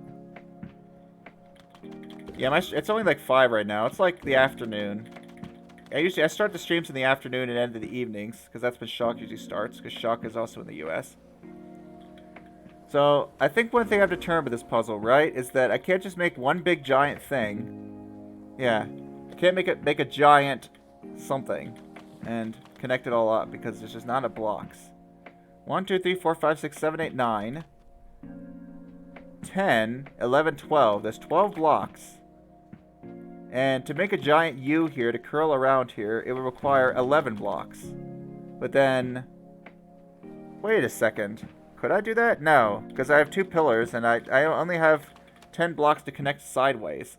Yeah, it's only like 5 right now. It's like the afternoon. I start the streams in the afternoon and end in the evenings, because that's when Shock usually starts, because Shock is also in the US. So, I think one thing I've determined with this puzzle, right, is that I can't just make one big giant thing. Yeah. I can't make a giant something and connect it all up, because there's just not enough blocks. 1, 2, 3, 4, 5, 6, 7, 8, 9, 10, 11, 12. There's 12 blocks. And to make a giant U here to curl around here, it would require 11 blocks. But then... Wait a second. Could I do that? No, because I have 2 pillars and I only have 10 blocks to connect sideways.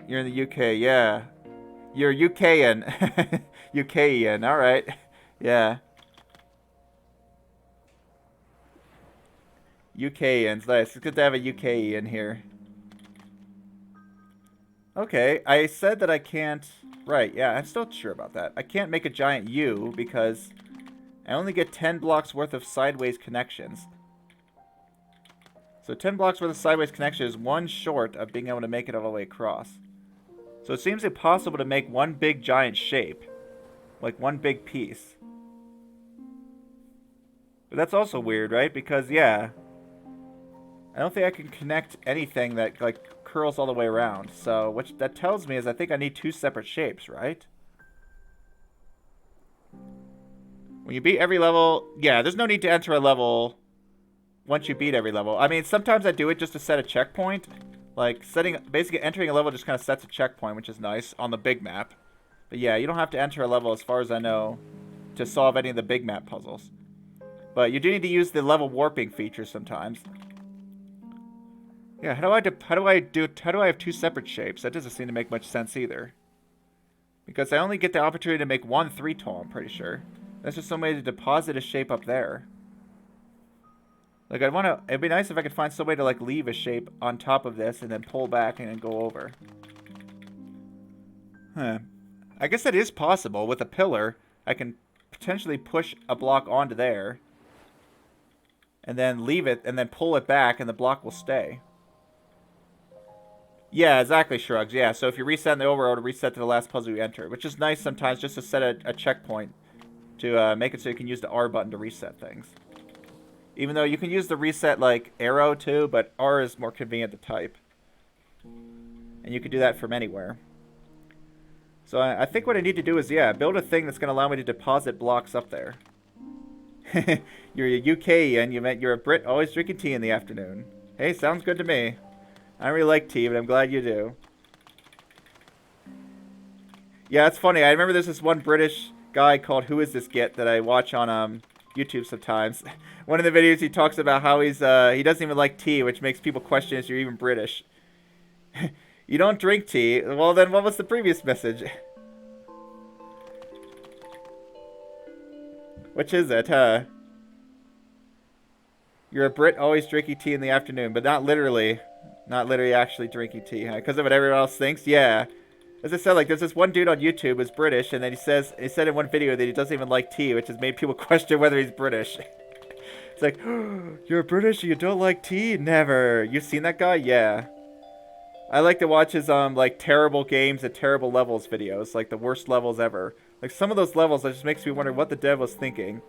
You're in the UK, yeah. You're UKian. UKian, alright. Yeah. UKians, nice. It's good to have a UKian here. Okay, I said that I can't... Right, yeah, I'm still sure about that. I can't make a giant U because I only get 10 blocks worth of sideways connections. So 10 blocks worth of sideways connection is 1 short of being able to make it all the way across. So it seems impossible to make one big giant shape. Like one big piece. But that's also weird, right? Because, yeah, I don't think I can connect anything that, like, curls all the way around. So, what that tells me is I think I need 2 separate shapes, right? When you beat every level... Yeah, there's no need to enter a level once you beat every level. I mean, sometimes I do it just to set a checkpoint. Like, basically entering a level just kind of sets a checkpoint, which is nice, on the big map. But yeah, you don't have to enter a level, as far as I know, to solve any of the big map puzzles. But you do need to use the level warping feature sometimes. Yeah, how do I have 2 separate shapes? That doesn't seem to make much sense either. Because I only get the opportunity to make 1 3-tone, I'm pretty sure. That's just some way to deposit a shape up there. Like, it'd be nice if I could find some way to, like, leave a shape on top of this and then pull back and then go over. Huh. I guess that is possible. With a pillar, I can potentially push a block onto there. And then leave it, and then pull it back, and the block will stay. Yeah, exactly, Shrugs. Yeah, so if you reset in the overworld, it'll reset to the last puzzle you enter. Which is nice sometimes, just to set a checkpoint. To make it so you can use the R button to reset things. Even though you can use the reset, like, arrow, too, but R is more convenient to type. And you can do that from anywhere. So I think what I need to do is, yeah, build a thing that's going to allow me to deposit blocks up there. You're a UKian, you're a Brit always drinking tea in the afternoon. Hey, sounds good to me. I don't really like tea, but I'm glad you do. Yeah, it's funny. I remember there's this one British guy called Who Is This Git that I watch on YouTube sometimes. One of the videos he talks about how he doesn't even like tea, which makes people question if you're even British. You don't drink tea? Well, then what was the previous message? Which is it, huh? You're a Brit always drinking tea in the afternoon, but not literally. Not literally actually drinking tea, huh? Because of what everyone else thinks? Yeah. As I said, like, there's this one dude on YouTube who's British, and then he said in one video that he doesn't even like tea, which has made people question whether he's British. It's like, oh, you're British and you don't like tea? Never. You've seen that guy? Yeah. I like to watch his, like, terrible games and terrible levels videos, like the worst levels ever. Like, some of those levels, that just makes me wonder what the dev was thinking.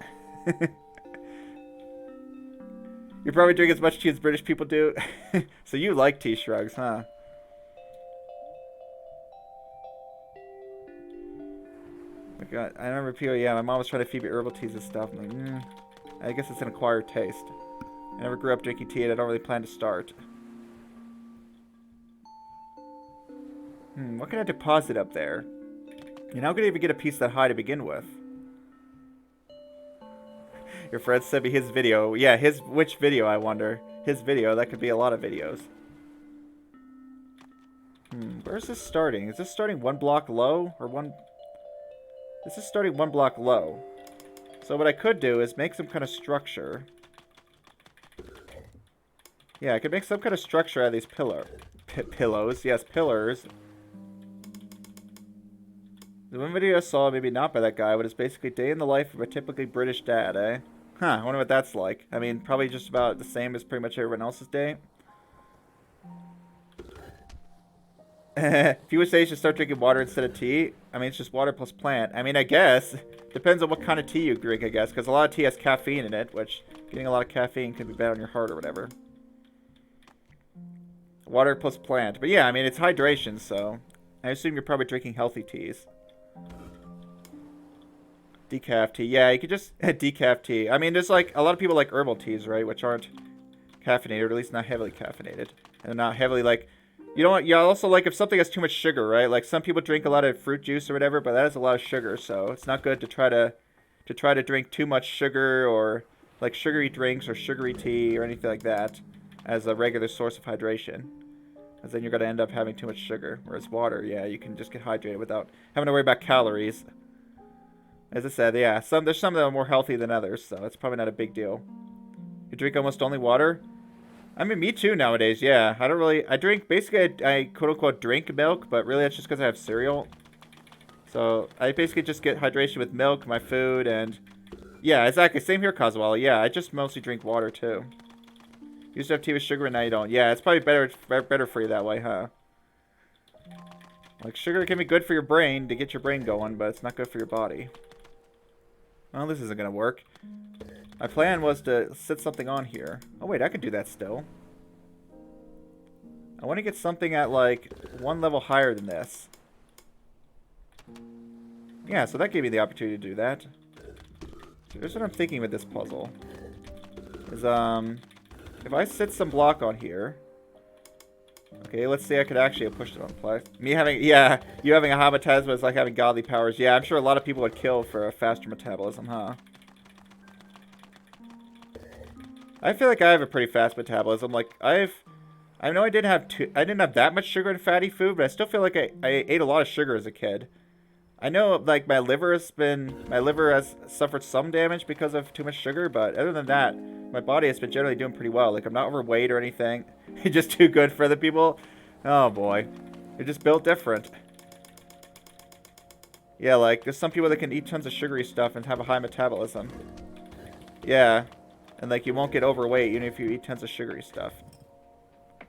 You probably drink as much tea as British people do. So you like tea, Shrugs, huh? Oh my God, I remember people, yeah, my mom was trying to feed me herbal teas and stuff. I'm like, I guess it's an acquired taste. I never grew up drinking tea and I don't really plan to start. What can I deposit up there? And how could I even get a piece that high to begin with? Your friend sent me his video. Yeah, which video, I wonder? His video, that could be a lot of videos. Where's this starting? Is this starting 1 block low? Or one... This is starting 1 block low. So what I could do is make some kind of structure. Yeah, I could make some kind of structure out of these pillows. Yes, pillars. The one video I saw, maybe not by that guy, but it's basically day in the life of a typically British dad, eh? Huh, I wonder what that's like. I mean, probably just about the same as pretty much everyone else's day. People say you should start drinking water instead of tea. I mean, it's just water plus plant. I mean, I guess. Depends on what kind of tea you drink, I guess. Because a lot of tea has caffeine in it, which getting a lot of caffeine can be bad on your heart or whatever. Water plus plant. But yeah, I mean, it's hydration, so I assume you're probably drinking healthy teas. Decaf tea. Yeah, you could just decaf tea. I mean, there's like a lot of people like herbal teas, right? Which aren't caffeinated, or at least not heavily caffeinated. And not heavily like... You don't. You also like if something has too much sugar, right? Like some people drink a lot of fruit juice or whatever, but that has a lot of sugar, so it's not good to try to drink too much sugar or like sugary drinks or sugary tea or anything like that as a regular source of hydration, because then you're gonna end up having too much sugar. Whereas water, yeah, you can just get hydrated without having to worry about calories. As I said, yeah, there's some that are more healthy than others, so it's probably not a big deal. You drink almost only water. I mean, me too nowadays, yeah. I drink, basically, I quote-unquote drink milk, but really it's just because I have cereal. So, I basically just get hydration with milk, my food, and... Yeah, exactly. Same here, Coswell. Yeah, I just mostly drink water, too. Used to have tea with sugar, and now you don't. Yeah, it's probably better for you that way, huh? Like, sugar can be good for your brain, to get your brain going, but it's not good for your body. Well, this isn't gonna work. My plan was to set something on here. Oh, wait, I can do that still. I want to get something at, like, one level higher than this. Yeah, so that gave me the opportunity to do that. Here's what I'm thinking with this puzzle. Is, if I set some block on here... Okay, let's say I could actually have pushed it on play. Me having... Yeah, you having a high metabolism is like having godly powers. Yeah, I'm sure a lot of people would kill for a faster metabolism, huh? I feel like I have a pretty fast metabolism. Like I know I didn't have that much sugar and fatty food, but I still feel like I ate a lot of sugar as a kid. I know like my liver has suffered some damage because of too much sugar, but other than that, my body has been generally doing pretty well. Like I'm not overweight or anything. It's just too good for other people. Oh boy. You're just built different. Yeah, like there's some people that can eat tons of sugary stuff and have a high metabolism. Yeah. And like you won't get overweight even if you eat tons of sugary stuff.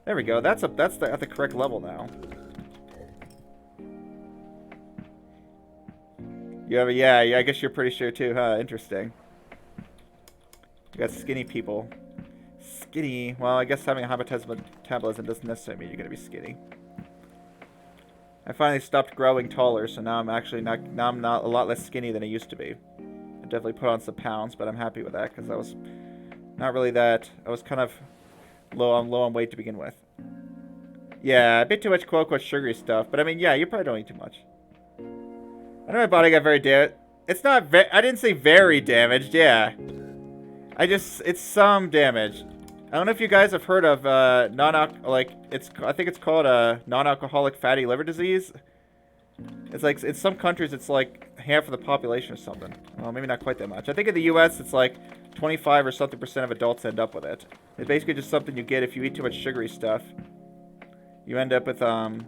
There we go. That's at the correct level now. You have yeah, I guess you're pretty sure too, huh? Interesting. You got skinny people. Skinny. Well, I guess having a high metabolism doesn't necessarily mean you're gonna be skinny. I finally stopped growing taller, so now I'm actually not a lot less skinny than I used to be. I definitely put on some pounds, but I'm happy with that because I was not really that. I was kind of low on weight to begin with. Yeah, a bit too much quote-unquote sugary stuff. But I mean, yeah, you probably don't eat too much. I know my body got very damaged. It's not I didn't say very damaged, yeah. It's some damage. I don't know if you guys have heard of I think it's called a non-alcoholic fatty liver disease. It's like, in some countries, it's like half of the population or something. Well, maybe not quite that much. I think in the U.S., it's like 25 or something % of adults end up with it. It's basically just something you get if you eat too much sugary stuff. You end up with a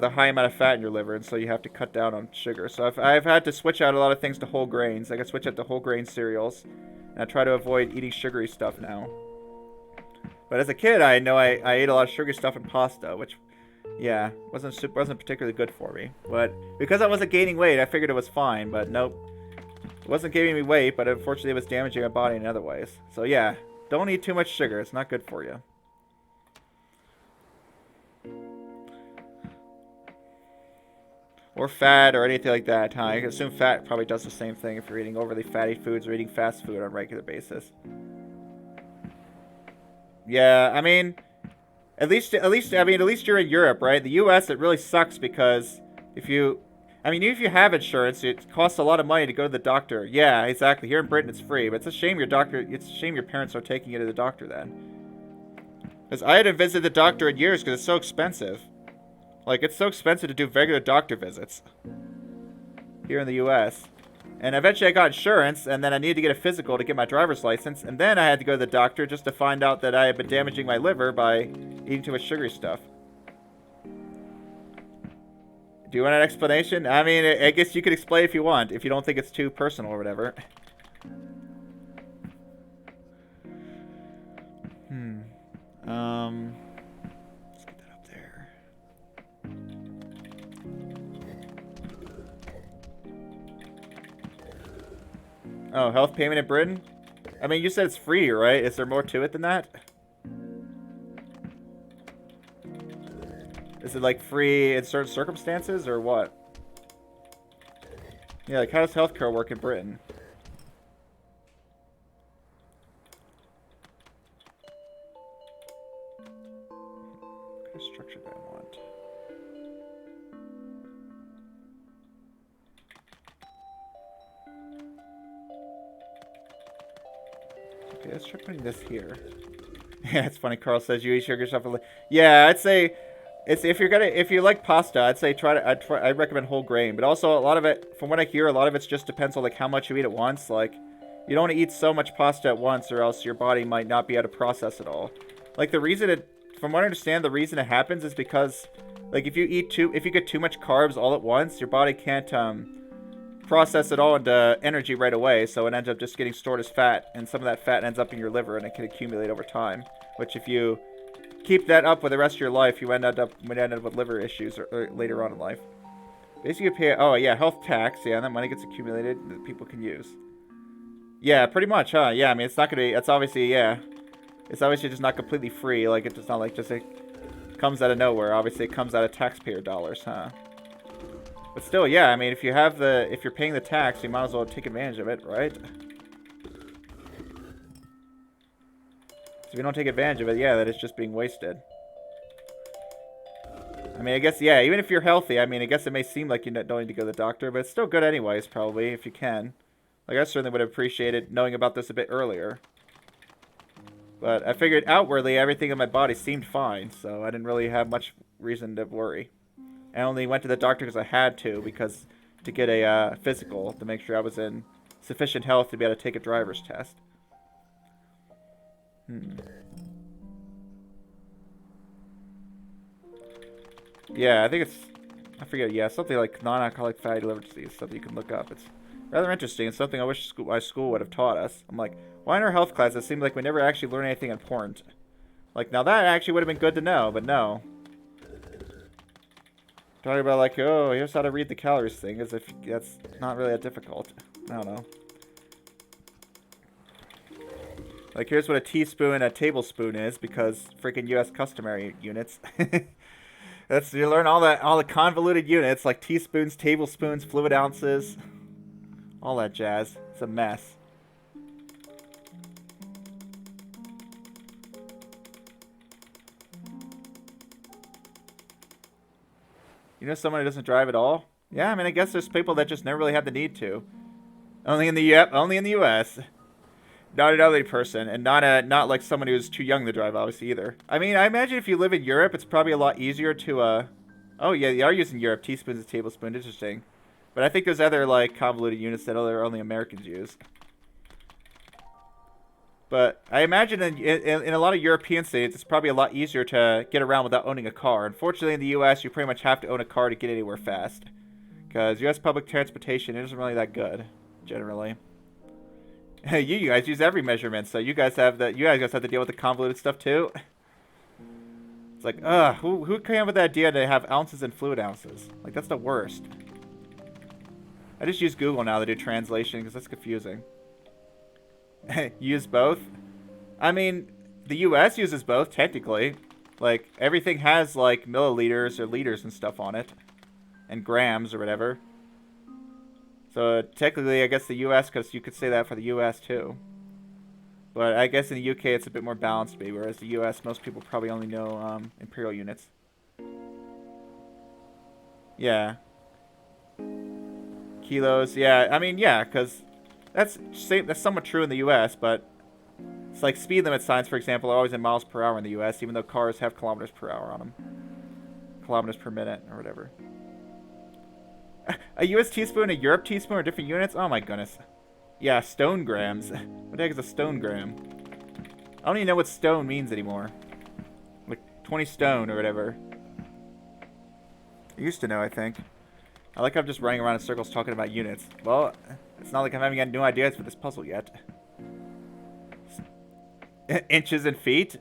high amount of fat in your liver, and so you have to cut down on sugar. So I've had to switch out a lot of things to whole grains. I can switch out to whole grain cereals, and I try to avoid eating sugary stuff now. But as a kid, I know I ate a lot of sugary stuff and pasta, which, yeah, wasn't particularly good for me. But because I wasn't gaining weight, I figured it was fine. But nope, it wasn't giving me weight, but unfortunately, it was damaging my body in other ways. So yeah, don't eat too much sugar. It's not good for you. Or fat or anything like that, huh? I assume fat probably does the same thing if you're eating overly fatty foods or eating fast food on a regular basis. Yeah, I mean, at least you're in Europe, right? The U.S. it really sucks because even if you have insurance, it costs a lot of money to go to the doctor. Yeah, exactly. Here in Britain, it's free, but it's a shame your parents are taking you to the doctor then. Because I hadn't visited the doctor in years because it's so expensive. Like, it's so expensive to do regular doctor visits here in the U.S. And eventually I got insurance, and then I needed to get a physical to get my driver's license, and then I had to go to the doctor just to find out that I had been damaging my liver by eating too much sugary stuff. Do you want an explanation? I mean, I guess you could explain if you want, if you don't think it's too personal or whatever. Let's get that up there. Oh, health payment in Britain? I mean, you said it's free, right? Is there more to it than that? Is it like free in certain circumstances or what? Yeah, like how does healthcare work in Britain? What kind of structure do I want? Okay, let's try putting this here. Yeah, it's funny. Carl says you eat sugar stuff. Yeah, I'd say it's if you like pasta, I'd say I recommend whole grain. But also a lot of it, from what I hear, a lot of it just depends on like how much you eat at once. Like you don't want to eat so much pasta at once, or else your body might not be able to process it all. Like the reason it, from what I understand, the reason it happens is because like if you get too much carbs all at once, your body can't process it all into energy right away, so it ends up just getting stored as fat, and some of that fat ends up in your liver, and it can accumulate over time. Which, if you keep that up for the rest of your life, you might end up with liver issues or later on in life. Basically, you pay. Oh yeah, health tax. Yeah, and that money gets accumulated that people can use. Yeah, pretty much, huh? Yeah, I mean, it's not gonna be. It's obviously, yeah, it's obviously just not completely free. Like it's not like just it comes out of nowhere. Obviously, it comes out of taxpayer dollars, huh? But still, yeah, I mean, if you're paying the tax, you might as well take advantage of it, right? So if you don't take advantage of it, yeah, that it's just being wasted. I mean, I guess, yeah, even if you're healthy, I mean, I guess it may seem like you don't need to go to the doctor, but it's still good anyways, probably, if you can. Like, I certainly would have appreciated knowing about this a bit earlier. But I figured outwardly, everything in my body seemed fine, so I didn't really have much reason to worry. I only went to the doctor because I had to get a physical to make sure I was in sufficient health to be able to take a driver's test. Yeah, I think it's, I forget, yeah, something like non-alcoholic fatty liver disease, something you can look up. It's rather interesting. It's something I wish my school would have taught us. I'm like, why in our health class it seemed like we never actually learned anything important? Like, now that actually would have been good to know, but no. Talking about like, oh, here's how to read the calories thing, as if that's not really that difficult. I don't know. Like, here's what a teaspoon and a tablespoon is, because freaking U.S. customary units. You learn all the convoluted units, like teaspoons, tablespoons, fluid ounces, all that jazz. It's a mess. You know someone who doesn't drive at all? Yeah, I mean, I guess there's people that just never really have the need to. Only in the U.S. Not an elderly person, and not like someone who's too young to drive, obviously, either. I mean, I imagine if you live in Europe, it's probably a lot easier to, Oh, yeah, they are using Europe. Teaspoons and tablespoons. Interesting. But I think there's other, like, convoluted units that only Americans use. But I imagine in a lot of European states, it's probably a lot easier to get around without owning a car. Unfortunately, in the U.S., you pretty much have to own a car to get anywhere fast. Because U.S. public transportation isn't really that good, generally. You guys use every measurement, so you guys have to deal with the convoluted stuff too. It's like, who came up with the idea to have ounces and fluid ounces? Like, that's the worst. I just use Google now to do translation because that's confusing. Use both? I mean, the U.S. uses both, technically. Like, everything has, like, milliliters or liters and stuff on it. And grams or whatever. So, technically, I guess the U.S., because you could say that for the U.S. too. But I guess in the U.K. it's a bit more balanced, maybe, whereas the U.S., most people probably only know imperial units. Yeah. Kilos, yeah. I mean, yeah, because that's somewhat true in the U.S., but it's like speed limit signs, for example, are always in miles per hour in the U.S., even though cars have kilometers per hour on them. Kilometers per minute, or whatever. A U.S. teaspoon, a Europe teaspoon, are different units? Oh my goodness. Yeah, stone grams. What the heck is a stone gram? I don't even know what stone means anymore. Like 20 stone or whatever. I used to know, I think. I like how I'm just running around in circles talking about units. Well, it's not like I'm having any new ideas for this puzzle yet. Inches and feet?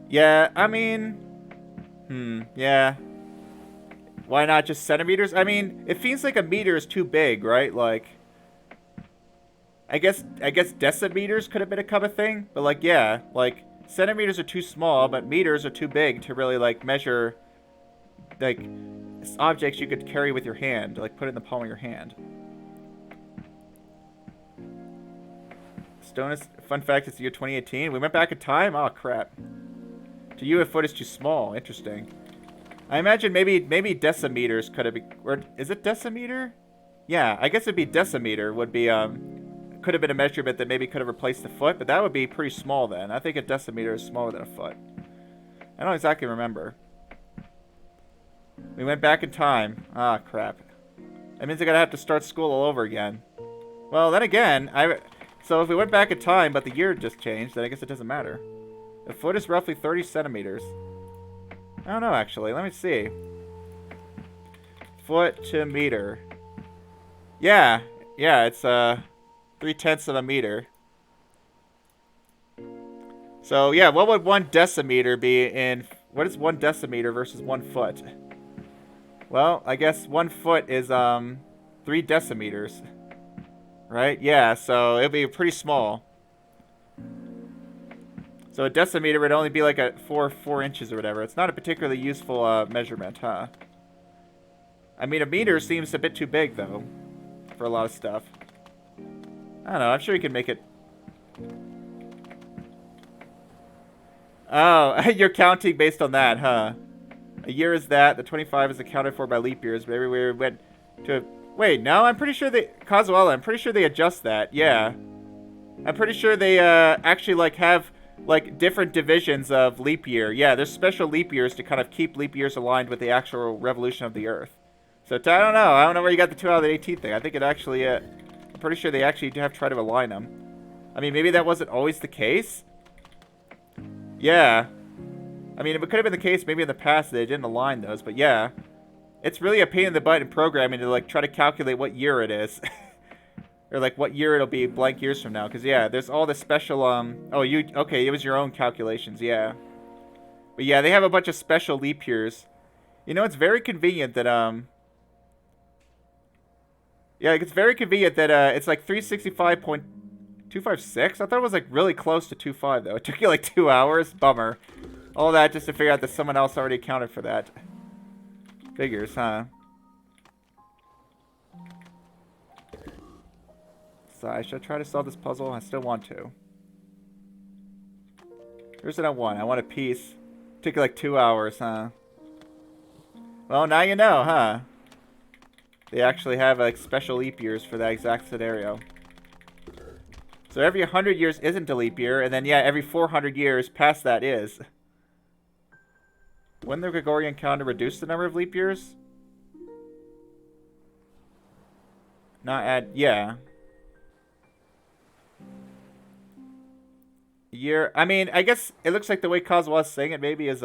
Yeah, I mean... yeah. Why not just centimeters? I mean, it feels like a meter is too big, right? Like... guess decimeters could have become a thing, but like yeah, like centimeters are too small, but meters are too big to really like measure like objects you could carry with your hand, like put in the palm of your hand. Stone is, fun fact, it's the year 2018. We went back in time? Oh, crap. To you, a foot is too small. Interesting. I imagine maybe decimeters could have been... Or is it decimeter? Yeah, I guess it'd be decimeter would be, could have been a measurement that maybe could have replaced the foot, but that would be pretty small then. I think a decimeter is smaller than a foot. I don't exactly remember. We went back in time. Ah, crap. That means I gotta have to start school all over again. Well, then again, So if we went back in time, but the year just changed, then I guess it doesn't matter. A foot is roughly 30 centimeters. I don't know, actually. Let me see. Foot to meter. Yeah, it's 3/10 of a meter. So yeah, what would 1 decimeter be in... What is 1 decimeter versus 1 foot? Well, I guess 1 foot is 3 decimeters. Right? Yeah, so it'll be pretty small. So a decimeter would only be like a 4 inches or whatever. It's not a particularly useful measurement, huh? I mean, a meter seems a bit too big, though, for a lot of stuff. I don't know. I'm sure you can make it... Oh, you're counting based on that, huh? A year is that. The 25 is accounted for by leap years, but everywhere we went to... Wait, no, I'm pretty sure they... Casuala, I'm pretty sure they adjust that, yeah. I'm pretty sure they, actually, like, have, like, different divisions of leap year. Yeah, there's special leap years to kind of keep leap years aligned with the actual revolution of the Earth. So, I don't know. I don't know where you got the 2018 thing. I think it actually, I'm pretty sure they actually do have to try to align them. I mean, maybe that wasn't always the case? Yeah. I mean, it could have been the case maybe in the past they didn't align those, but yeah. It's really a pain in the butt in programming to, like, try to calculate what year it is. Or, like, what year it'll be blank years from now. Because, yeah, there's all the special, Oh, okay, it was your own calculations, yeah. But, yeah, they have a bunch of special leap years. You know, it's very convenient that, Yeah, it's very convenient that, it's, like, 365.256? I thought it was, like, really close to 2.5, though. It took you, like, 2 hours. Bummer. All that just to figure out that someone else already accounted for that. Figures, huh? So, should I try to solve this puzzle? I still want to. Here's what I want. I want a piece. Took like 2 hours, huh? Well, now you know, huh? They actually have like special leap years for that exact scenario. So every 100 years isn't a leap year, and then yeah, every 400 years past that is. When the Gregorian calendar reduce the number of leap years? Not add, yeah. Year, I mean, I guess it looks like the way Kaz was saying it maybe is,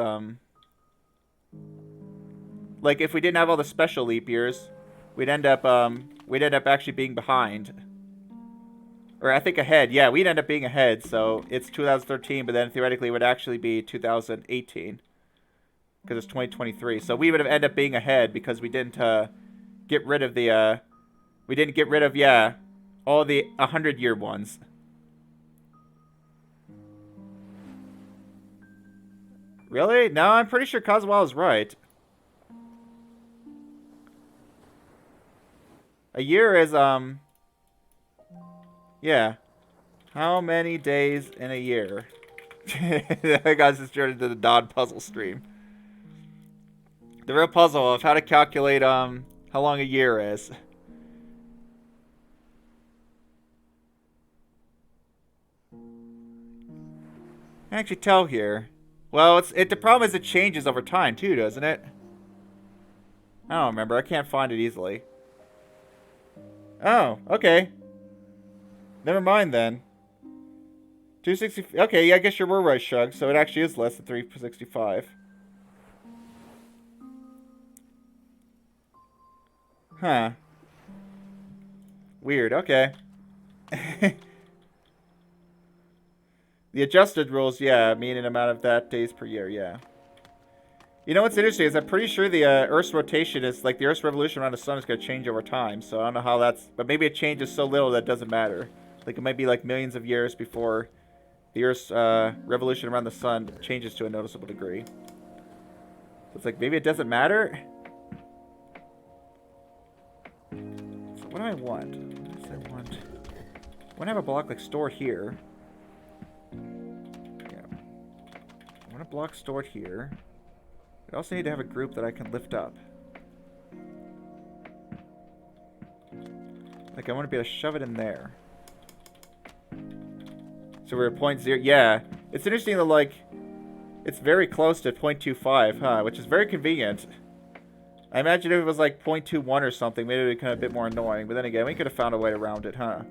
like if we didn't have all the special leap years, we'd end up actually being behind. Or I think ahead, yeah, we'd end up being ahead, so it's 2013, but then theoretically it would actually be 2018. Because it's 2023. So we would have ended up being ahead because we didn't get rid of the yeah, all the 100-year ones. Really? No, I'm pretty sure Kazuo is right. A year is yeah. How many days in a year? I guys just turned into the Don puzzle stream. The real puzzle of how to calculate how long a year is. I can actually tell here. Well, the problem is it changes over time too, doesn't it? I don't remember. I can't find it easily. Oh, okay. Never mind then. 260. Okay, yeah, I guess you were right, Shug. So it actually is less than 365. Huh. Weird, okay. The adjusted rules, yeah, mean an amount of that days per year, yeah. You know what's interesting is I'm pretty sure the Earth's rotation is, like, the Earth's revolution around the sun is going to change over time, so I don't know how that's... But maybe it changes so little that it doesn't matter. Like, it might be like millions of years before the Earth's revolution around the sun changes to a noticeable degree. So it's like, maybe it doesn't matter? So what do I want? What does I want? I want to have a block, like, stored here. Yeah. I want a block stored here. I also need to have a group that I can lift up. Like, I want to be able to shove it in there. So we're at 0.0. Yeah. It's interesting that, like, it's very close to 0.25, huh? Which is very convenient. I imagine if it was, like, 0.21 or something, maybe it would be kind of a bit more annoying. But then again, we could have found a way around it, huh?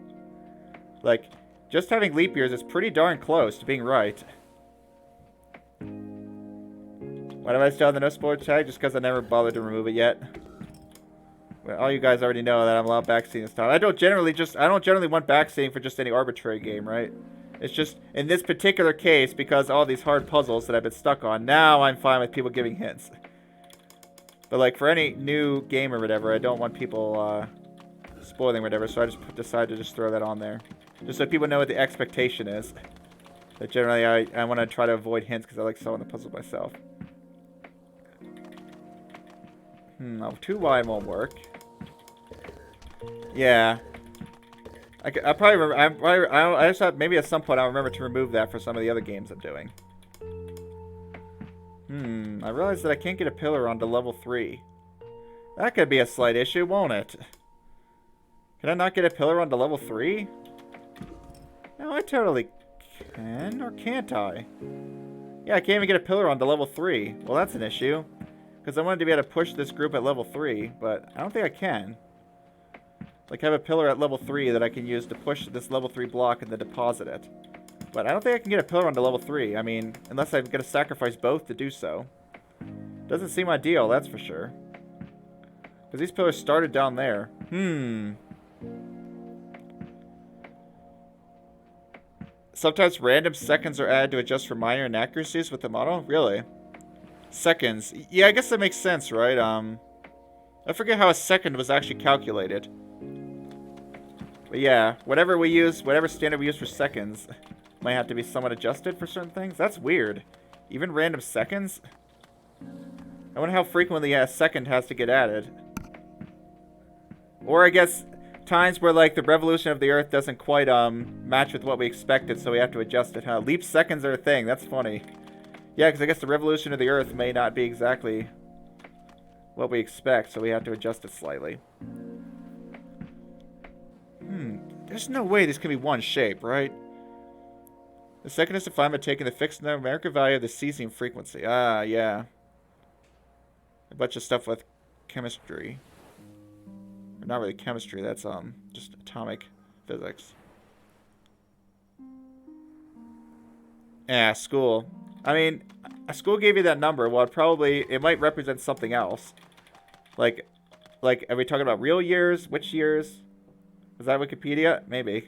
Like, just having leap years is pretty darn close to being right. Why do I still have the no spoiler tag? Just because I never bothered to remove it yet. Well, all you guys already know that I'm allowed backseating this time. I don't generally want backseating for just any arbitrary game, right? It's just, in this particular case, because all these hard puzzles that I've been stuck on, now I'm fine with people giving hints. But, like, for any new game or whatever, I don't want people, spoiling whatever, so I just decided to just throw that on there. Just so people know what the expectation is. But generally, I want to try to avoid hints, because I like solving the puzzle myself. No, too wide won't work. Yeah. I probably remember. I just thought maybe at some point I'll remember to remove that for some of the other games I'm doing. I realized that I can't get a pillar onto level 3. That could be a slight issue, won't it? Can I not get a pillar onto level 3? No, I totally can. Or can't I? Yeah, I can't even get a pillar onto level 3. Well, that's an issue. Because I wanted to be able to push this group at level 3, but I don't think I can. Like, have a pillar at level 3 that I can use to push this level 3 block and then deposit it. But I don't think I can get a pillar onto level 3. I mean, unless I'm going to sacrifice both to do so. Doesn't seem ideal, that's for sure. Because these pillars started down there. Sometimes random seconds are added to adjust for minor inaccuracies with the model? Really? Seconds. Yeah, I guess that makes sense, right? I forget how a second was actually calculated. But yeah, whatever we use, whatever standard we use for seconds might have to be somewhat adjusted for certain things. That's weird. Even random seconds? I wonder how frequently a second has to get added. Or I guess times where, like, the revolution of the Earth doesn't quite match with what we expected, so we have to adjust it, huh? Leap seconds are a thing. That's funny. Yeah, because I guess the revolution of the Earth may not be exactly what we expect, so we have to adjust it slightly. There's no way this can be one shape, right? The second is defined by taking the fixed numerical value of the cesium frequency. Ah, yeah. A bunch of stuff with chemistry. Or not really chemistry, that's just atomic physics. Yeah, school. I mean, a school gave you that number. Well, it might represent something else. Like, are we talking about real years? Which years? Is that Wikipedia? Maybe.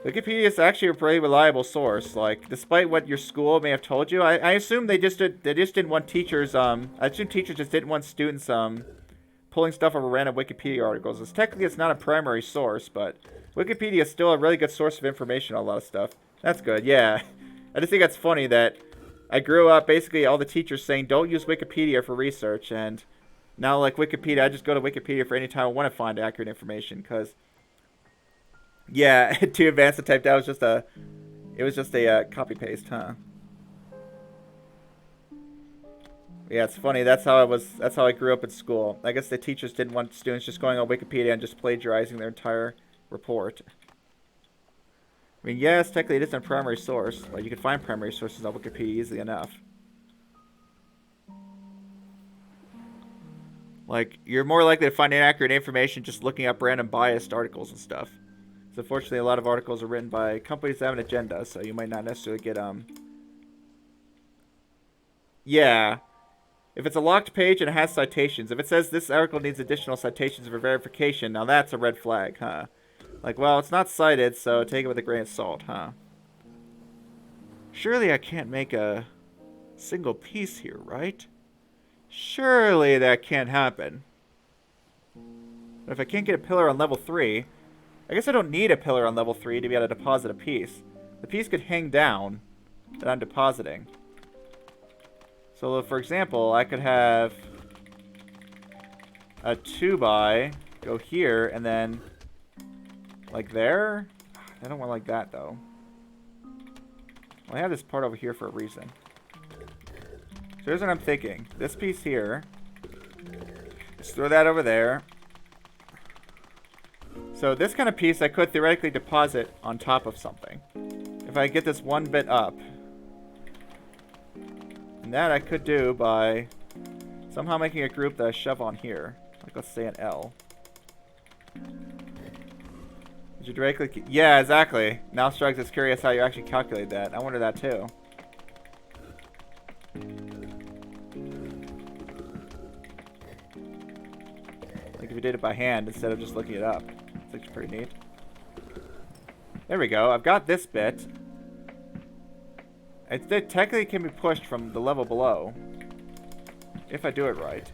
Wikipedia is actually a pretty reliable source. Like, despite what your school may have told you, I assume they just didn't want teachers. I assume teachers just didn't want students pulling stuff over random Wikipedia articles. Technically, it's not a primary source, but Wikipedia is still a really good source of information on a lot of stuff. That's good. Yeah, I just think that's funny that I grew up basically all the teachers saying don't use Wikipedia for research, and now, like, Wikipedia, I just go to Wikipedia for any time I want to find accurate information, because, yeah, too advanced to type. That was just a, copy-paste, huh? Yeah, it's funny. That's how I grew up in school. I guess the teachers didn't want students just going on Wikipedia and just plagiarizing their entire report. I mean, yes, technically it isn't a primary source. Like, you can find primary sources on Wikipedia easily enough. Like, you're more likely to find inaccurate information just looking up random biased articles and stuff. So unfortunately, a lot of articles are written by companies that have an agenda, so you might not necessarily get, Yeah. If it's a locked page and it has citations, if it says this article needs additional citations for verification, now that's a red flag, huh? Like, well, it's not cited, so take it with a grain of salt, huh? Surely I can't make a single piece here, right? Surely that can't happen. But if I can't get a pillar on level 3, I guess I don't need a pillar on level 3 to be able to deposit a piece. The piece could hang down that I'm depositing. So, for example, I could have a 2x go here and then like there. I don't want like that though. Well, I have this part over here for a reason. So here's what I'm thinking. This piece here. Just throw that over there. So this kind of piece I could theoretically deposit on top of something. If I get this one bit up. And that I could do by somehow making a group that I shove on here. Like let's say an L. Did you directly... Yeah, exactly. Now Strugs is curious how you actually calculate that. I wonder that too. Like if you did it by hand instead of just looking it up. It's actually pretty neat. There we go. I've got this bit. It technically can be pushed from the level below. If I do it right.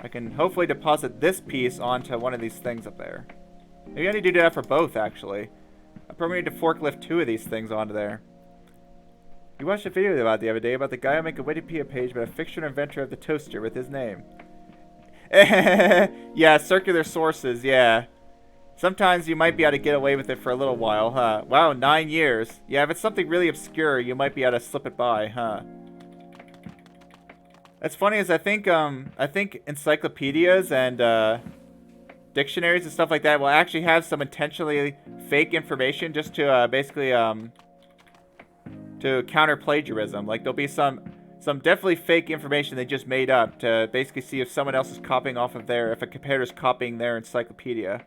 I can hopefully deposit this piece onto one of these things up there. Maybe I need to do that for both, actually. I probably need to forklift 2 of these things onto there. You watched a video about the other day about the guy who make a Wikipedia page about a fictional inventor of the toaster with his name. Yeah, circular sources, yeah. Sometimes you might be able to get away with it for a little while, huh? Wow, 9 years. Yeah, if it's something really obscure, you might be able to slip it by, huh? That's funny is I think encyclopedias and dictionaries and stuff like that will actually have some intentionally fake information just to basically to counter plagiarism. Like there'll be some definitely fake information they just made up to basically see if someone else is copying off of if a competitor's copying their encyclopedia.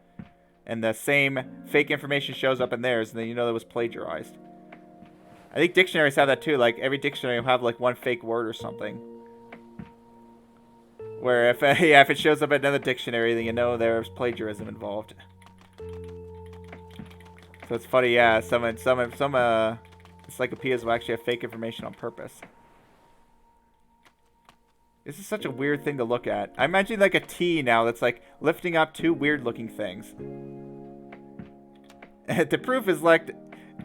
And the same fake information shows up in theirs, and then you know that was plagiarized. I think dictionaries have that too. Like every dictionary will have like one fake word or something. Where if if it shows up in another dictionary, then you know there's plagiarism involved. So it's funny, yeah. Some encyclopedias will actually have fake information on purpose. This is such a weird thing to look at. I imagine like a T now that's like lifting up 2 weird-looking things. The proof is left.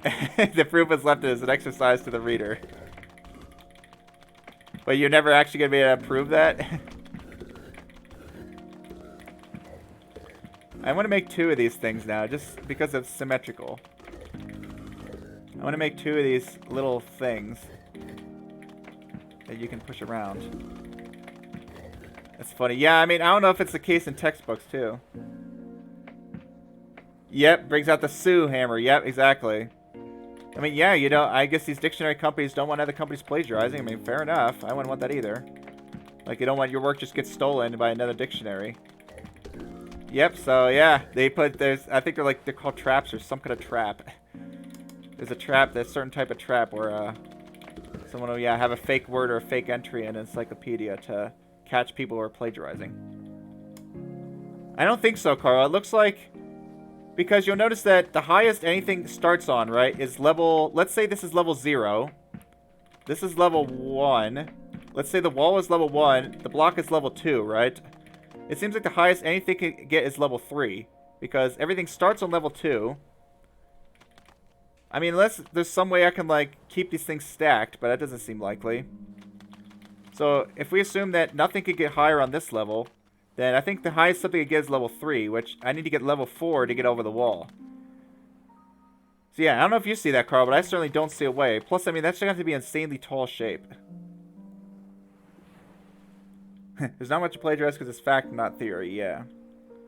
The proof is left as an exercise to the reader. But you're never actually gonna be able to prove that. I want to make 2 of these things now, just because it's symmetrical. I want to make 2 of these little things that you can push around. That's funny. Yeah, I mean, I don't know if it's the case in textbooks, too. Yep, brings out the Sue hammer. Yep, exactly. I mean, yeah, you know, I guess these dictionary companies don't want other companies plagiarizing. I mean, fair enough. I wouldn't want that either. Like, you don't want your work just gets stolen by another dictionary. Yep, so, yeah. I think they're called traps or some kind of trap. There's a certain type of trap where, someone will, yeah, have a fake word or a fake entry in an encyclopedia to catch people who are plagiarizing. I don't think so, Carl. It looks like... Because you'll notice that the highest anything starts on, right, is level... Let's say this is level 0. This is level 1. Let's say the wall is level 1. The block is level 2, right? It seems like the highest anything can get is level 3. Because everything starts on level 2. I mean, unless there's some way I can, like, keep these things stacked, but that doesn't seem likely. So, if we assume that nothing could get higher on this level, then I think the highest something could get is level 3, which I need to get level 4 to get over the wall. So yeah, I don't know if you see that, Carl, but I certainly don't see a way. Plus, I mean, that's going to have to be insanely tall shape. There's not much to plagiarize because it's fact, not theory, yeah.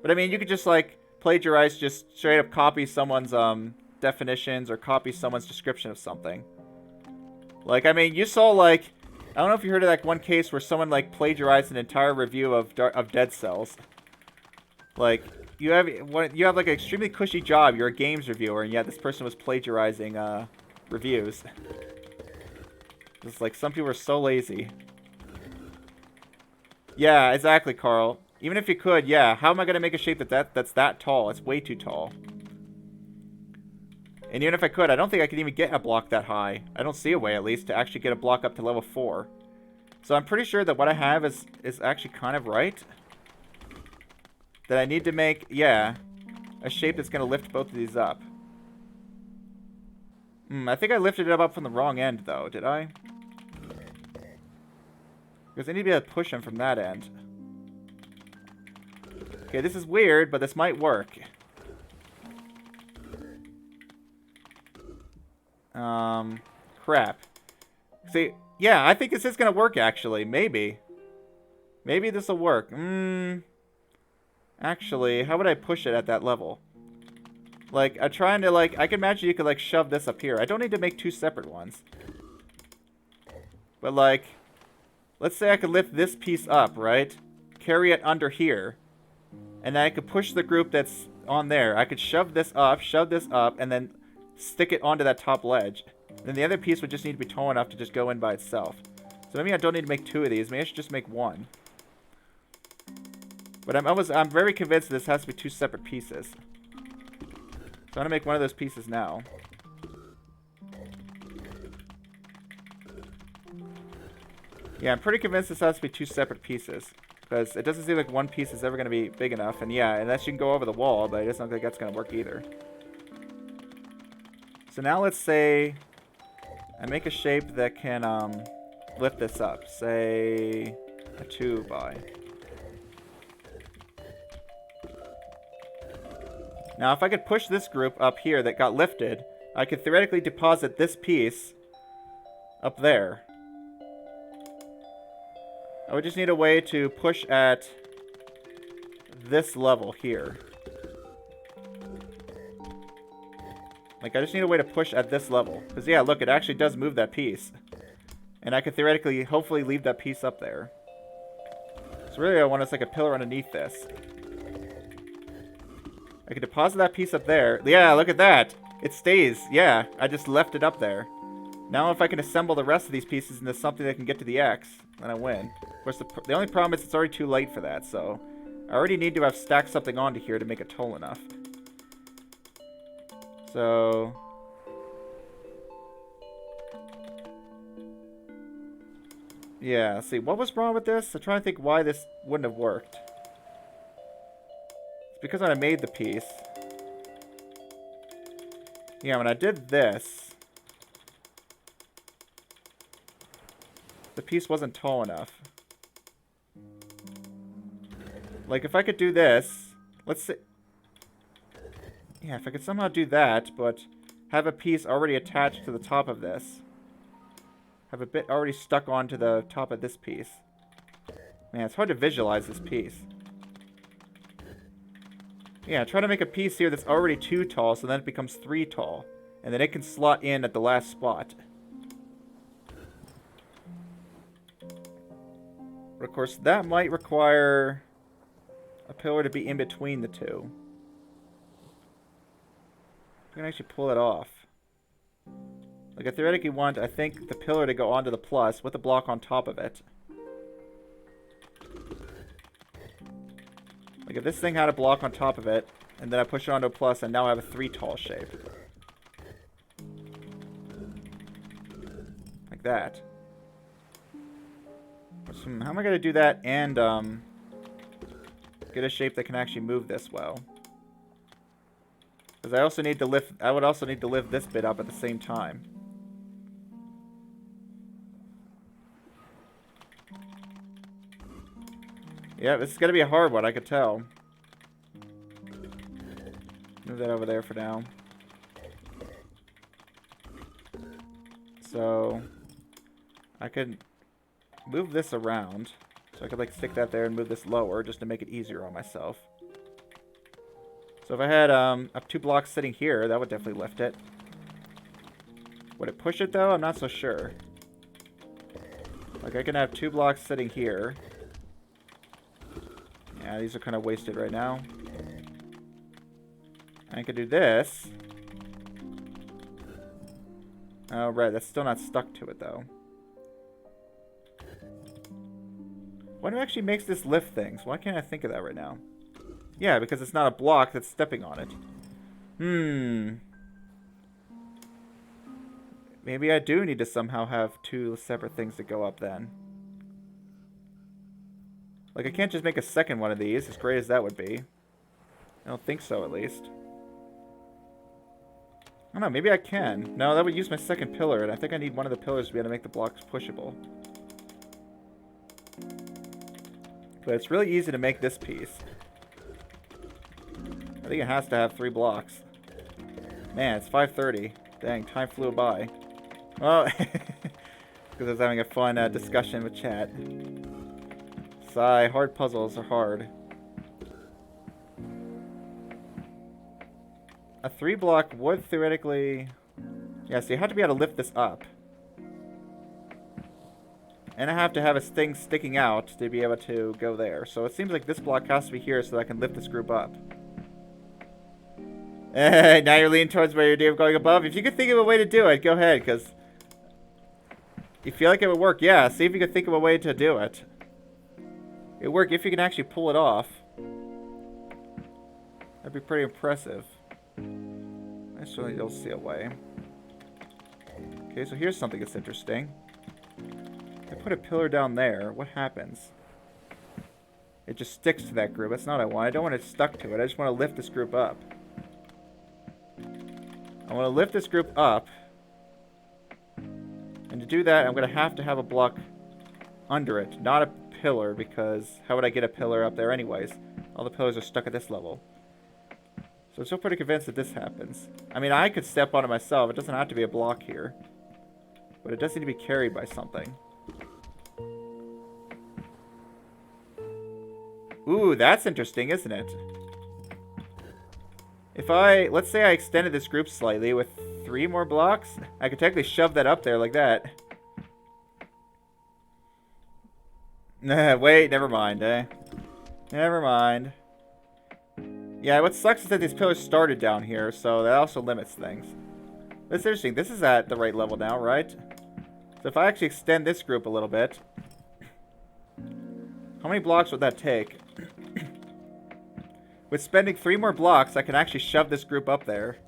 But I mean, you could just, like, plagiarize, just straight up copy someone's definitions or copy someone's description of something. Like, I mean, you saw, like... I don't know if you heard of that one case where someone, like, plagiarized an entire review of Dead Cells. Like, you have like, an extremely cushy job. You're a games reviewer, and yet this person was plagiarizing, reviews. It's like, some people are so lazy. Yeah, exactly, Carl. Even if you could, yeah, how am I going to make a shape that's that tall? It's way too tall. And even if I could, I don't think I could even get a block that high. I don't see a way, at least, to actually get a block up to level 4. So I'm pretty sure that what I have is actually kind of right. that I need to make, yeah, a shape that's going to lift both of these up. I think I lifted it up from the wrong end, though. Did I? Because I need to be able to push them from that end. Okay, this is weird, but this might work. Crap. See, yeah, I think this is going to work, actually. Maybe. Maybe this will work. Actually, how would I push it at that level? Like, I'm trying to, like, I can imagine you could, like, shove this up here. I don't need to make two separate ones. But, like, let's say I could lift this piece up, right? Carry it under here. And then I could push the group that's on there. I could shove this up, and then stick it onto that top ledge. Then the other piece would just need to be tall enough to just go in by itself. So maybe I don't need to make two of these. Maybe I should just make one. But I'm very convinced this has to be two separate pieces. So I'm going to make one of those pieces now. Yeah, I'm pretty convinced this has to be two separate pieces. Because it doesn't seem like one piece is ever going to be big enough. And yeah, unless you can go over the wall, but it doesn't look like that's going to work either. So now let's say I make a shape that can lift this up. Say a 2 by. Now if I could push this group up here that got lifted, I could theoretically deposit this piece up there. I would just need a way to push at this level here. Like, I just need a way to push at this level. Because, yeah, look, it actually does move that piece. And I could theoretically, hopefully, leave that piece up there. So really, I want us like a pillar underneath this. I could deposit that piece up there. Yeah, look at that. It stays. Yeah, I just left it up there. Now if I can assemble the rest of these pieces into something that can get to the X, then I win. Of course, the only problem is it's already too late for that, so I already need to have stacked something onto here to make it tall enough. So yeah, let's see. What was wrong with this? I'm trying to think why this wouldn't have worked. It's because when I made the piece. Yeah, when I did this, the piece wasn't tall enough. Like, if I could do this, let's see. Yeah, if I could somehow do that, but have a piece already attached to the top of this. Have a bit already stuck onto the top of this piece. Man, it's hard to visualize this piece. Yeah, try to make a piece here that's already 2 tall, so then it becomes 3 tall. And then it can slot in at the last spot. But of course, that might require a pillar to be in between the two. I can actually pull it off. Like, I theoretically want, I think, the pillar to go onto the plus with a block on top of it. Like, if this thing had a block on top of it, and then I push it onto a plus, and now I have a 3 tall shape. Like that. So, how am I going to do that and get a shape that can actually move this well? Because I also need to lift, I would also need to lift this bit up at the same time. Yeah, this is going to be a hard one, I could tell. Move that over there for now. So, I could move this around. So I could, like, stick that there and move this lower just to make it easier on myself. So if I had up 2 blocks sitting here, that would definitely lift it. Would it push it, though? I'm not so sure. Like, I can have 2 blocks sitting here. Yeah, these are kind of wasted right now. I could do this. Oh, right. That's still not stuck to it, though. What actually makes this lift things? Why can't I think of that right now? Yeah, because it's not a block that's stepping on it. Maybe I do need to somehow have 2 separate things to go up then. Like, I can't just make a second one of these, as great as that would be. I don't think so, at least. I don't know, maybe I can. No, that would use my second pillar, and I think I need one of the pillars to be able to make the blocks pushable. But it's really easy to make this piece. I think it has to have 3 blocks. Man, it's 5:30. Dang, time flew by. Well, because I was having a fun discussion with chat. Sigh, hard puzzles are hard. A 3-block would theoretically... Yeah, so you have to be able to lift this up. And I have to have a thing sticking out to be able to go there. So it seems like this block has to be here so that I can lift this group up. Now you're leaning towards where you're doing going above. If you could think of a way to do it, go ahead, because... You feel like it would work? Yeah, see if you could think of a way to do it. It would work if you can actually pull it off. That'd be pretty impressive. I certainly don't see a way. Okay, so here's something that's interesting. I put a pillar down there. What happens? It just sticks to that group. That's not what I want. I don't want it stuck to it. I just want to lift this group up. I want to lift this group up. And to do that, I'm going to have a block under it. Not a pillar, because how would I get a pillar up there anyways? All the pillars are stuck at this level. So I'm still pretty convinced that this happens. I mean, I could step on it myself. It doesn't have to be a block here. But it does need to be carried by something. Ooh, that's interesting, isn't it? If let's say I extended this group slightly with 3 more blocks, I could technically shove that up there like that. Wait, never mind, eh? Never mind. Yeah, what sucks is that these pillars started down here, so that also limits things. That's interesting. This is at the right level now, right? So if I actually extend this group a little bit... How many blocks would that take? With spending 3 more blocks, I can actually shove this group up there.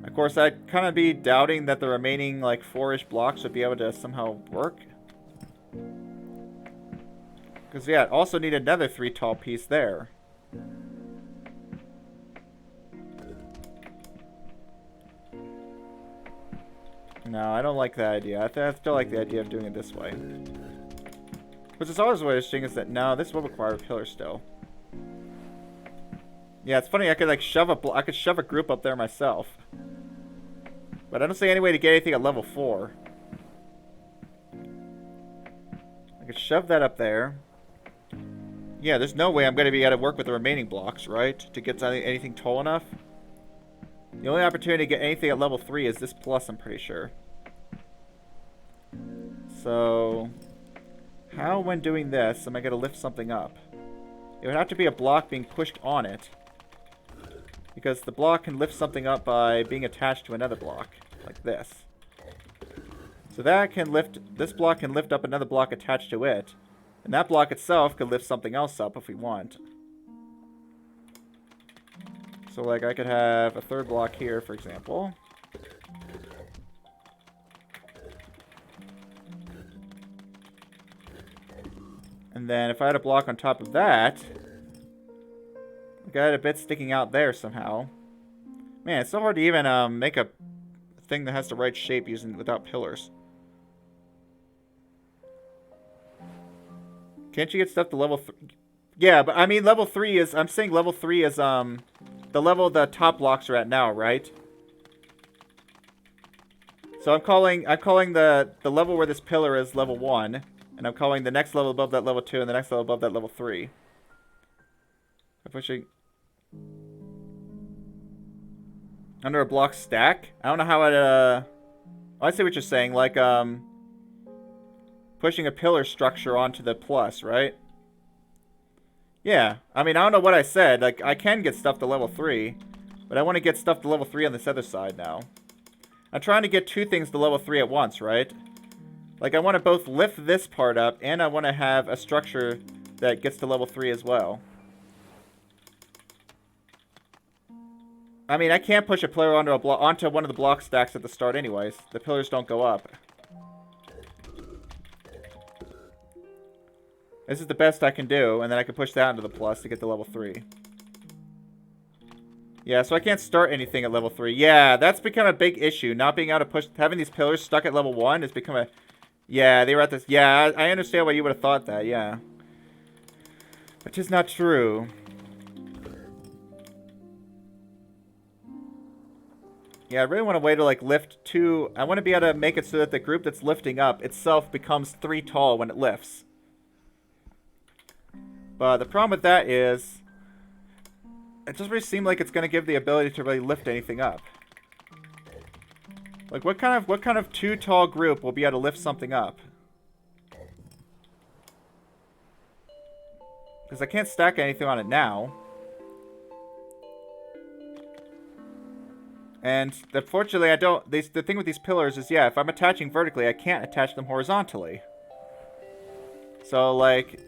Of course, I'd kind of be doubting that the remaining, like, 4-ish blocks would be able to somehow work. Because, yeah, also need another 3 tall piece there. No, I don't like that idea. I still like the idea of doing it this way. Which is always what interesting is that, no, this will require a pillar still. Yeah, it's funny, I could like shove a group up there myself. But I don't see any way to get anything at level 4. I could shove that up there. Yeah, there's no way I'm going to be able to work with the remaining blocks, right? To get anything tall enough. The only opportunity to get anything at level 3 is this plus, I'm pretty sure. So... How, when doing this, am I going to lift something up? It would have to be a block being pushed on it. Because the block can lift something up by being attached to another block. Like this. So that can lift... This block can lift up another block attached to it. And that block itself could lift something else up if we want. So, like, I could have a 3rd block here, for example. And then if I had a block on top of that, I got a bit sticking out there somehow. Man, it's so hard to even make a thing that has the right shape without pillars. Can't you get stuff to level 3? Yeah, but I mean level 3 is... I'm saying level 3 is the level the top blocks are at now, right? So I'm calling the level where this pillar is level 1. And I'm calling the next level above that level 2 and the next level above that level 3. I'm pushing... Under a block stack? I don't know how it, Oh, I see what you're saying. Like, pushing a pillar structure onto the plus, right? Yeah. I mean, I don't know what I said. Like, I can get stuff to level 3. But I want to get stuff to level 3 on this other side now. I'm trying to get 2 things to level 3 at once, right? Like, I want to both lift this part up, and I want to have a structure that gets to level 3 as well. I mean, I can't push a pillar onto one of the block stacks at the start anyways. The pillars don't go up. This is the best I can do, and then I can push that into the plus to get to level 3. Yeah, so I can't start anything at level 3. Yeah, that's become a big issue. Not being able to push... Having these pillars stuck at level 1 has become a... Yeah, they were at this... Yeah, I understand why you would have thought that, yeah. Which is not true. Yeah, I really want a way to, like, lift 2... I want to be able to make it so that the group that's lifting up itself becomes 3 tall when it lifts. But the problem with that is... It doesn't really seem like it's going to give the ability to really lift anything up. Like, what kind of 2 tall group will be able to lift something up? Because I can't stack anything on it now. And unfortunately, I don't... the thing with these pillars is, yeah, if I'm attaching vertically, I can't attach them horizontally. So, like...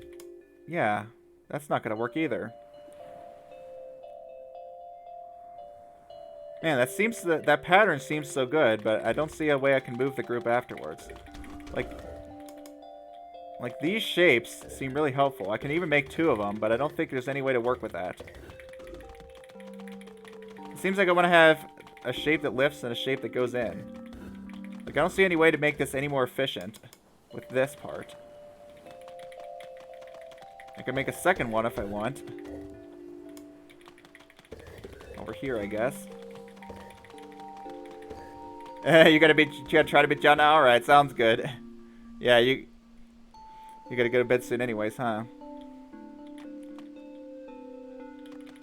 Yeah, that's not going to work either. Man, that pattern seems so good, but I don't see a way I can move the group afterwards. Like these shapes seem really helpful. I can even make 2 of them, but I don't think there's any way to work with that. It seems like I want to have a shape that lifts and a shape that goes in. Like, I don't see any way to make this any more efficient with this part. I can make a second one if I want. Over here, I guess. You gotta try to beat John now? Alright, sounds good. Yeah, you gotta go to bed soon anyways, huh?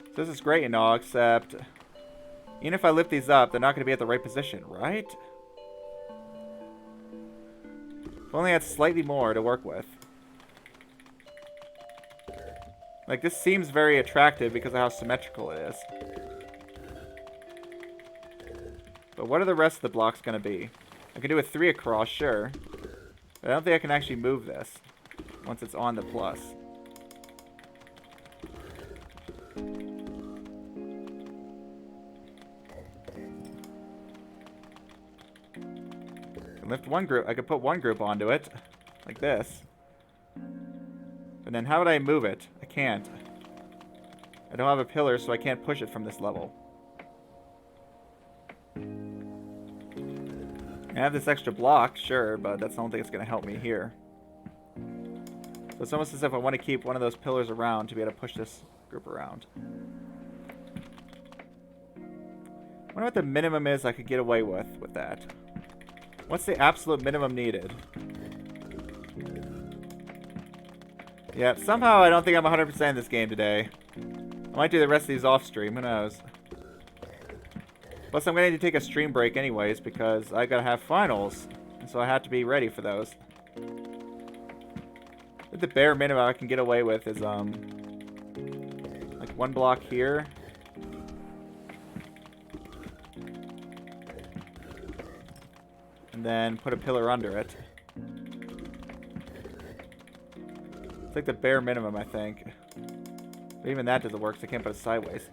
So this is great and all, except... Even if I lift these up, they're not gonna be at the right position, right? If only I had slightly more to work with. Like, this seems very attractive because of how symmetrical it is. But what are the rest of the blocks going to be? I can do a 3 across, sure. But I don't think I can actually move this once it's on the plus. I can lift one group. I could put one group onto it, like this. And then how would I move it? I can't. I don't have a pillar, so I can't push it from this level. I have this extra block, sure, but that's the only thing that's going to help me here. So it's almost as if I want to keep one of those pillars around to be able to push this group around. I wonder what the minimum is I could get away with that. What's the absolute minimum needed? Yeah, somehow I don't think I'm 100% in this game today. I might do the rest of these off stream, who knows. Plus, I'm going to need to take a stream break anyways, because I got to have finals. And so I have to be ready for those. But the bare minimum I can get away with is, like, one block here. And then put a pillar under it. It's like the bare minimum, I think. But even that doesn't work, so I can't put it sideways.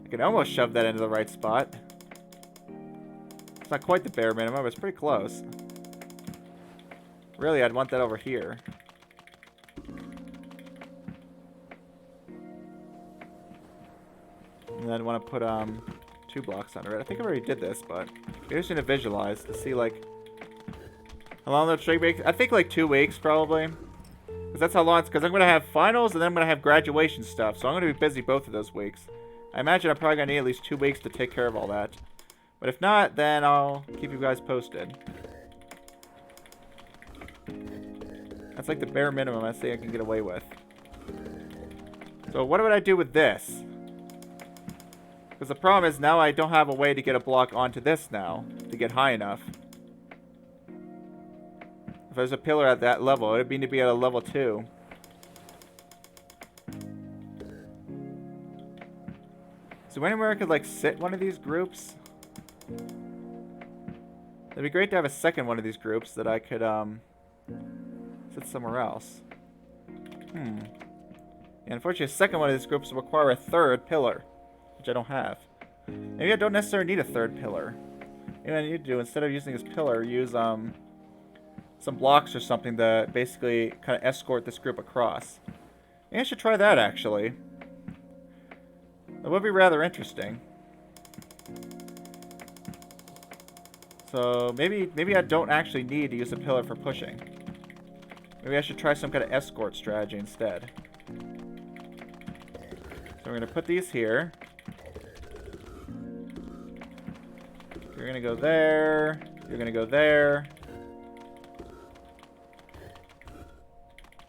I can almost shove that into the right spot. It's not quite the bare minimum, but it's pretty close. Really, I'd want that over here. And then I'd want to put 2 blocks under it. I think I already did this, but I just need to visualize to see, like, how long the stream break. I think like 2 weeks probably, because that's how long it's. Because I'm gonna have finals and then I'm gonna have graduation stuff, so I'm gonna be busy both of those weeks. I imagine I'm probably going to need at least 2 weeks to take care of all that. But if not, then I'll keep you guys posted. That's like the bare minimum I say I can get away with. So what would I do with this? Because the problem is now I don't have a way to get a block onto this now to get high enough. If there's a pillar at that level, it would need to be at a level 2. Is there anywhere I could, like, sit one of these groups? It'd be great to have a second one of these groups that I could, sit somewhere else. Yeah, unfortunately, a second one of these groups will require a 3rd pillar, which I don't have. Maybe I don't necessarily need a 3rd pillar. Maybe I need to do, instead of using this pillar, use, some blocks or something to basically kind of escort this group across. Maybe I should try that, actually. That would be rather interesting. So maybe I don't actually need to use a pillar for pushing. Maybe I should try some kind of escort strategy instead. So we're going to put these here. You're going to go there. You're going to go there.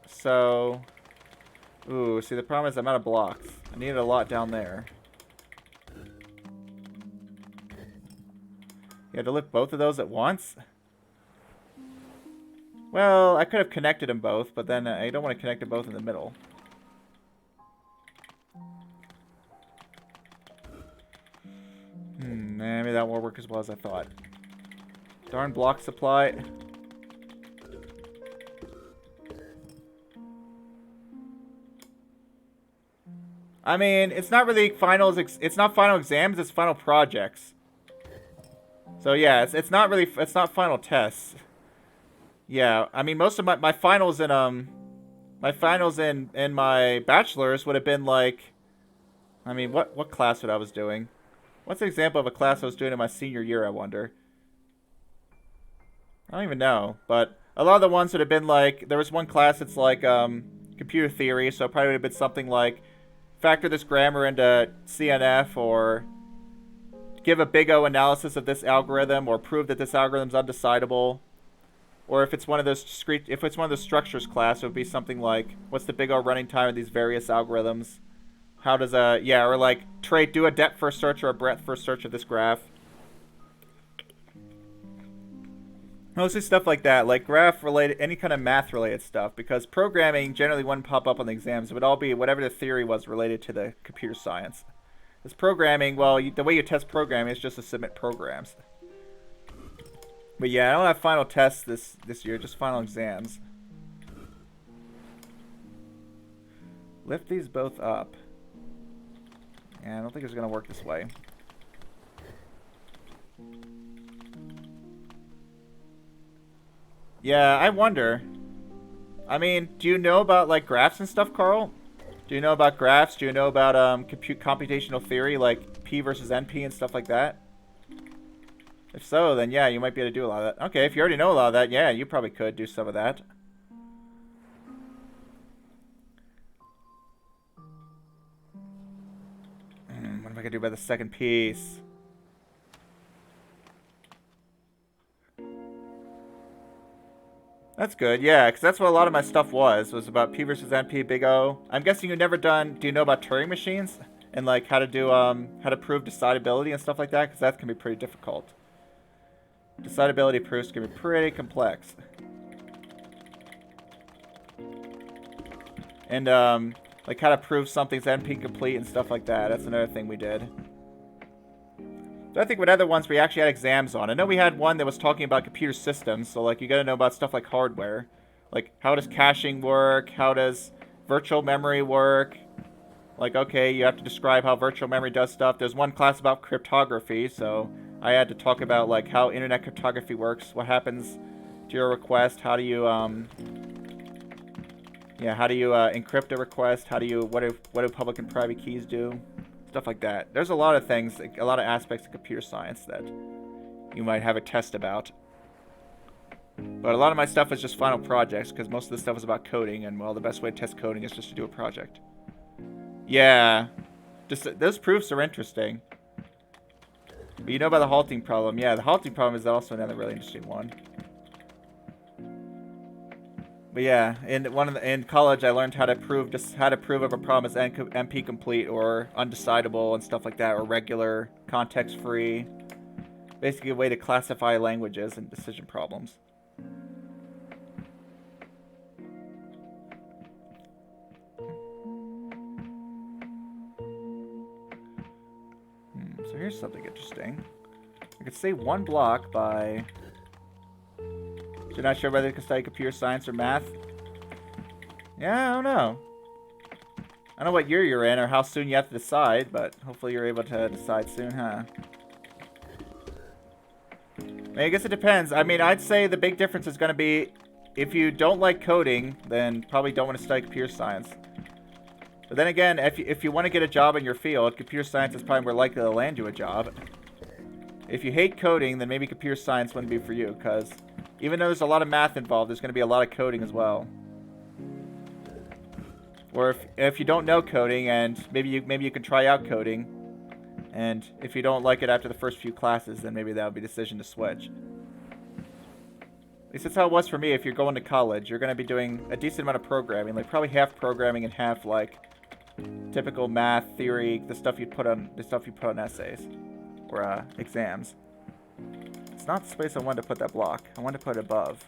So, ooh, see the problem is I'm out of blocks. I needed a lot down there. You had to lift both of those at once? Well, I could have connected them both, but then I don't want to connect them both in the middle. Maybe that won't work as well as I thought. Darn block supply. I mean, it's not really finals. It's not final exams. It's final projects. So yeah, it's not really. It's not final tests. Yeah, I mean, most of my finals in my bachelor's would have been like, I mean, what class would I was doing? What's an example of a class I was doing in my senior year? I wonder. I don't even know, but a lot of the ones would have been like, there was one class that's like computer theory, so it probably would have been something like factor this grammar into CNF, or give a big O analysis of this algorithm, or prove that this algorithm's undecidable. Or if it's one of those structures class, it would be something like, what's the big O running time of these various algorithms? How does or like do a depth first search or a breadth first search of this graph. Mostly stuff like that, like graph related, any kind of math related stuff, because programming generally wouldn't pop up on the exams. It would all be whatever the theory was related to the computer science. This programming, well, the way you test programming is just to submit programs. But yeah, I don't have final tests this year, just final exams. Lift these both up. Yeah, I don't think it's going to work this way. Yeah, I wonder. I mean, do you know about, like, graphs and stuff, Carl? Do you know about graphs? Do you know about computational theory, like P versus NP and stuff like that? If so, then yeah, you might be able to do a lot of that. Okay, if you already know a lot of that, yeah, you probably could do some of that. What am I going to do about the second piece? That's good, yeah, because that's what a lot of my stuff was about P versus NP, big O. I'm guessing you've never done, do you know about Turing machines? And like how to do, how to prove decidability and stuff like that? Because that can be pretty difficult. Decidability proofs can be pretty complex. And, like how to prove something's NP complete and stuff like that. That's another thing we did. So I think what other ones we actually had exams on. I know we had one that was talking about computer systems, so like you gotta know about stuff like hardware. Like how does caching work? How does virtual memory work? Like, okay, you have to describe how virtual memory does stuff. There's one class about cryptography, so I had to talk about like how internet cryptography works, what happens to your request, how do you encrypt a request, what do public and private keys do? Stuff like that. There's a lot of things, a lot of aspects of computer science that you might have a test about. But a lot of my stuff is just final projects, because most of the stuff is about coding, and well, the best way to test coding is just to do a project. Yeah. Those proofs are interesting. But you know about the halting problem. Yeah, the halting problem is also another really interesting one. But yeah, in college I learned how to prove if a problem is NP complete or undecidable and stuff like that, or regular, context free. Basically a way to classify languages and decision problems. So here's something interesting. I could save one block by... You're not sure whether you can study computer science or math? Yeah, I don't know. I don't know what year you're in or how soon you have to decide, but hopefully you're able to decide soon, huh? I guess it depends. I mean, I'd say the big difference is going to be if you don't like coding, then probably don't want to study computer science. But then again, if you want to get a job in your field, computer science is probably more likely to land you a job. If you hate coding, then maybe computer science wouldn't be for you, because even though there's a lot of math involved, there's going to be a lot of coding as well. Or if you don't know coding, and maybe you can try out coding, and if you don't like it after the first few classes, then maybe that would be a decision to switch. At least that's how it was for me. If you're going to college, you're going to be doing a decent amount of programming, like probably half programming and half like typical math theory, the stuff you put on essays or exams. It's not the space I wanted to put that block. I wanted to put it above.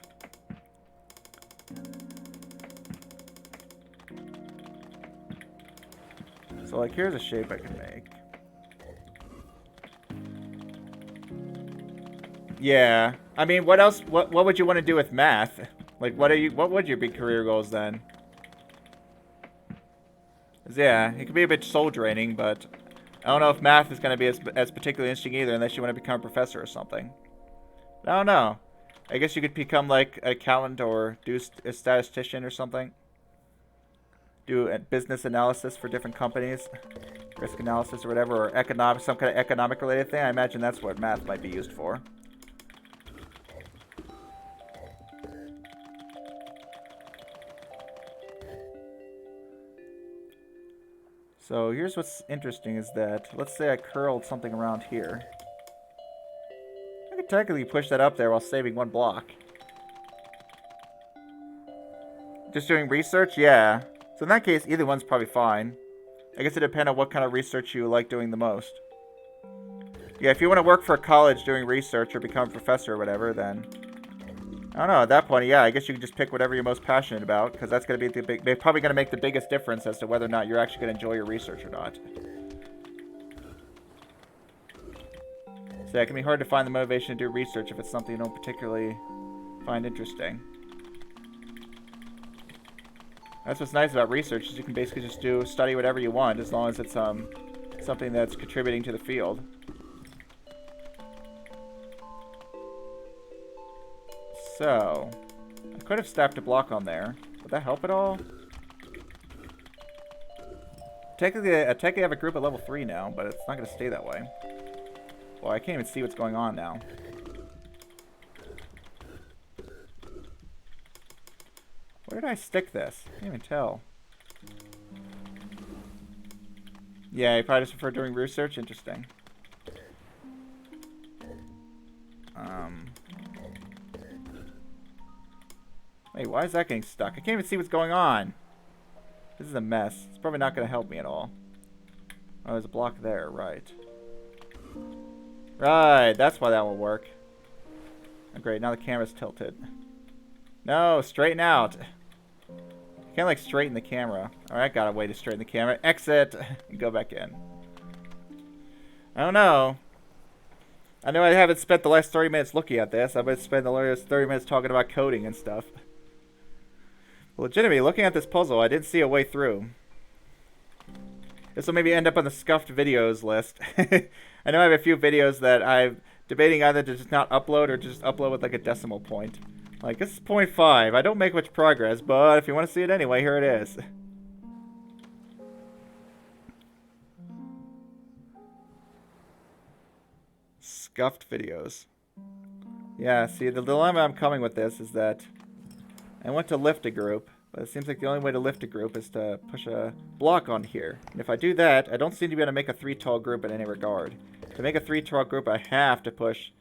So like here's a shape I can make. Yeah. I mean, what else what would you want to do with math? Like what would your big career goals then? 'Cause yeah, it could be a bit soul draining, but I don't know if math is going to be as particularly interesting either unless you want to become a professor or something. I don't know. I guess you could become like an accountant or do a statistician or something. Do a business analysis for different companies, risk analysis or whatever, or economic, some kind of economic related thing. I imagine that's what math might be used for. So here's what's interesting is that, let's say I curled something around here. I could technically push that up there while saving one block. Just doing research? Yeah. So in that case, either one's probably fine. I guess it depends on what kind of research you like doing the most. Yeah, if you want to work for a college doing research or become a professor or whatever, then I don't know. At that point, yeah, I guess you can just pick whatever you're most passionate about, because that's going to be they're probably going to make the biggest difference as to whether or not you're actually going to enjoy your research or not. So yeah, it can be hard to find the motivation to do research if it's something you don't particularly find interesting. That's what's nice about research, is you can basically just study whatever you want, as long as it's something that's contributing to the field. So, I could have stacked a block on there. Would that help at all? Technically, I have a group at level 3 now, but it's not going to stay that way. Well, I can't even see what's going on now. Where did I stick this? I can't even tell. Yeah, you probably just prefer doing research? Interesting. Wait, why is that getting stuck? I can't even see what's going on. This is a mess. It's probably not going to help me at all. Oh, there's a block there, right. Right, that's why that will work. Oh, great, now the camera's tilted. No, straighten out. You can't, like, straighten the camera. Alright, got a way to straighten the camera. Exit! And go back in. I don't know. I know I haven't spent the last 30 minutes looking at this. I've been spending the last 30 minutes talking about coding and stuff. Legitimately, looking at this puzzle, I didn't see a way through. This will maybe end up on the scuffed videos list. I know I have a few videos that I'm debating either to just not upload or just upload with like a decimal point. Like, this is 0.5. I don't make much progress, but if you want to see it anyway, here it is. Scuffed videos. Yeah, see, the dilemma I'm coming with this is that I want to lift a group, but it seems like the only way to lift a group is to push a block on here. And if I do that, I don't seem to be able to make a 3 tall group in any regard. To make a 3 tall group, I have to push...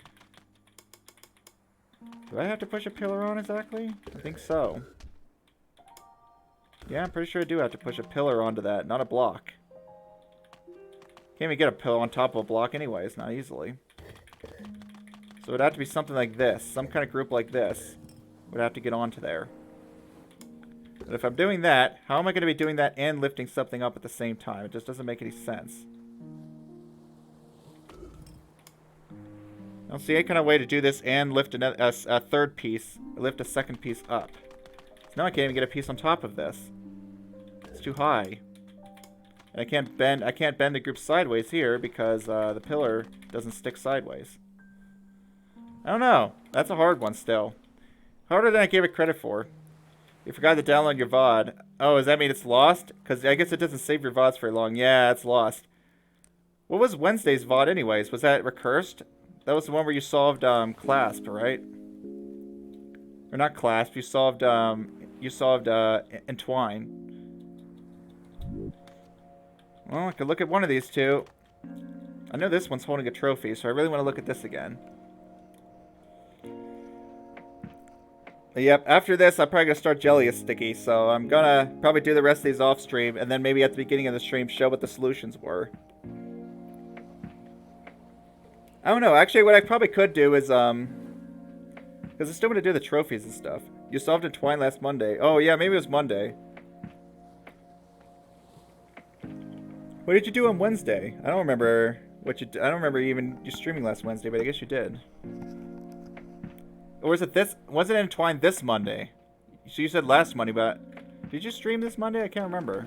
Do I have to push a pillar on exactly? I think so. Yeah, I'm pretty sure I do have to push a pillar onto that, not a block. Can't even get a pillar on top of a block anyways, not easily. So it would have to be something like this. Some kind of group like this would have to get onto there. But if I'm doing that, how am I going to be doing that and lifting something up at the same time? It just doesn't make any sense. I don't see any kind of way to do this and lift a third piece, or lift a second piece up. So now I can't even get a piece on top of this. It's too high. And I can't bend the group sideways here because the pillar doesn't stick sideways. I don't know. That's a hard one still. Harder than I gave it credit for. You forgot to download your VOD. Oh, does that mean it's lost? Because I guess it doesn't save your VODs for long. Yeah, it's lost. What was Wednesday's VOD anyways? Was that recursed? That was the one where you solved Clasp, right? Or not Clasp, you solved Entwine. Well, I could look at one of these two. I know this one's holding a trophy, so I really want to look at this again. Yep, after this, I'm probably going to start Jelly a Sticky, so I'm going to probably do the rest of these off stream, and then maybe at the beginning of the stream show what the solutions were. I don't know, actually what I probably could do is, because I'm still going to do the trophies and stuff. You solved Entwine last Monday. Oh yeah, maybe it was Monday. What did you do on Wednesday? I don't remember what you I don't remember even you streaming last Wednesday, but I guess you did. Or was it this? Was it Entwined this Monday? So you said last Monday, but did you stream this Monday? I can't remember.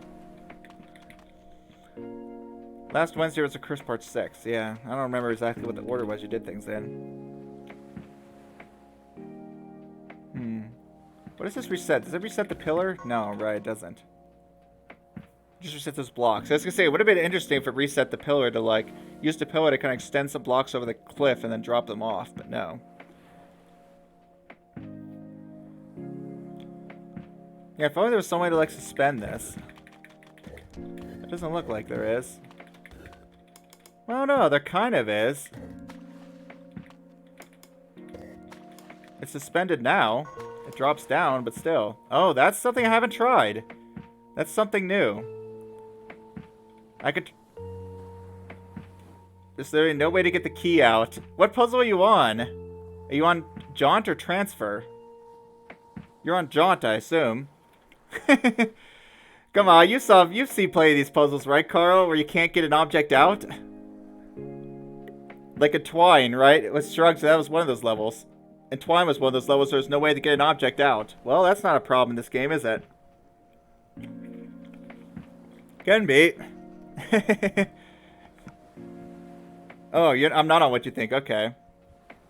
Last Wednesday was a Curse Part 6. Yeah, I don't remember exactly what the order was you did things in. What does this reset? Does it reset the pillar? No, right, it doesn't. It just resets those blocks. I was gonna say, it would have been interesting if it reset the pillar to, like, use the pillar to kind of extend some blocks over the cliff and then drop them off, but no. Yeah, if only there was some way to, like, suspend this. It doesn't look like there is. Well, no, there kind of is. It's suspended now. It drops down, but still. Oh, that's something I haven't tried. That's something new. I could... Is there no way to get the key out? What puzzle are you on? Are you on Jaunt or Transfer? You're on Jaunt, I assume. Come on, you've seen play of these puzzles, right, Carl? Where you can't get an object out? Like Entwine, right? It was Shrugs, that was one of those levels. Entwine was one of those levels where there's no way to get an object out. Well, that's not a problem in this game, is it? Can be. Oh, I'm not on what you think, okay.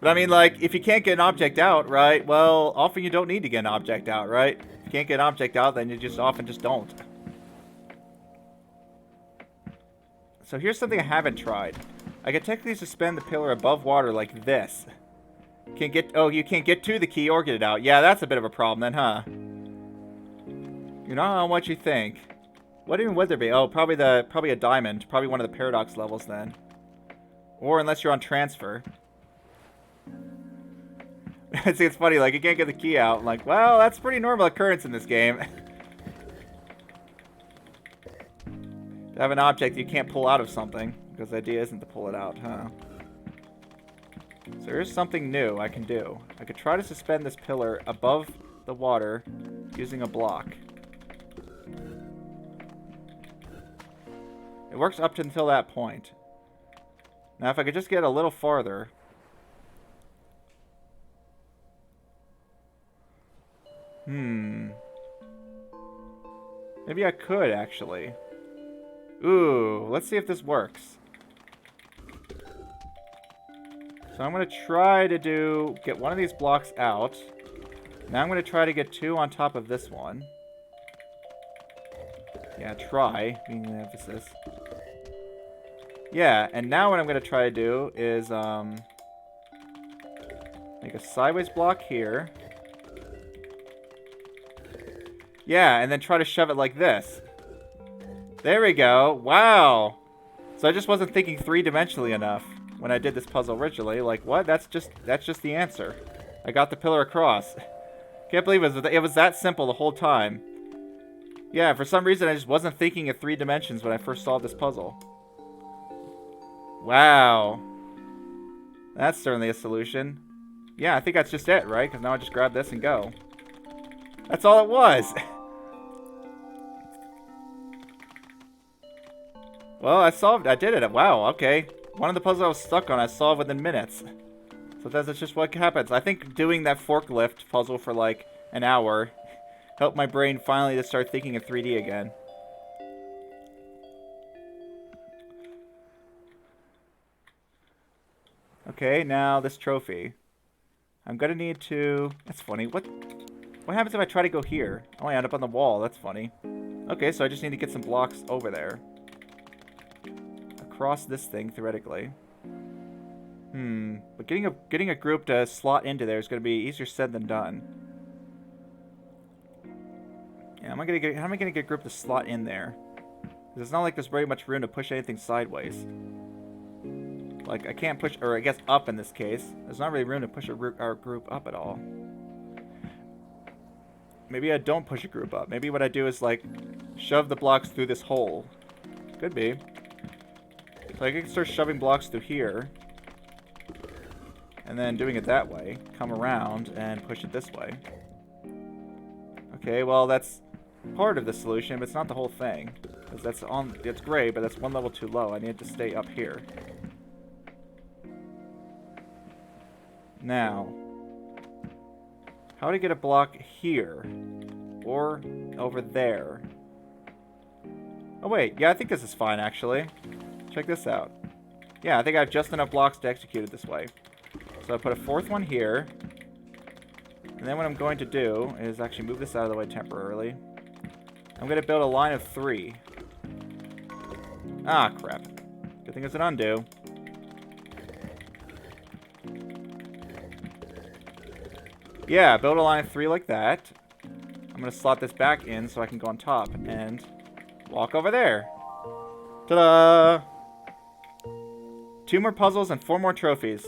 But I mean, like, if you can't get an object out, right, well, often you don't need to get an object out, right? If you can't get an object out, then you just often just don't. So here's something I haven't tried. I can technically suspend the pillar above water like this. Can't get, oh, you can't get to the key or get it out. Yeah, that's a bit of a problem then, huh? You're not on what you think. What even would there be? Oh, probably a diamond. Probably one of the paradox levels then. Or unless you're on Transfer. See, it's funny, like, you can't get the key out. I'm like, well, that's a pretty normal occurrence in this game. To have an object you can't pull out of something. Because the idea isn't to pull it out, huh? So here's something new I can do. I could try to suspend this pillar above the water using a block. It works up until that point. Now if I could just get a little farther. Maybe I could, actually. Ooh, let's see if this works. So I'm going to try to get one of these blocks out. Now I'm going to try to get two on top of this one. Yeah, try, being the emphasis. Yeah, and now what I'm going to try to do is make a sideways block here. Yeah, and then try to shove it like this. There we go. Wow. So I just wasn't thinking three-dimensionally enough when I did this puzzle originally. Like, what? That's just the answer. I got the pillar across. Can't believe it was that simple the whole time. Yeah, for some reason I just wasn't thinking of 3 dimensions when I first solved this puzzle. Wow. That's certainly a solution. Yeah, I think that's just it, right? Because now I just grab this and go. That's all it was. Well, I did it. Wow, okay. One of the puzzles I was stuck on, I solved within minutes. So that's just what happens. I think doing that forklift puzzle for like an hour helped my brain finally to start thinking of 3D again. Okay, now this trophy. I'm gonna need to... That's funny. What? What happens if I try to go here? Oh, I end up on the wall. That's funny. Okay, so I just need to get some blocks over there. Across this thing, theoretically. But getting a group to slot into there is going to be easier said than done. Yeah, how am I going to get a group to slot in there? Because it's not like there's very much room to push anything sideways. Like, I can't push, or I guess up in this case. There's not really room to push our group up at all. Maybe I don't push a group up. Maybe what I do is, like, shove the blocks through this hole. Could be. So I can start shoving blocks through here. And then doing it that way. Come around and push it this way. Okay, well, that's part of the solution, but it's not the whole thing. Because it's great, but that's one level too low. I need to stay up here. Now, how to get a block here? Or over there? Oh wait, yeah, I think this is fine actually. Check this out. Yeah, I think I have just enough blocks to execute it this way. So I put a fourth one here. And then what I'm going to do is actually move this out of the way temporarily. I'm going to build a line of 3. Ah, crap. Good thing it's an undo. Yeah, build a line of 3 like that. I'm going to slot this back in so I can go on top and walk over there. Ta-da! 2 more puzzles and 4 more trophies.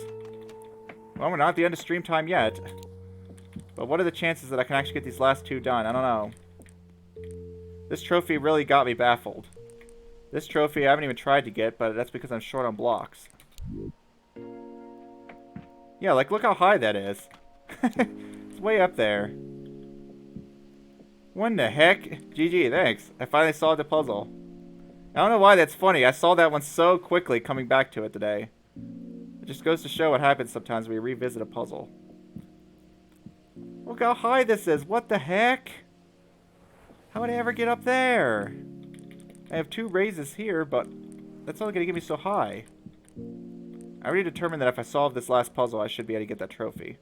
Well, we're not at the end of stream time yet. But what are the chances that I can actually get these last 2 done? I don't know. This trophy really got me baffled. This trophy I haven't even tried to get, but that's because I'm short on blocks. Yeah, like, look how high that is. It's way up there. What in the heck? GG, thanks. I finally solved the puzzle. I don't know why that's funny. I saw that one so quickly coming back to it today. It just goes to show what happens sometimes when we revisit a puzzle. Look how high this is. What the heck? How would I ever get up there? I have 2 raises here, but that's only going to get me so high. I already determined that if I solve this last puzzle, I should be able to get that trophy.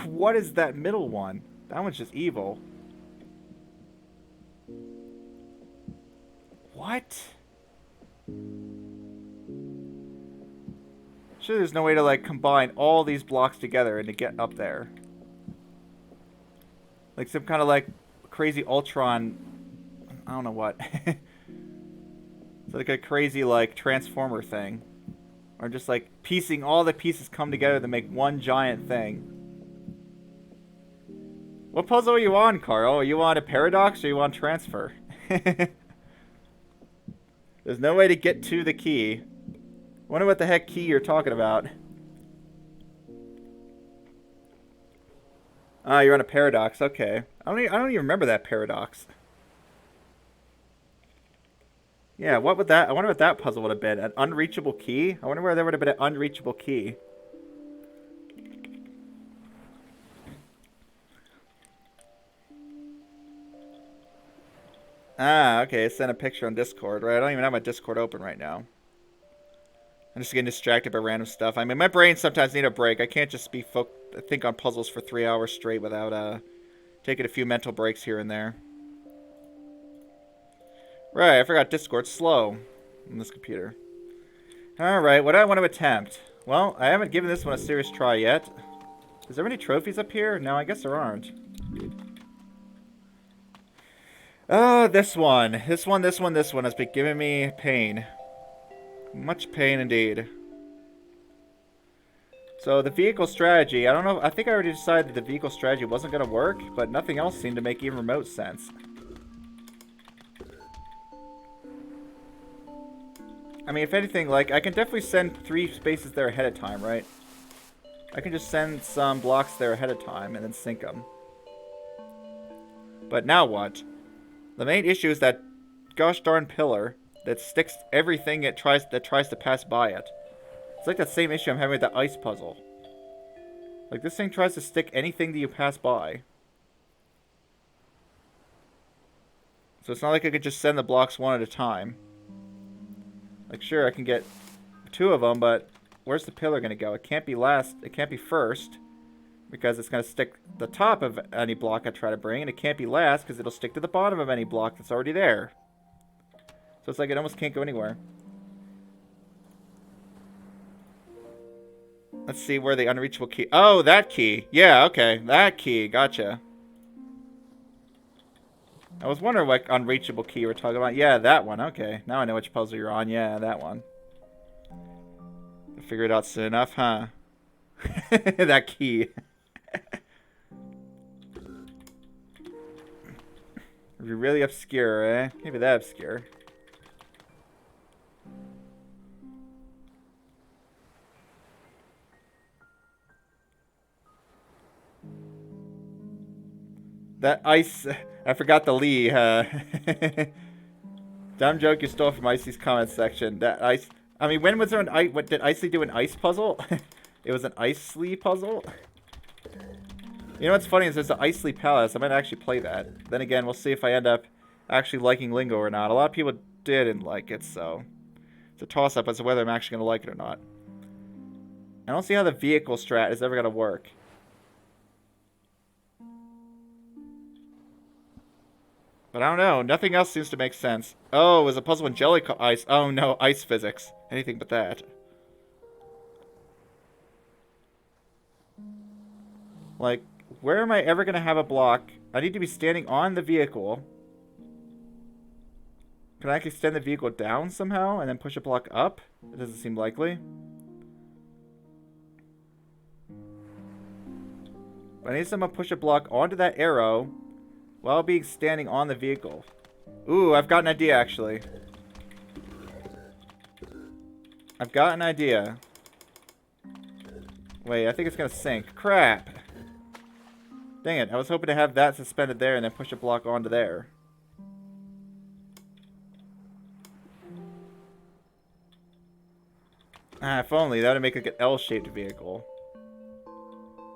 What is that middle one? That one's just evil. What? Sure, there's no way to, like, combine all these blocks together and to get up there. Like some kind of, like, crazy Ultron... I don't know what. It's like a crazy, like, Transformer thing. Or just, like, piecing all the pieces come together to make one giant thing. What puzzle are you on, Carl? Are you on a paradox or are you on transfer? There's no way to get to the key. Wonder what the heck key you're talking about. Ah, you're on a paradox. Okay. I don't even remember that paradox. Yeah, what would that... I wonder what that puzzle would have been. An unreachable key? I wonder where there would have been an unreachable key. Ah, okay. Send a picture on Discord, right? I don't even have my Discord open right now. I'm just getting distracted by random stuff. I mean, my brain sometimes needs a break. I can't just think on puzzles for 3 hours straight without taking a few mental breaks here and there. Right, I forgot Discord's slow on this computer. Alright, what do I want to attempt? Well, I haven't given this one a serious try yet. Is there any trophies up here? No, I guess there aren't. Oh, this one has been giving me pain. Much pain indeed. So the vehicle strategy, I don't know, I think I already decided that the vehicle strategy wasn't going to work, but nothing else seemed to make even remote sense. I mean, if anything, like, I can definitely send 3 spaces there ahead of time, right? I can just send some blocks there ahead of time and then sync them. But now what? The main issue is that gosh darn pillar that sticks everything that tries to pass by it. It's like that same issue I'm having with the ice puzzle. Like, this thing tries to stick anything that you pass by. So it's not like I could just send the blocks one at a time. Like, sure, I can get 2 of them, but where's the pillar going to go? It can't be last. It can't be first. Because it's going to stick the top of any block I try to bring, and it can't be last because it'll stick to the bottom of any block that's already there. So it's like it almost can't go anywhere. Let's see where the unreachable key... Oh, that key. Yeah, okay. That key. Gotcha. I was wondering what unreachable key you were talking about. Yeah, that one. Okay. Now I know which puzzle you're on. Yeah, that one. Figure it out soon enough, huh? That key. You're really obscure, eh? Maybe that obscure. That ice... I forgot the Lee, huh? Dumb joke you stole from Icy's comment section. That ice... I mean, when was there an ice... What, did Icy do an ice puzzle? It was an Ice-Lee puzzle? You know what's funny is there's the Ice-Lee Palace. I might actually play that. Then again, we'll see if I end up actually liking Lingo or not. A lot of people didn't like it, so... It's a toss-up as to whether I'm actually going to like it or not. I don't see how the vehicle strat is ever going to work. But I don't know. Nothing else seems to make sense. Oh, it was a puzzle in jelly ice. Oh no, ice physics. Anything but that. Like, where am I ever going to have a block? I need to be standing on the vehicle. Can I extend the vehicle down somehow and then push a block up? It doesn't seem likely. But I need someone to push a block onto that arrow while being standing on the vehicle. Ooh, I've got an idea, actually. I've got an idea. Wait, I think it's going to sink. Crap. Dang it, I was hoping to have that suspended there and then push a block onto there. Ah, if only. That would make like an L-shaped vehicle.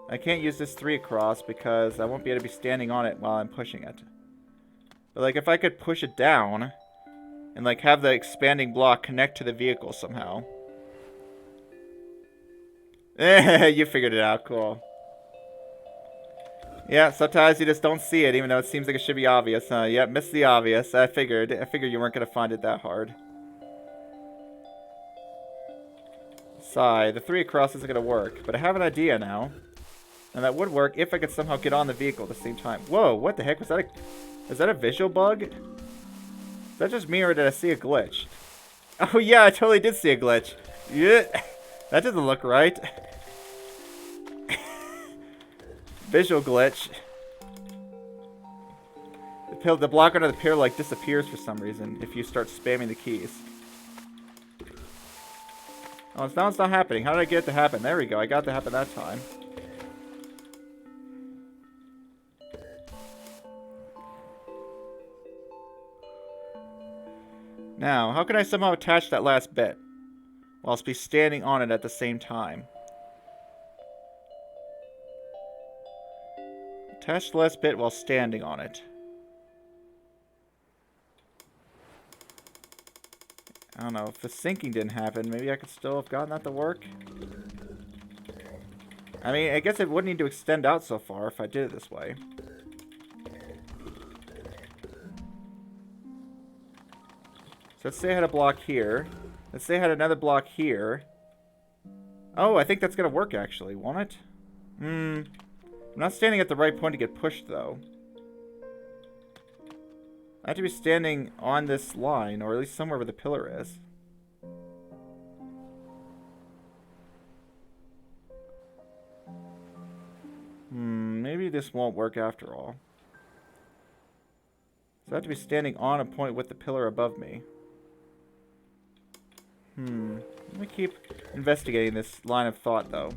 I can't use this 3 across because I won't be able to be standing on it while I'm pushing it. But like if I could push it down and like have the expanding block connect to the vehicle somehow. You figured it out, cool. Yeah, sometimes you just don't see it even though it seems like it should be obvious, huh? Yep, missed the obvious. I figured you weren't going to find it that hard. Sigh, the 3 across isn't going to work, but I have an idea now. And that would work if I could somehow get on the vehicle at the same time. Whoa, what the heck? Was that is that a visual bug? Is that just me or did I see a glitch? Oh yeah, I totally did see a glitch. Yeah, that doesn't look right. Visual glitch. The block under the pillar like disappears for some reason if you start spamming the keys. Oh, now it's not happening. How did I get it to happen? There we go. I got it to happen that time. Now, how can I somehow attach that last bit whilst be standing on it at the same time? Attach the last bit while standing on it. I don't know, if the sinking didn't happen, maybe I could still have gotten that to work. I mean, I guess it wouldn't need to extend out so far if I did it this way. So let's say I had a block here. Let's say I had another block here. Oh, I think that's going to work actually, won't it? I'm not standing at the right point to get pushed though. I have to be standing on this line, or at least somewhere where the pillar is. Maybe this won't work after all. So I have to be standing on a point with the pillar above me. Let me keep investigating this line of thought, though.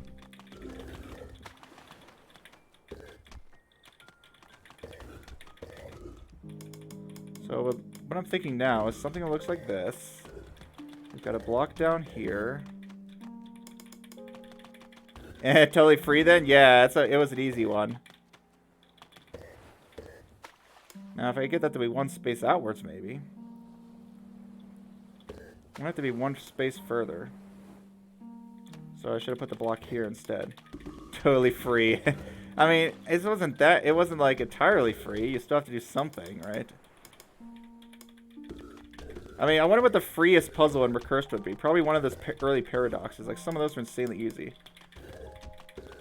So what I'm thinking now is something that looks like this. We've got a block down here. Totally free then? Yeah, it was an easy one. Now if I get that to be one space outwards maybe. I'm going to have to be one space further. So So I should have put the block here instead. Totally free. I mean, it wasn't like entirely free. You still have to do something, right? I mean, I wonder what the freest puzzle in Recursed would be. Probably one of those early paradoxes. Like, some of those were insanely easy.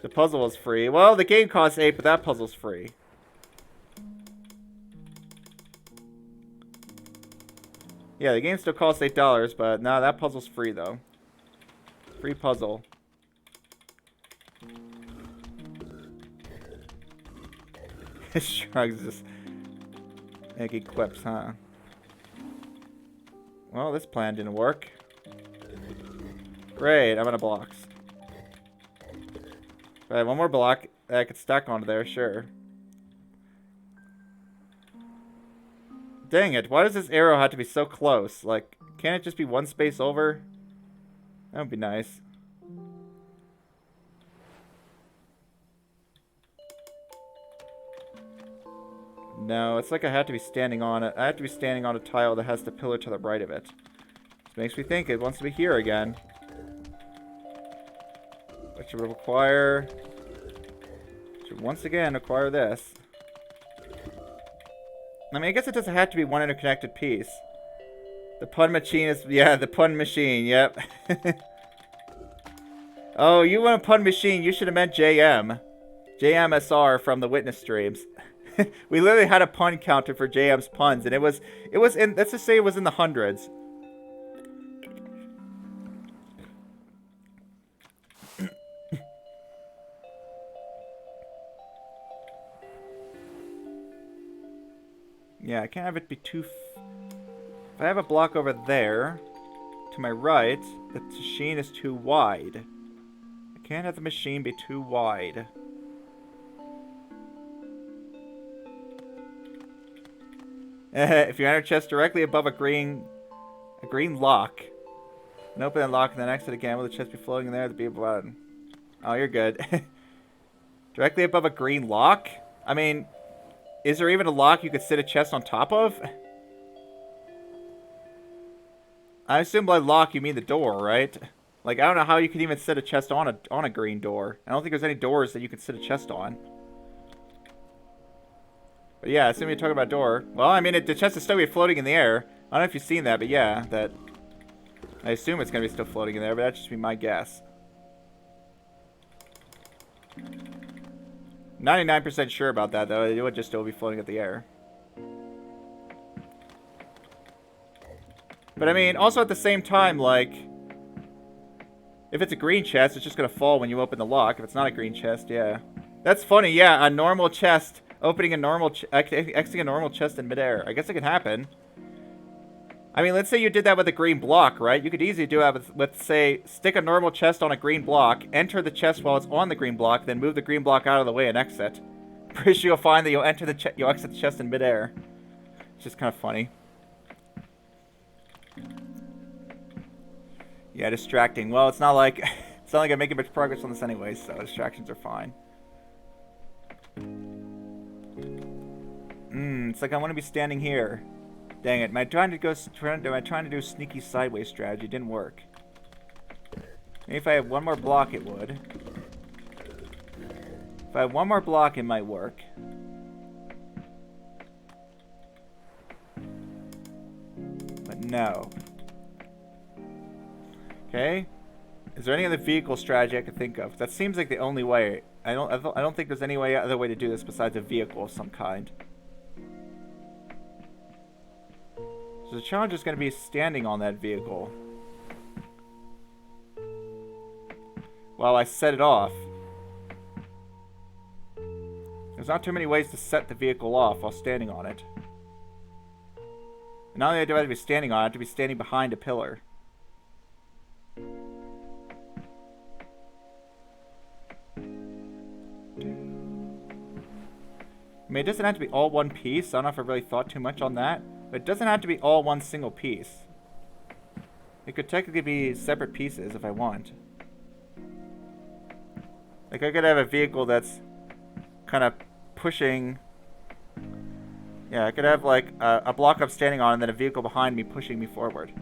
The puzzle was free. Well, the game costs 8, but that puzzle's free. Yeah, the game still costs $8, but no, that puzzle's free, though. Free puzzle. Shrugs just making quips, huh? Well, this plan didn't work. Great, I'm out of blocks. If I have one more block that I could stack onto there, sure. Dang it, why does this arrow have to be so close? Like, can't it just be one space over? That would be nice. No, it's like I have to be standing on it. I have to be standing on a tile that has the pillar to the right of it. This makes me think it wants to be here again. Which would require... should once again acquire this. I mean, I guess it doesn't have to be one interconnected piece. The pun machine is... yeah, the pun machine, yep. Oh, you want a pun machine, you should have meant JM. JMSR from the witness streams. We literally had a pun counter for JM's puns, and it was in, let's just say it was in the hundreds. Yeah, I can't have it be too... if I have a block over there, to my right, the machine is too wide. I can't have the machine be too wide. If you enter a chest directly above a green lock, and open that lock and then exit again, will the chest be floating in there to be blood? Oh, you're good. Directly above a green lock? I mean, is there even a lock you could sit a chest on top of? I assume by lock you mean the door, right? Like, I don't know how you can even sit a chest on a green door. I don't think there's any doors that you can sit a chest on. But yeah, assuming you're talking about door. Well, I mean, the chest is still be floating in the air. I don't know if you've seen that, but yeah, that... I assume it's going to be still floating in there, but that'd just be my guess. 99% sure about that, though. It would just still be floating in the air. But I mean, also at the same time, like... if it's a green chest, it's just going to fall when you open the lock. If it's not a green chest, yeah. That's funny, yeah, a normal chest... opening a normal, exiting a normal chest in midair. I guess it can happen. I mean, let's say you did that with a green block, right? You could easily do that with, say, stick a normal chest on a green block, enter the chest while it's on the green block, then move the green block out of the way and exit. Pretty sure you'll find that you'll exit the chest in midair. It's just kind of funny. Yeah, distracting. Well, it's not like I'm making much progress on this anyway, so distractions are fine. It's like I want to be standing here. Dang it! Am I trying to do a sneaky sideways strategy? It didn't work. Maybe if I have one more block, it would. If I have one more block, it might work. But no. Okay. Is there any other vehicle strategy I could think of? That seems like the only way. I don't think there's any other way to do this besides a vehicle of some kind. So the challenge is going to be standing on that vehicle while I set it off. There's not too many ways to set the vehicle off while standing on it. And not only do I have to be standing on it, I have to be standing behind a pillar. I mean, it doesn't have to be all one piece. I don't know if I really thought too much on that. But it doesn't have to be all one single piece. It could technically be separate pieces if I want. Like, I could have a vehicle that's kind of pushing... yeah, I could have, like, a block I'm standing on and then a vehicle behind me pushing me forward.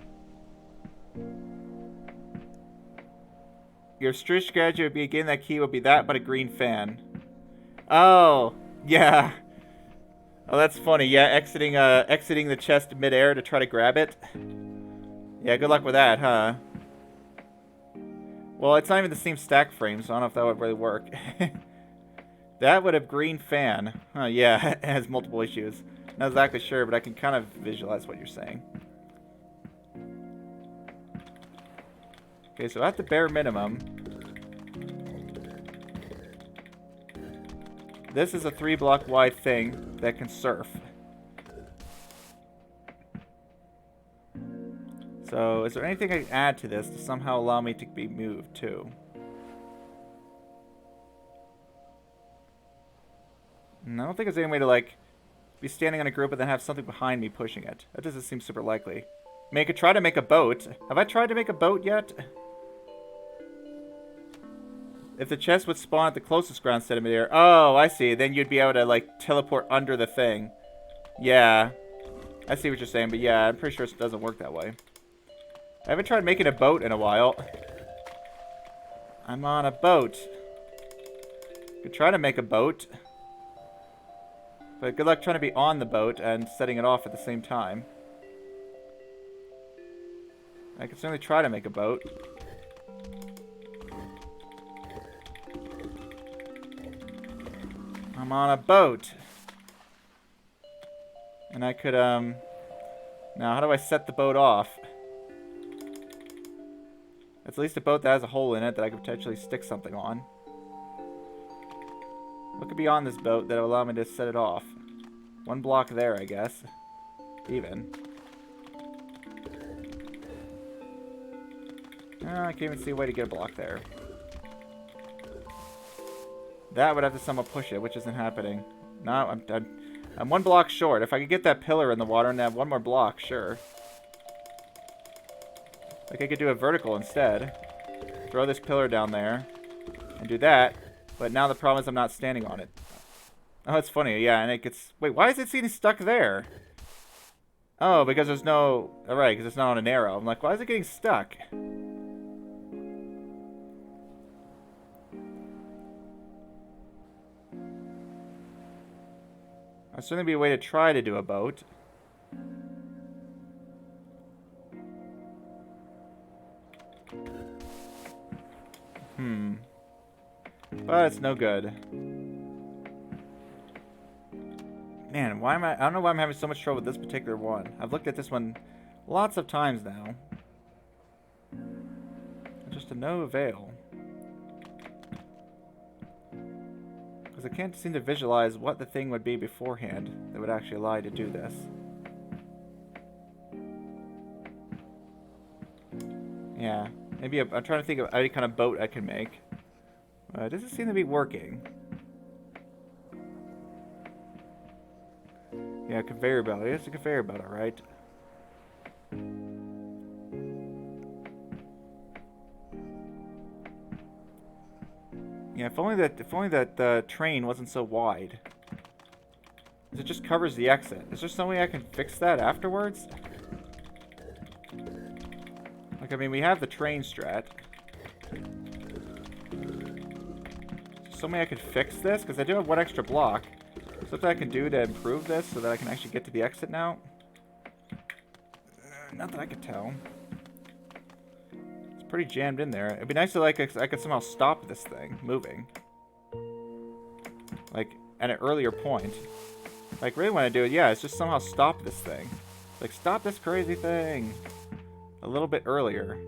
Your strategy would be getting that key would be that, but a green fan. Oh, yeah. Oh, that's funny. Yeah, exiting the chest midair to try to grab it. Yeah, good luck with that, huh? Well, it's not even the same stack frame, so I don't know if that would really work. That would have green fan. Huh, yeah, it has multiple issues. Not exactly sure, but I can kind of visualize what you're saying. Okay, so at the bare minimum, this is a 3-block wide thing that can surf. So, is there anything I can add to this to somehow allow me to be moved, too? And I don't think there's any way to, like, be standing on a group and then have something behind me pushing it. That doesn't seem super likely. I mean, I could try to make a boat. Have I tried to make a boat yet? If the chest would spawn at the closest ground centimeter. Oh, I see. Then you'd be able to, like, teleport under the thing. Yeah. I see what you're saying, but yeah, I'm pretty sure it doesn't work that way. I haven't tried making a boat in a while. I'm on a boat. Could try to make a boat. But good luck trying to be on the boat and setting it off at the same time. I can certainly try to make a boat. I'm on a boat. And I could, now how do I set the boat off? It's at least a boat that has a hole in it that I could potentially stick something on. What could be on this boat that will allow me to set it off? 1 block there, I guess. Even. I can't even see a way to get a block there. That would have to somehow push it, which isn't happening. No, I'm 1 block short. If I could get that pillar in the water and have 1 more block, sure. Like I could do a vertical instead. Throw this pillar down there. And do that. But now the problem is I'm not standing on it. Oh, it's funny. Yeah, and it gets... Wait, why is it getting stuck there? Oh, because there's no... Alright, because it's not on an arrow. I'm like, why is it getting stuck? There'll certainly be a way to try to do a boat. But it's no good. Man, why am I don't know why I'm having so much trouble with this particular one. I've looked at this one lots of times now. Just to no avail. Because I can't seem to visualize what the thing would be beforehand that would actually allow you to do this. Yeah. Maybe I'm trying to think of any kind of boat I can make. It doesn't seem to be working. Yeah, conveyor belt. It's a conveyor belt, alright. Yeah, if only that the train wasn't so wide. It just covers the exit. Is there some way I can fix that afterwards? Like, I mean, we have the train strat. Some way I could fix this? Because I do have 1 extra block. Something I can do to improve this so that I can actually get to the exit now? Not that I could tell. It's pretty jammed in there. It'd be nice to, like, I could somehow stop this thing moving. Like, at an earlier point. Like, really what I do, yeah, it's just somehow stop this thing. Like, stop this crazy thing. A little bit earlier.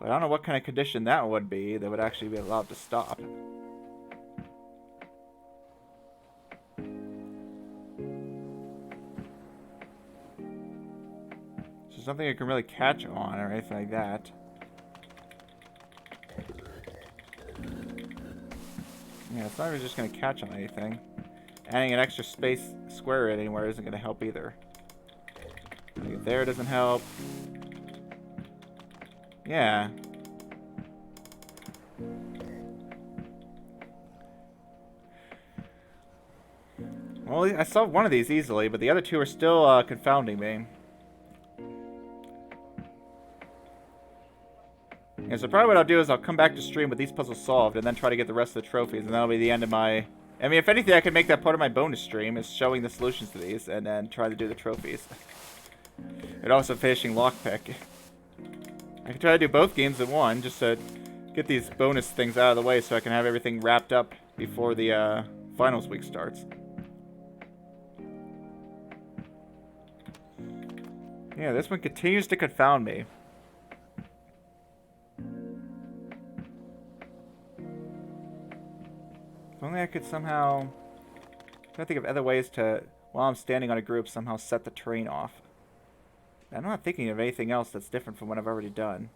But I don't know what kind of condition that would be that would actually be allowed to stop. So something I can really catch on or anything like that. Yeah, it's not even just going to catch on anything. Adding an extra space square anywhere isn't going to help either. Like there doesn't help. Yeah. Well, I solved one of these easily, but the other two are still confounding me. Yeah, so probably what I'll do is I'll come back to stream with these puzzles solved and then try to get the rest of the trophies, and that'll be the end of my... I mean, if anything, I could make that part of my bonus stream, is showing the solutions to these, and then try to do the trophies. And also finishing lockpick. I could try to do both games in one, just to get these bonus things out of the way so I can have everything wrapped up before the finals week starts. Yeah, this one continues to confound me. If only I could somehow... I'm trying to think of other ways to, while I'm standing on a group, somehow set the terrain off. I'm not thinking of anything else that's different from what I've already done.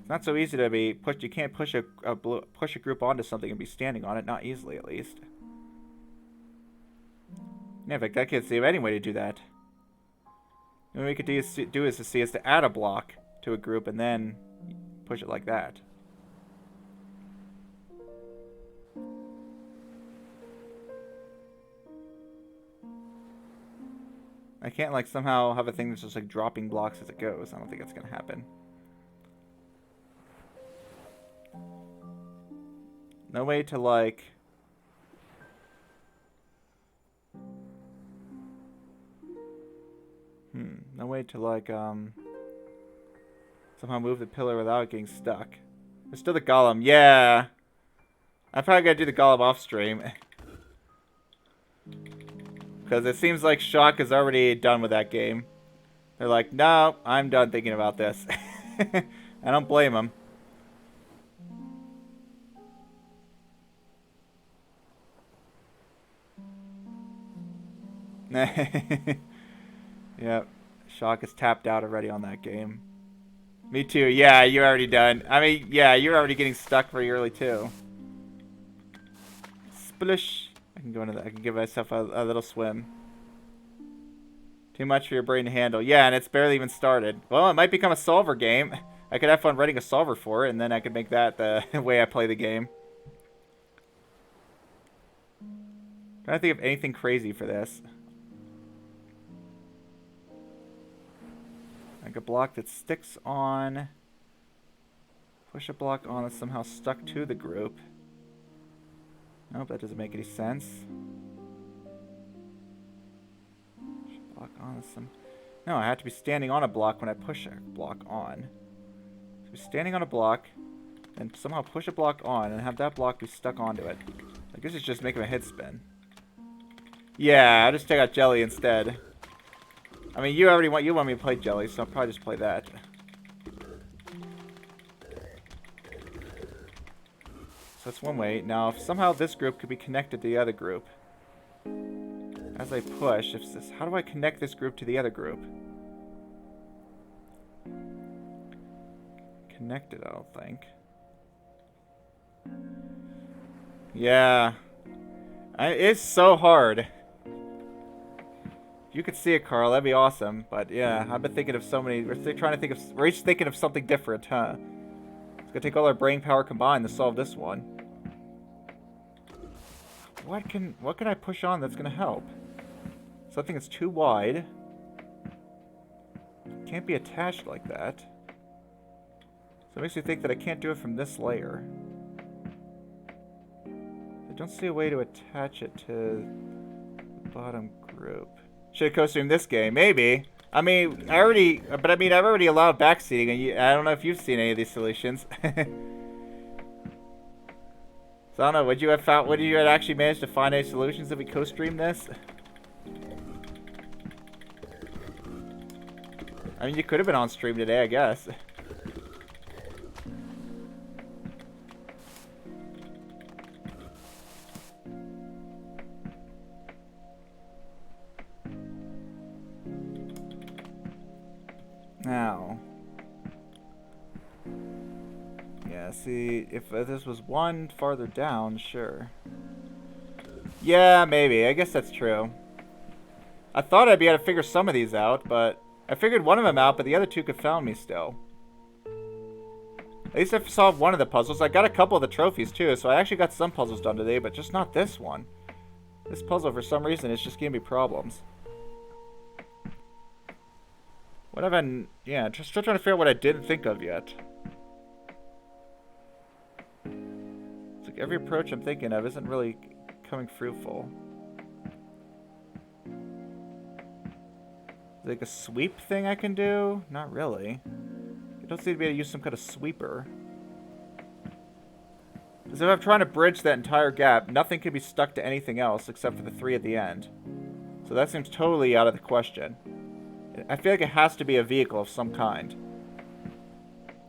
It's not so easy to be pushed. You can't push a group onto something and be standing on it. Not easily, at least. Yeah, in fact, I can't see of any way to do that. What we could do is to add a block to a group and then push it like that. I can't, like, somehow have a thing that's just, like, dropping blocks as it goes. I don't think that's gonna happen. No way to, like... No way to, like, somehow move the pillar without getting stuck. There's still the golem. Yeah! I probably gotta do the golem off stream. Because it seems like Shock is already done with that game. They're like, no, I'm done thinking about this. I don't blame them. Yep. Shock is tapped out already on that game. Me too. Yeah, you're already done. I mean, yeah, you're already getting stuck very early too. Splish. I can go into that. I can give myself a little swim. Too much for your brain to handle. Yeah, and it's barely even started. Well, it might become a solver game. I could have fun writing a solver for it, and then I could make that the way I play the game. Trying to think of anything crazy for this. Like a block that sticks on. Push a block on that's somehow stuck to the group. Nope, that doesn't make any sense. Push a block on some... No, I have to be standing on a block when I push a block on. So be standing on a block, and somehow push a block on, and have that block be stuck onto it. I guess it's just making my head spin. Yeah, I'll just take out Jelly instead. I mean, you want me to play Jelly, so I'll probably just play that. So that's one way. Now, if somehow this group could be connected to the other group. As I push, how do I connect this group to the other group? Connected, I don't think. Yeah. It's so hard. If you could see it, Carl, that'd be awesome. But yeah, I've been thinking of so many. We're each thinking of something different, huh? It's gonna take all our brain power combined to solve this one. What can I push on that's gonna help? Something that's too wide. Can't be attached like that. So it makes me think that I can't do it from this layer. I don't see a way to attach it to the bottom group. Should have co-streamed this game, maybe. I mean, I've already allowed backseating, and I don't know if you've seen any of these solutions. So I don't know, would you have actually managed to find any solutions if we co-streamed this? I mean, you could have been on stream today, I guess. Now. Yeah, see, if this was one farther down, sure. Yeah, maybe. I guess that's true. I thought I'd be able to figure some of these out, but I figured one of them out, but the other two confound me still. At least I've solved one of the puzzles. I got a couple of the trophies, too, so I actually got some puzzles done today, but just not this one. This puzzle, for some reason, is just giving me problems. What have I... Yeah, just still trying to figure out what I didn't think of yet. It's like every approach I'm thinking of isn't really coming fruitful. Is like a sweep thing I can do? Not really. I don't seem to be able to use some kind of sweeper. Because if I'm trying to bridge that entire gap, nothing can be stuck to anything else except for the 3 at the end. So that seems totally out of the question. I feel like it has to be a vehicle of some kind.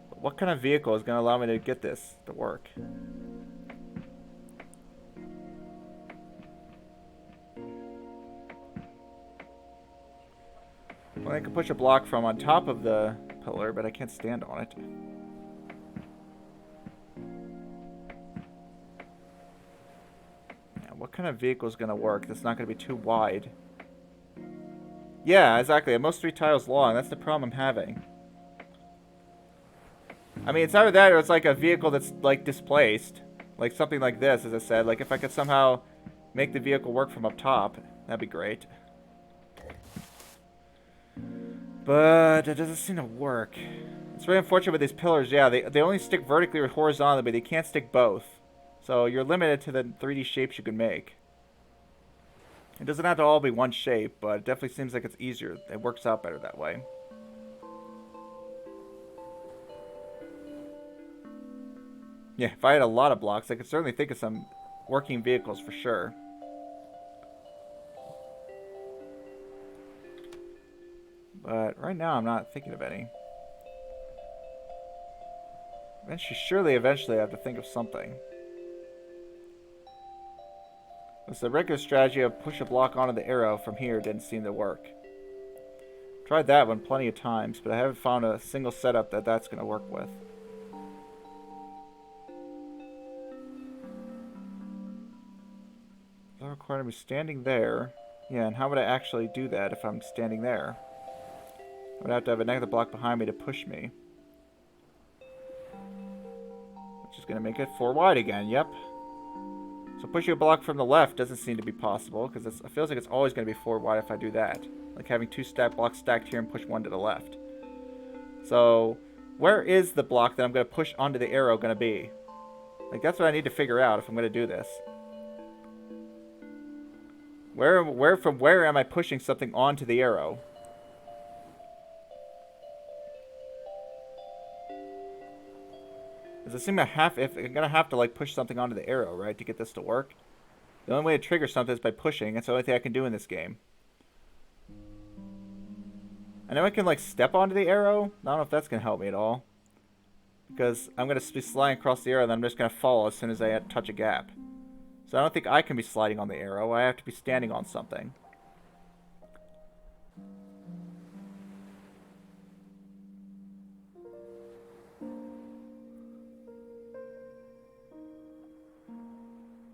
But what kind of vehicle is going to allow me to get this to work? Well, I can push a block from on top of the pillar, but I can't stand on it. Yeah, what kind of vehicle is going to work that's not going to be too wide? Yeah, exactly. I'm most 3 tiles long. That's the problem I'm having. I mean, it's either that or it's like a vehicle that's, like, displaced. Like something like this, as I said. Like, if I could somehow make the vehicle work from up top, that'd be great. But it doesn't seem to work. It's very unfortunate with these pillars. Yeah, they only stick vertically or horizontally, but they can't stick both. So you're limited to the 3D shapes you can make. It doesn't have to all be one shape, but it definitely seems like it's easier. It works out better that way. Yeah, if I had a lot of blocks, I could certainly think of some working vehicles for sure. But right now, I'm not thinking of any. Eventually, I have to think of something. Because the regular strategy of push a block onto the arrow from here didn't seem to work. Tried that one plenty of times, but I haven't found a single setup that's going to work with. That required me standing there. Yeah, and how would I actually do that if I'm standing there? I would have to have a negative block behind me to push me. Which is going to make it 4 wide again, yep. So pushing a block from the left doesn't seem to be possible, because it feels like it's always going to be 4 wide if I do that. Like having 2 blocks stacked here and push 1 to the left. So, where is the block that I'm going to push onto the arrow going to be? Like, that's what I need to figure out if I'm going to do this. From where am I pushing something onto the arrow? Does it seem if I'm gonna have to like push something onto the arrow, right, to get this to work? The only way to trigger something is by pushing. It's the only thing I can do in this game. I know I can like step onto the arrow. I don't know if that's gonna help me at all. Because I'm gonna be sliding across the arrow and then I'm just gonna fall as soon as I touch a gap. So I don't think I can be sliding on the arrow. I have to be standing on something.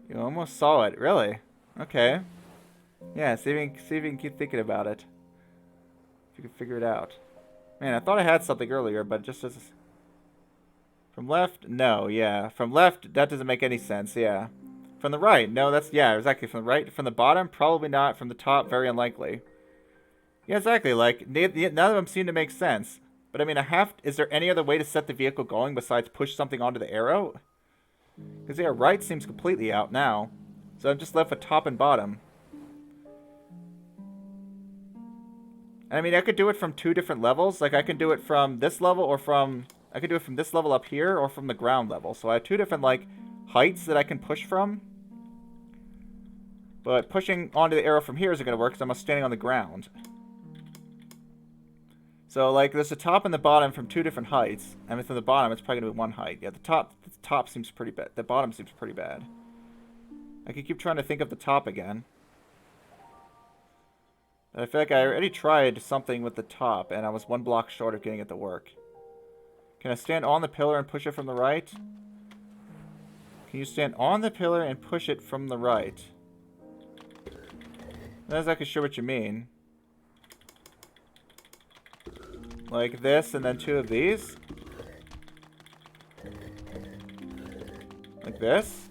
You almost saw it, really? Okay. Yeah, see if you can keep thinking about it. If you can figure it out. Man, I thought I had something earlier, but it just doesn't... From left? No, yeah. From left, that doesn't make any sense, yeah. From the right? No, that's... Yeah, exactly. From the right? From the bottom? Probably not. From the top? Very unlikely. Yeah, exactly. Like, none of them seem to make sense. But I mean, is there any other way to set the vehicle going besides push something onto the arrow? Because yeah, right seems completely out now. So I'm just left with top and bottom. And I mean, I could do it from 2 different levels. Like, I can do it from this level or from... I could do it from this level up here or from the ground level. So I have 2 different, like, heights that I can push from. But pushing onto the arrow from here isn't going to work because I'm standing on the ground. So, like, there's the top and the bottom from 2 different heights. I mean, from the bottom, it's probably going to be 1 height. Yeah, the top seems pretty bad. The bottom seems pretty bad. I could keep trying to think of the top again. But I feel like I already tried something with the top, and I was 1 block short of getting it to work. Can I stand on the pillar and push it from the right? Can you stand on the pillar and push it from the right? I'm not exactly sure what you mean. Like this, and then 2 of these? Like this?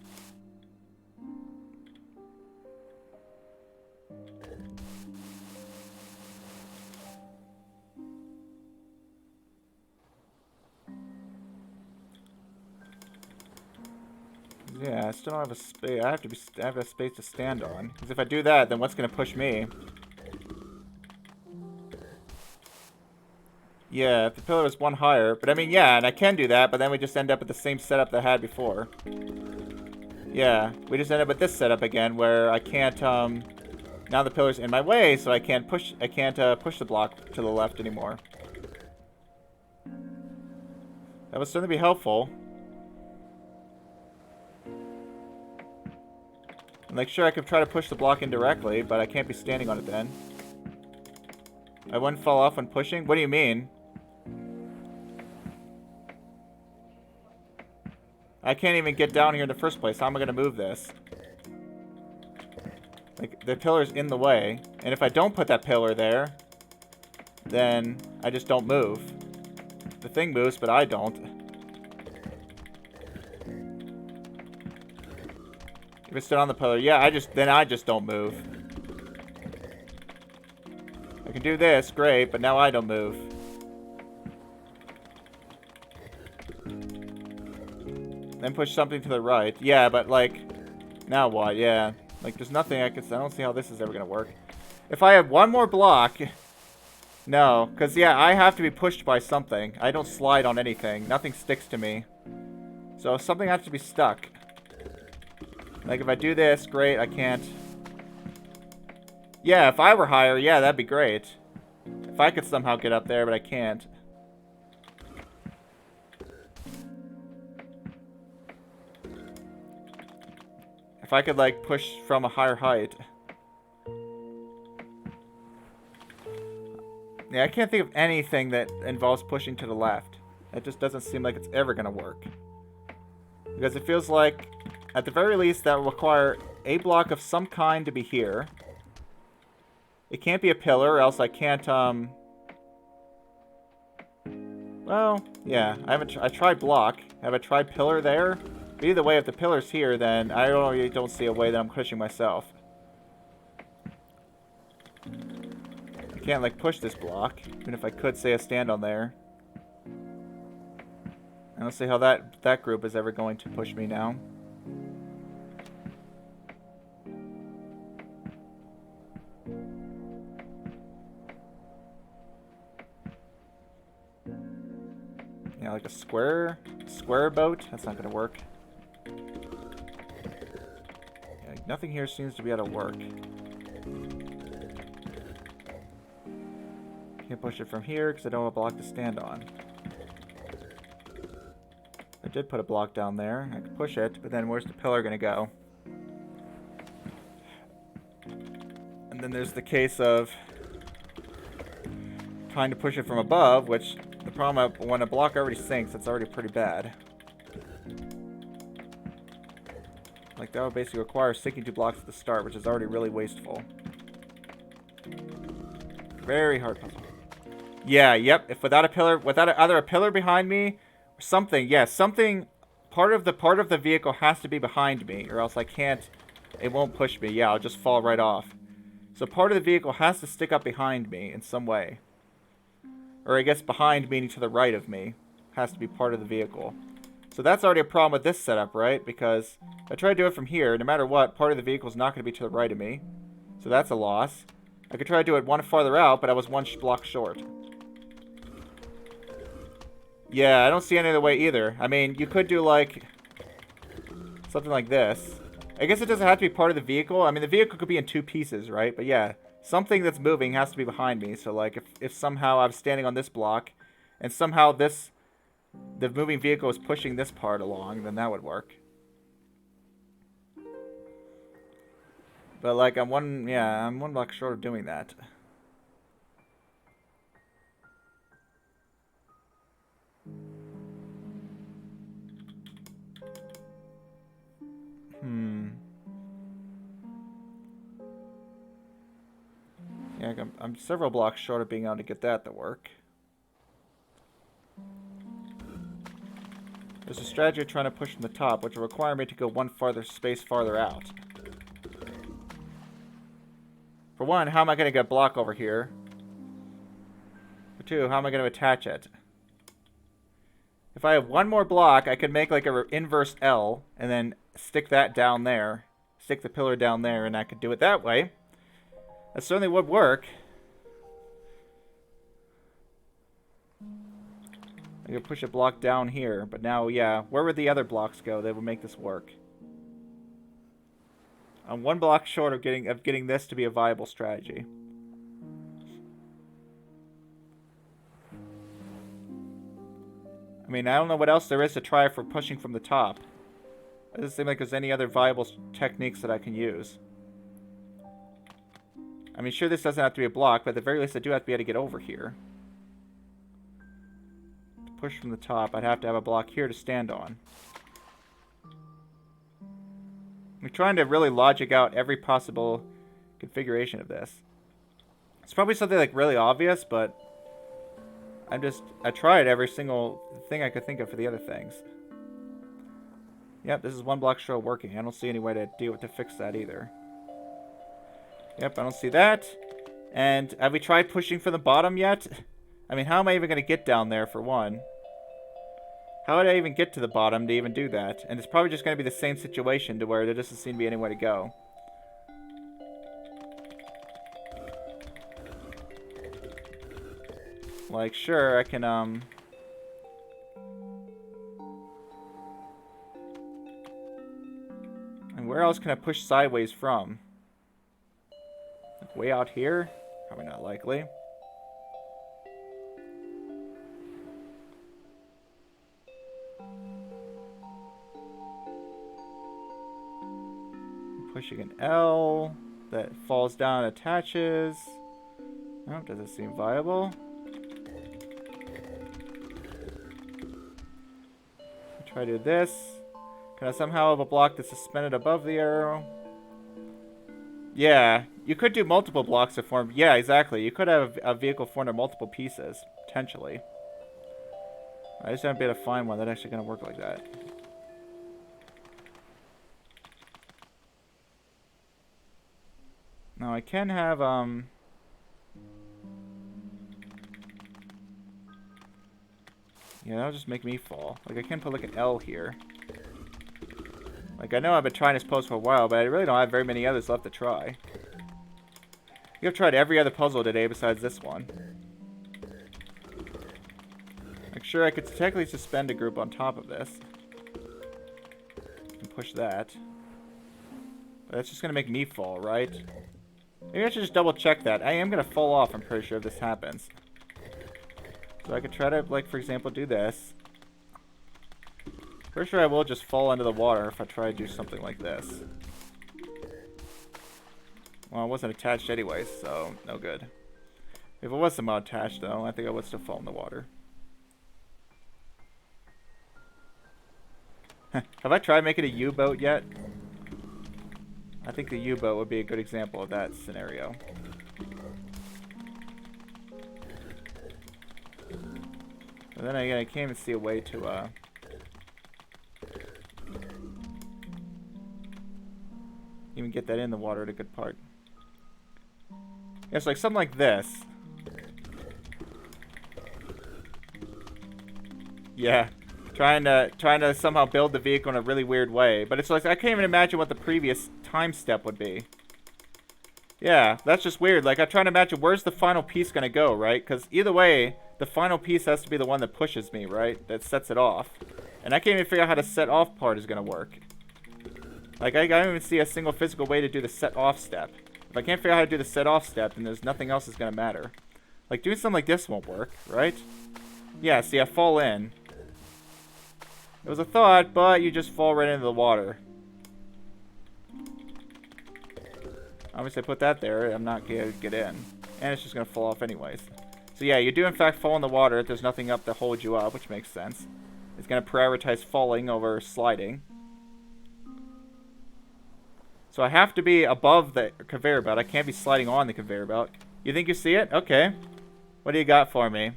yeah, I still don't have a space. I have a space to stand on. Because if I do that, then what's going to push me? Yeah, if the pillar was one higher. But I mean, yeah, and I can do that, but then we just end up with the same setup that I had before. Yeah, we just end up with this setup again, where I can't, now the pillar's in my way, so I can't push the block to the left anymore. That would certainly be helpful. Like, sure, I could try to push the block indirectly, but I can't be standing on it then. I wouldn't fall off when pushing? What do you mean? I can't even get down here in the first place. How am I going to move this? Like, the pillar's in the way. And if I don't put that pillar there, then I just don't move. The thing moves, but I don't. If it's stood on the pillar, yeah, then I just don't move. I can do this, great, but now I don't move. Then push something to the right. Yeah, but like, now what? Yeah. Like, there's nothing I don't see how this is ever gonna work. If I have one more block... No, because, yeah, I have to be pushed by something. I don't slide on anything. Nothing sticks to me. So something has to be stuck. Like, if I do this, great, I can't... Yeah, if I were higher, yeah, that'd be great. If I could somehow get up there, but I can't. If I could, like, push from a higher height. Yeah, I can't think of anything that involves pushing to the left. It just doesn't seem like it's ever going to work. Because it feels like, at the very least, that will require a block of some kind to be here. It can't be a pillar, or else I can't, Well, yeah, I tried block. Have I tried pillar there? But either way, if the pillar's here, then I really don't see a way that I'm pushing myself. I can't, like, push this block, even if I could, say, a stand on there. I don't see how that group is ever going to push me now. Yeah, like a square boat? That's not going to work. Yeah, nothing here seems to be able to work. Can't push it from here because I don't have a block to stand on. I did put a block down there. I could push it, but then where's the pillar going to go? And then there's the case of trying to push it from above, which the problem when a block already sinks, it's already pretty bad. Like, that would basically require sinking 2 blocks at the start, which is already really wasteful. Very hard puzzle. Yeah, yep. If without a pillar, either a pillar behind me, or something, yeah, something, part of the vehicle has to be behind me, or else I can't, it won't push me. Yeah, I'll just fall right off. So part of the vehicle has to stick up behind me in some way. Or I guess behind meaning to the right of me. Has to be part of the vehicle. So that's already a problem with this setup, right? Because if I try to do it from here, no matter what, part of the vehicle is not going to be to the right of me. So that's a loss. I could try to do it one farther out, but I was one block short. Yeah, I don't see any other way either. I mean, you could do, like, something like this. I guess it doesn't have to be part of the vehicle. I mean, the vehicle could be in 2 pieces, right? But yeah, something that's moving has to be behind me. So, like, if somehow I'm standing on this block, and somehow the moving vehicle is pushing this part along, then that would work. But, like, I'm one block short of doing that. Yeah, I'm several blocks short of being able to get that to work. There's a strategy of trying to push from the top, which will require me to go one space farther out. For one, how am I going to get a block over here? For 2, how am I going to attach it? If I have one more block, I could make like an inverse L, and then stick that down there. Stick the pillar down there, and I could do it that way. That certainly would work. I could push a block down here, but now, yeah, where would the other blocks go that would make this work? I'm one block short of getting this to be a viable strategy. I mean, I don't know what else there is to try for pushing from the top. It doesn't seem like there's any other viable techniques that I can use. I mean, sure, this doesn't have to be a block, but at the very least I do have to be able to get over here. To push from the top, I'd have to have a block here to stand on. I'm trying to really logic out every possible configuration of this. It's probably something like really obvious, but I tried every single thing I could think of for the other things. Yep, this is one block short working. I don't see any way to fix that either. Yep, I don't see that. And have we tried pushing from the bottom yet? I mean, how am I even going to get down there for one? How would I even get to the bottom to even do that? And it's probably just going to be the same situation to where there doesn't seem to be any way to go. Like, sure, I can, And where else can I push sideways from? Like way out here? Probably not likely. Pushing an L that falls down, attaches. Oh, does it seem viable? Try to do this. Can I somehow have a block that's suspended above the arrow? Yeah, you could do multiple blocks to form. Yeah, exactly. You could have a vehicle formed of multiple pieces, potentially. I just haven't been able to find one that's actually going to work like that. Now I can have yeah, that'll just make me fall. Like I can put like an L here. Like I know I've been trying this puzzle for a while, but I really don't have very many others left to try. I've tried every other puzzle today besides this one. Like sure, I could technically suspend a group on top of this and push that, but that's just gonna make me fall, right? Maybe I should just double check that. I am gonna fall off, I'm pretty sure, if this happens. So I could try to, like, for example, do this. Pretty sure I will just fall into the water if I try to do something like this. Well, it wasn't attached anyways, so no good. If it was somehow attached, though, I think I would still fall in the water. Have I tried making a U-boat yet? I think the U-boat would be a good example of that scenario. But then again, I can't even see a way to, even get that in the water at a good part. Yeah, it's like something like this. Yeah. Trying to somehow build the vehicle in a really weird way. But it's like, I can't even imagine what the previous time step would be. Yeah, that's just weird. Like, I'm trying to imagine where's the final piece going to go, right? Because either way, the final piece has to be the one that pushes me, right? That sets it off. And I can't even figure out how the set off part is going to work. Like, I don't even see a single physical way to do the set off step. If I can't figure out how to do the set off step, then there's nothing else that's going to matter. Like, doing something like this won't work, right? Yeah, see, I fall in. It was a thought, but you just fall right into the water. Obviously, I put that there. I'm not going to get in. And it's just going to fall off anyways. So yeah, you do in fact fall in the water if there's nothing up to hold you up, which makes sense. It's going to prioritize falling over sliding. So I have to be above the conveyor belt. I can't be sliding on the conveyor belt. You think you see it? Okay. What do you got for me?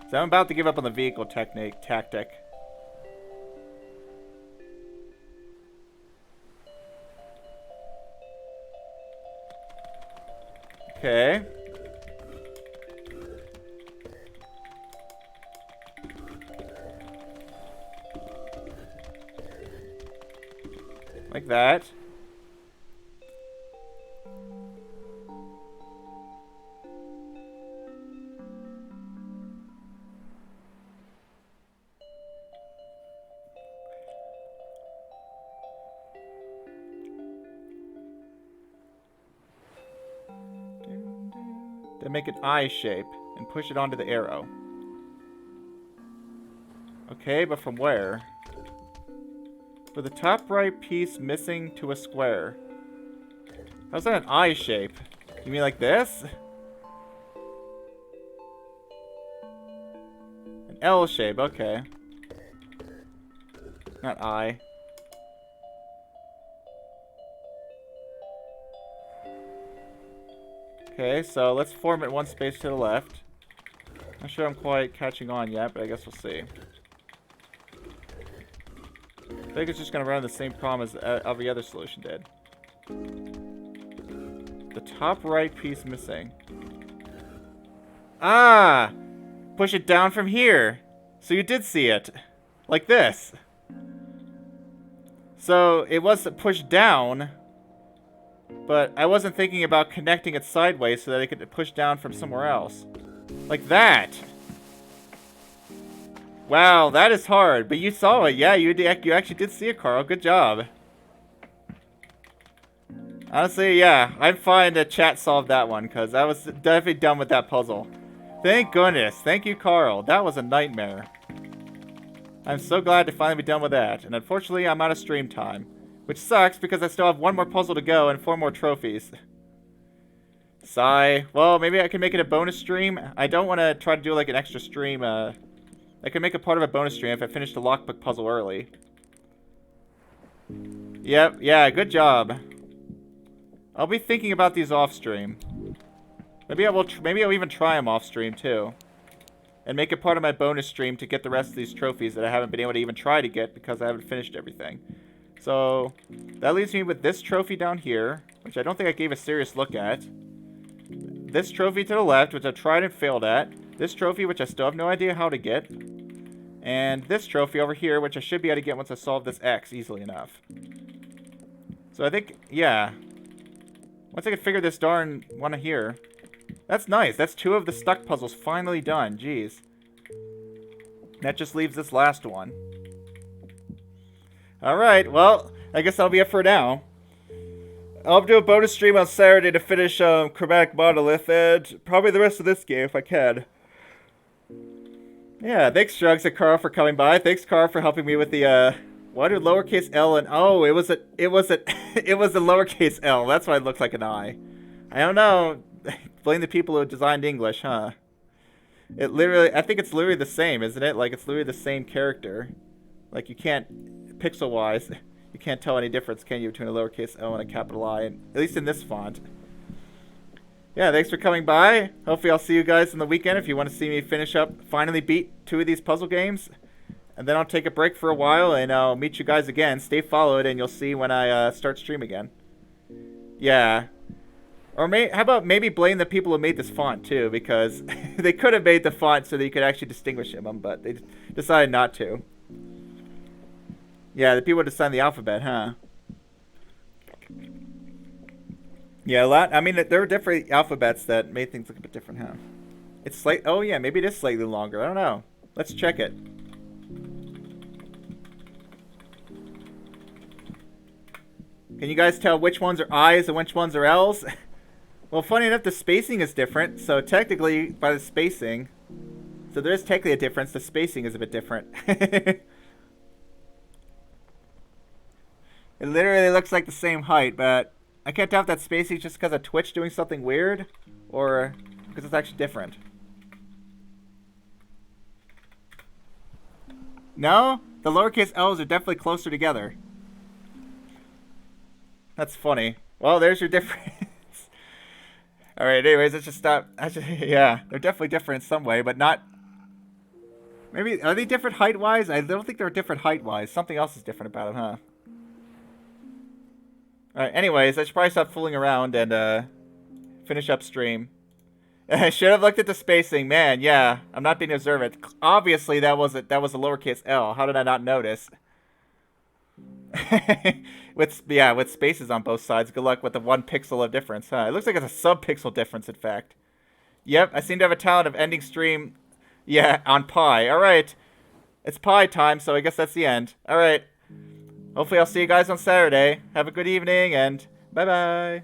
So I'm about to give up on the vehicle tactic. Okay. Like that. Then make an eye shape and push it onto the arrow. Okay, but from where? For the top right piece missing to a square. How's that an eye shape? You mean like this? An L shape, okay. Not eye. Okay, so let's form it one space to the left. Not sure I'm quite catching on yet, but I guess we'll see. I think it's just going to run the same problem as every other solution did. The top right piece missing. Ah! Push it down from here. So you did see it. Like this. So it was pushed down, but I wasn't thinking about connecting it sideways so that it could push down from somewhere else. Like that. Wow, that is hard. But you saw it. Yeah, you actually did see it, Carl. Good job. Honestly, yeah. I'm fine that chat solved that one, because I was definitely done with that puzzle. Thank goodness. Thank you, Carl. That was a nightmare. I'm so glad to finally be done with that. And unfortunately, I'm out of stream time. Which sucks, because I still have one more puzzle to go and 4 more trophies. Sigh. Well, maybe I can make it a bonus stream. I don't want to try to do like an extra stream, I could make a part of a bonus stream if I finish the lockbook puzzle early. Yep, yeah, good job. I'll be thinking about these off stream. Maybe I'll even try them off stream too. And make it part of my bonus stream to get the rest of these trophies that I haven't been able to even try to get because I haven't finished everything. So, that leaves me with this trophy down here, which I don't think I gave a serious look at. This trophy to the left, which I tried and failed at. This trophy, which I still have no idea how to get. And this trophy over here, which I should be able to get once I solve this X easily enough. So I think, yeah. Once I can figure this darn one here. That's nice. That's 2 of the stuck puzzles finally done. Jeez. That just leaves this last one. Alright, well, I guess that'll be it for now. I'll do a bonus stream on Saturday to finish Chromatic Monolith and probably the rest of this game if I can. Yeah, thanks Shrugs and Carl for coming by. Thanks Carl for helping me with the why did lowercase L and oh it was a lowercase L. That's why it looks like an I. I don't know. Blame the people who designed English, huh? I think it's literally the same, isn't it? Like it's literally the same character. Like you can't pixel wise, you can't tell any difference, can you, between a lowercase L and a capital I, at least in this font. Yeah, thanks for coming by. Hopefully I'll see you guys in the weekend if you want to see me finally beat 2 of these puzzle games. And then I'll take a break for a while and I'll meet you guys again. Stay followed and you'll see when I start stream again. Yeah. Or how about maybe blame the people who made this font too, because they could have made the font so that you could actually distinguish them, but they decided not to. Yeah, the people who designed the alphabet, huh? Yeah, I mean, there were different alphabets that made things look a bit different, huh? It's oh yeah, maybe it is slightly longer. I don't know. Let's check it. Can you guys tell which ones are I's and which ones are L's? Well, funny enough, the spacing is different. So technically, by the spacing, so there is technically a difference. The spacing is a bit different. It literally looks like the same height, but I can't tell if that spacing is just because of Twitch doing something weird, or because it's actually different. No? The lowercase L's are definitely closer together. That's funny. Well, there's your difference. Alright, anyways, let's just stop. Yeah, they're definitely different in some way, but not... Maybe, are they different height-wise? I don't think they're different height-wise. Something else is different about them, huh? Alright, anyways, I should probably stop fooling around and Finish up stream. I should have looked at the spacing, man. Yeah, I'm not being observant. Obviously, that was a lowercase L. How did I not notice? with spaces on both sides. Good luck with the 1 pixel of difference. Huh? It looks like it's a sub-pixel difference, in fact. Yep, I seem to have a talent of ending stream. Yeah, on pi. All right, it's pi time, so I guess that's the end. All right. Hopefully, I'll see you guys on Saturday. Have a good evening, and bye bye.